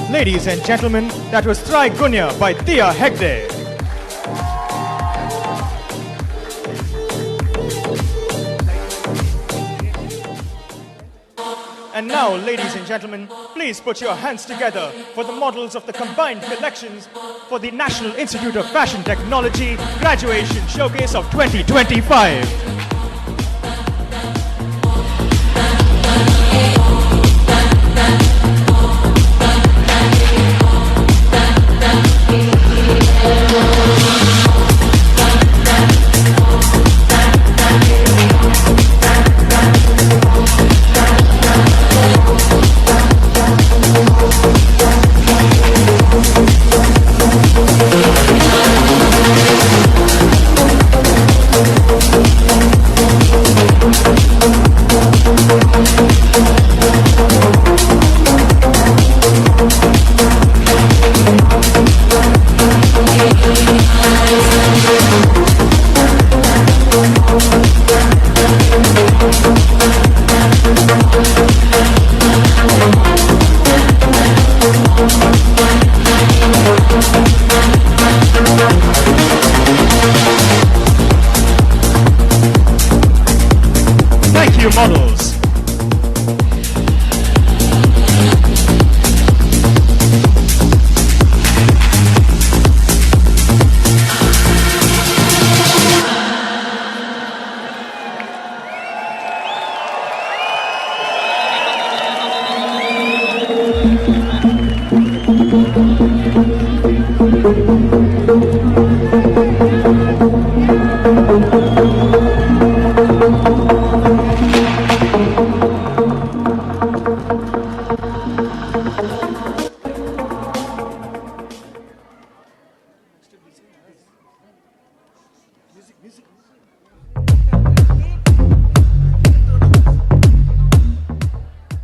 Ladies and gentlemen, that was Traigunya by Tia Hegde. And now, ladies and gentlemen, please put your hands together for the models of the combined collections for the National Institute of Fashion Technology Graduation Showcase of 2025.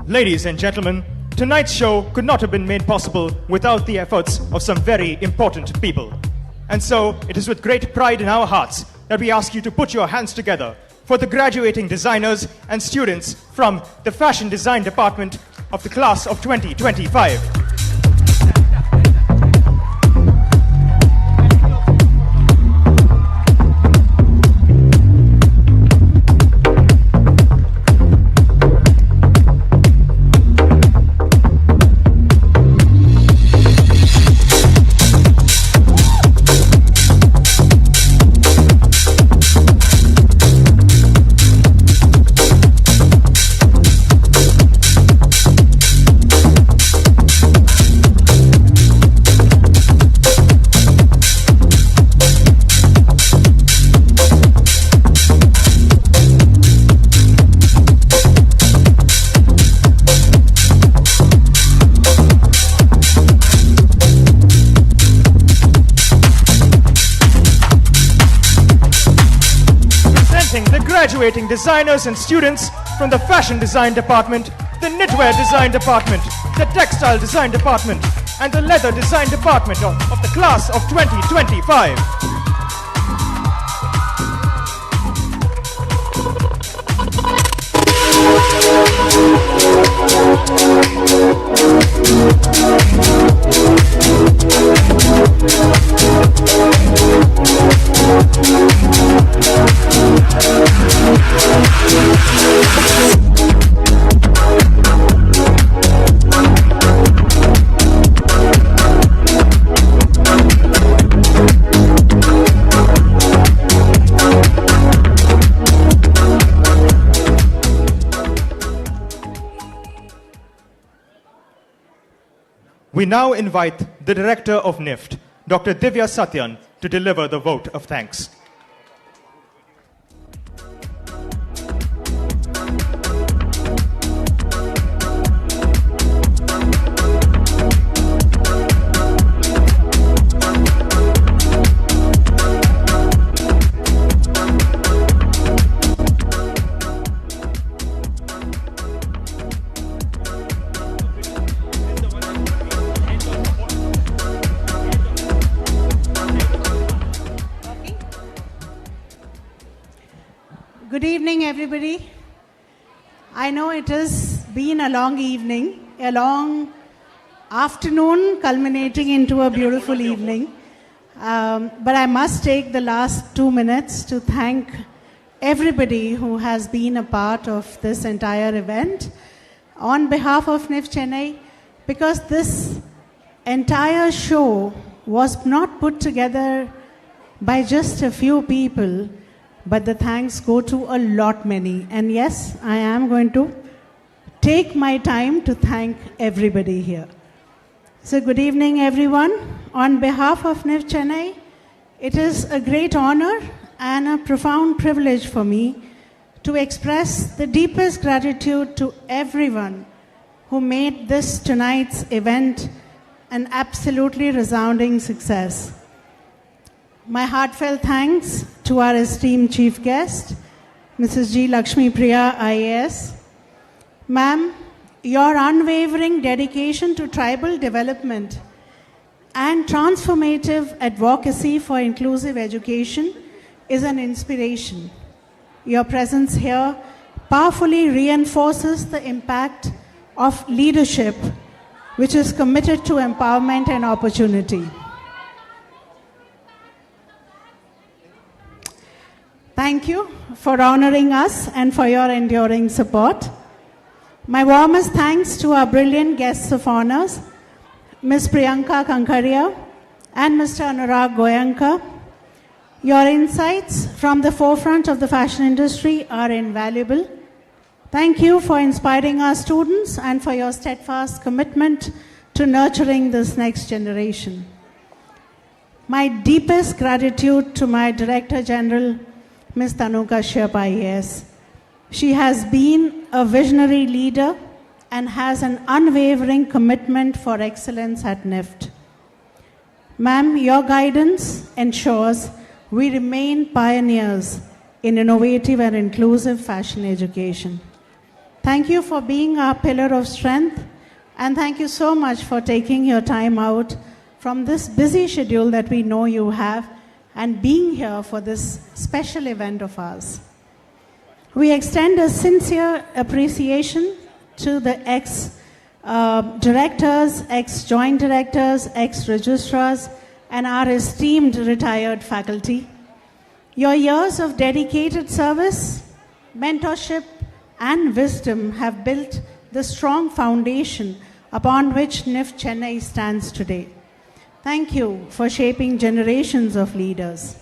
Ladies and gentlemen, tonight's show could not have been made possible without the efforts of some very important people. And so, it is with great pride in our hearts that we ask you to put your hands together for the graduating designers and students from the Fashion Design Department of the class of 2025. Graduating designers and students from the Fashion Design Department, the Knitwear Design Department, the Textile Design Department, and the Leather Design Department of the class of 2025. We now invite the Director of NIFT, Dr. Divya Satyan, to deliver the vote of thanks. Good evening, everybody. I know it has been a long evening, a long afternoon culminating into a beautiful evening. But I must take the last 2 minutes to thank everybody who has been a part of this entire event on behalf of NIFT Chennai, because this entire show was not put together by just a few people, but the thanks go to a lot many. And yes, I am going to take my time to thank everybody here. So good evening, everyone. On behalf of NIFT Chennai, it is a great honor and a profound privilege for me to express the deepest gratitude to everyone who made this tonight's event an absolutely resounding success. My heartfelt thanks to our esteemed chief guest, Mrs. G. Lakshmi Priya, IAS. Ma'am, your unwavering dedication to tribal development and transformative advocacy for inclusive education is an inspiration. Your presence here powerfully reinforces the impact of leadership, which is committed to empowerment and opportunity. Thank you for honoring us and for your enduring support. My warmest thanks to our brilliant guests of honors, Ms. Priyanka Kankaria and Mr. Anurag Goyanka. Your insights from the forefront of the fashion industry are invaluable. Thank you for inspiring our students and for your steadfast commitment to nurturing this next generation. My deepest gratitude to my Director General, Ms. Tanu Kashyap IAS. She has been a visionary leader and has an unwavering commitment for excellence at NIFT. Ma'am, your guidance ensures we remain pioneers in innovative and inclusive fashion education. Thank you for being our pillar of strength, and thank you so much for taking your time out from this busy schedule that we know you have and being here for this special event of ours. We extend a sincere appreciation to the ex-directors, ex-joint directors, ex-registrars, and our esteemed retired faculty. Your years of dedicated service, mentorship, and wisdom have built the strong foundation upon which NIFT Chennai stands today. Thank you for shaping generations of leaders.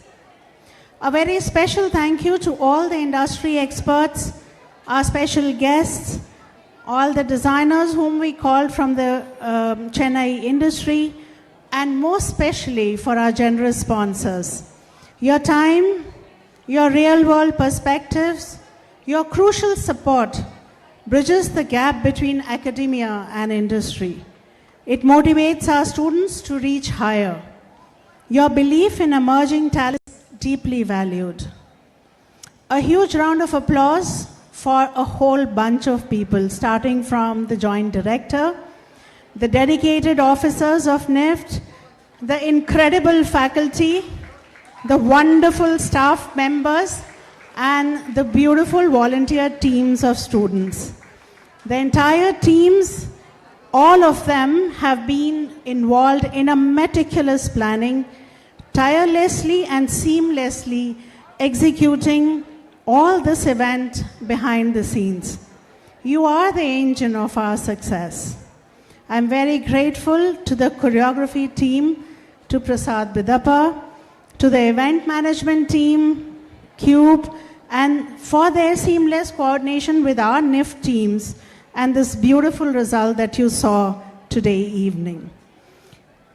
A very special thank you to all the industry experts, our special guests, all the designers whom we called from the Chennai industry, and most especially for our generous sponsors. Your time, your real-world perspectives, your crucial support bridges the gap between academia and industry. It motivates our students to reach higher. Your belief in emerging talent is deeply valued. A huge round of applause for a whole bunch of people, starting from the Joint Director, the dedicated officers of NIFT, the incredible faculty, the wonderful staff members, and the beautiful volunteer teams of students. The entire teams, all of them have been involved in a meticulous planning, tirelessly and seamlessly executing all this event behind the scenes. You are the engine of our success. I'm very grateful to the choreography team, to Prasad Bidappa, to the event management team, Cube, and for their seamless coordination with our NIFT teams and this beautiful result that you saw today evening.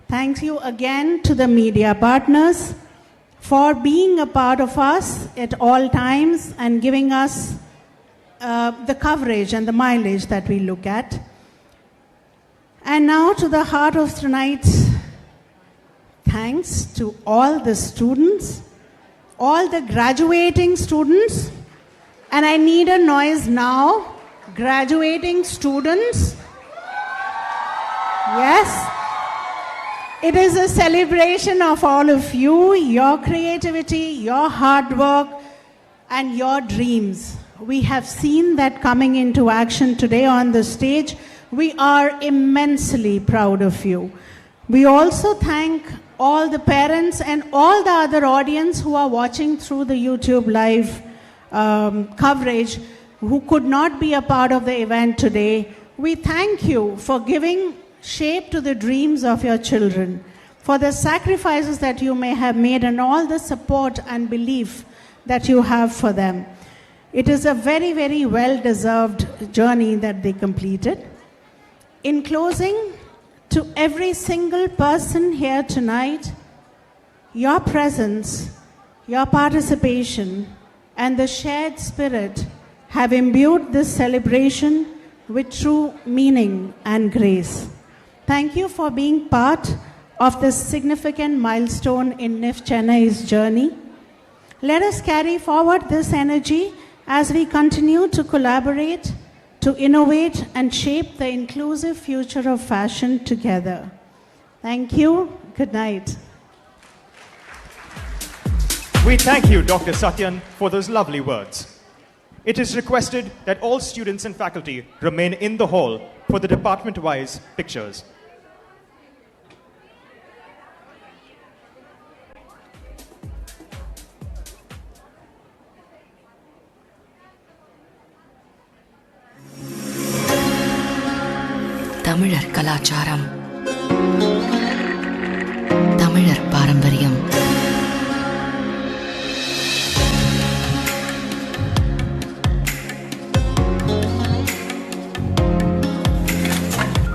Thank you again to the media partners for being a part of us at all times and giving us the coverage and the mileage that we look at. And now to the heart of tonight's thanks to all the students, all the graduating students, and I need a noise now. Graduating students. Yes. It is a celebration of all of you, your creativity, your hard work, and your dreams. We have seen that coming into action today on the stage. We are immensely proud of you. We also thank all the parents and all the other audience who are watching through the YouTube live coverage who could not be a part of the event today. We thank you for giving shape to the dreams of your children, for the sacrifices that you may have made and all the support and belief that you have for them. It is a very, very well-deserved journey that they completed. In closing, to every single person here tonight, your presence, your participation, and the shared spirit have imbued this celebration with true meaning and grace. Thank you for being part of this significant milestone in NIFT Chennai's journey. Let us carry forward this energy as we continue to collaborate, to innovate and shape the inclusive future of fashion together. Thank you. Good night. We thank you, Dr. Satyan, for those lovely words. It is requested that all students and faculty remain in the hall for the department-wise pictures. தமிழர் கலாச்சாரம், தமிழர் பாரம்பரியம்.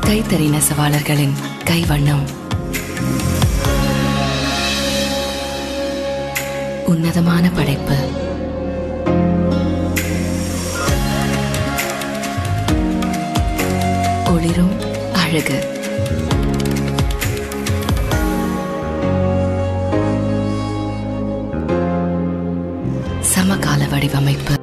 கைத்தறி நெசவாளர்களின் கைவண்ணம். உன்னதமான படைப்பு. ஒளிரும் அழகு. சமகால வடிவமைப்பு.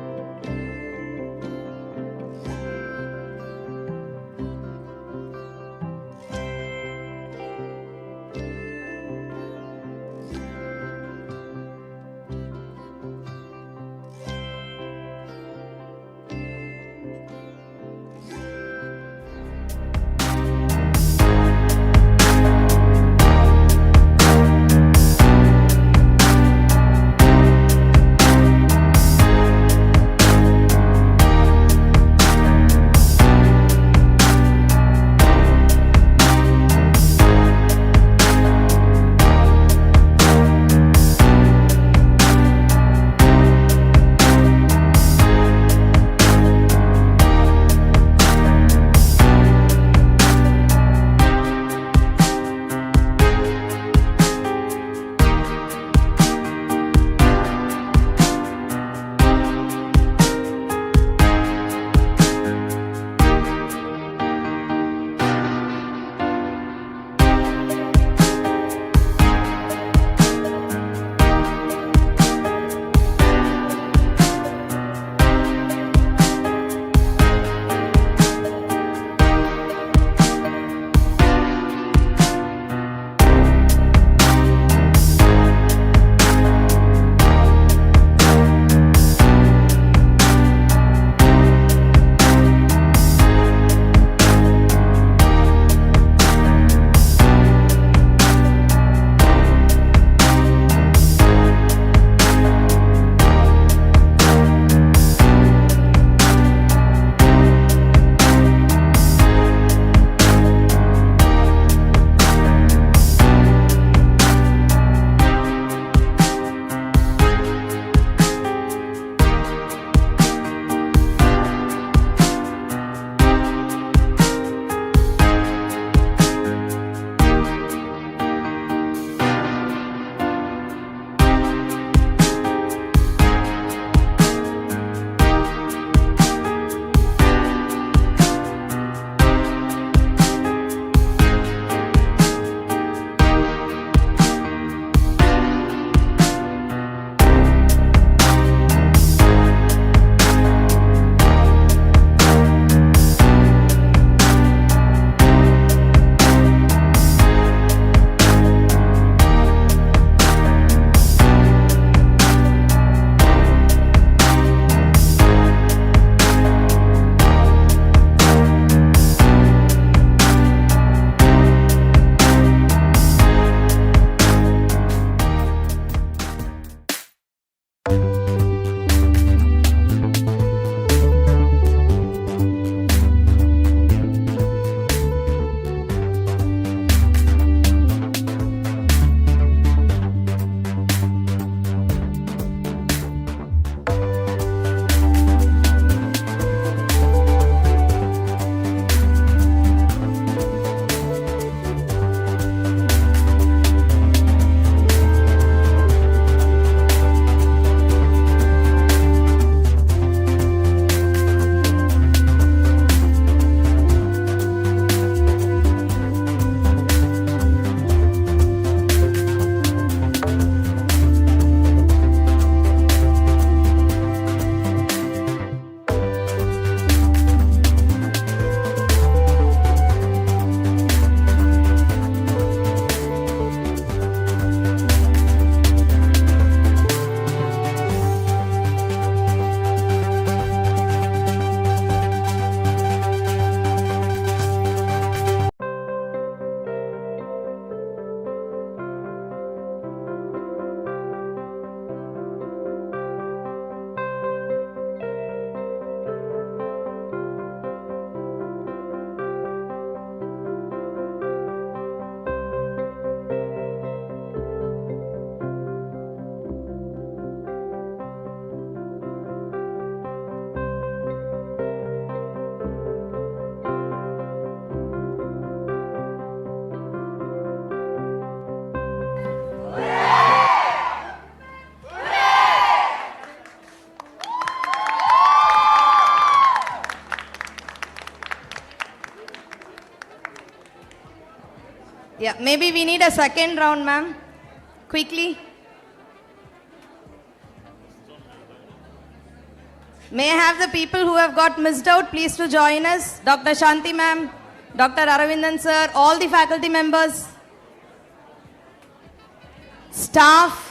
Yeah, maybe we need a second round, ma'am. Quickly. May I have the people who have got missed out, please to join us. Dr. Shanti ma'am, Dr. Aravindan sir, all the faculty members, staff.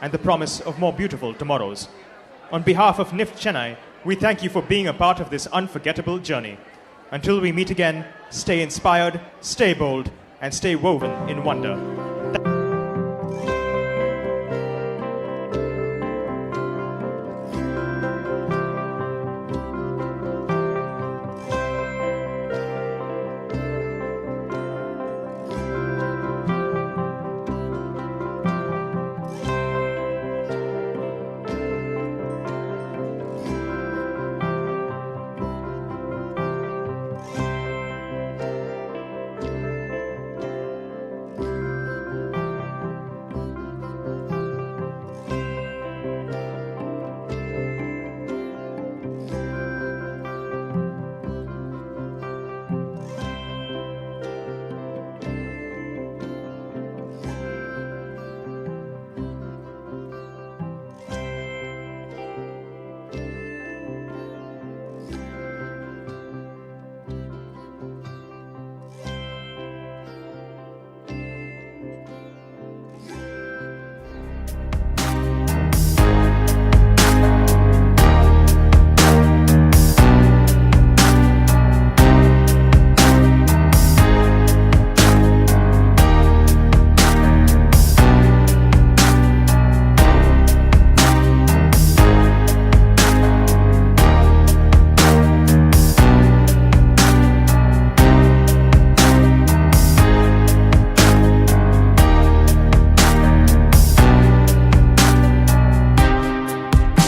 And the promise of more beautiful tomorrows. On behalf of NIFT Chennai, we thank you for being a part of this unforgettable journey. Until we meet again, stay inspired, stay bold, and stay woven in wonder.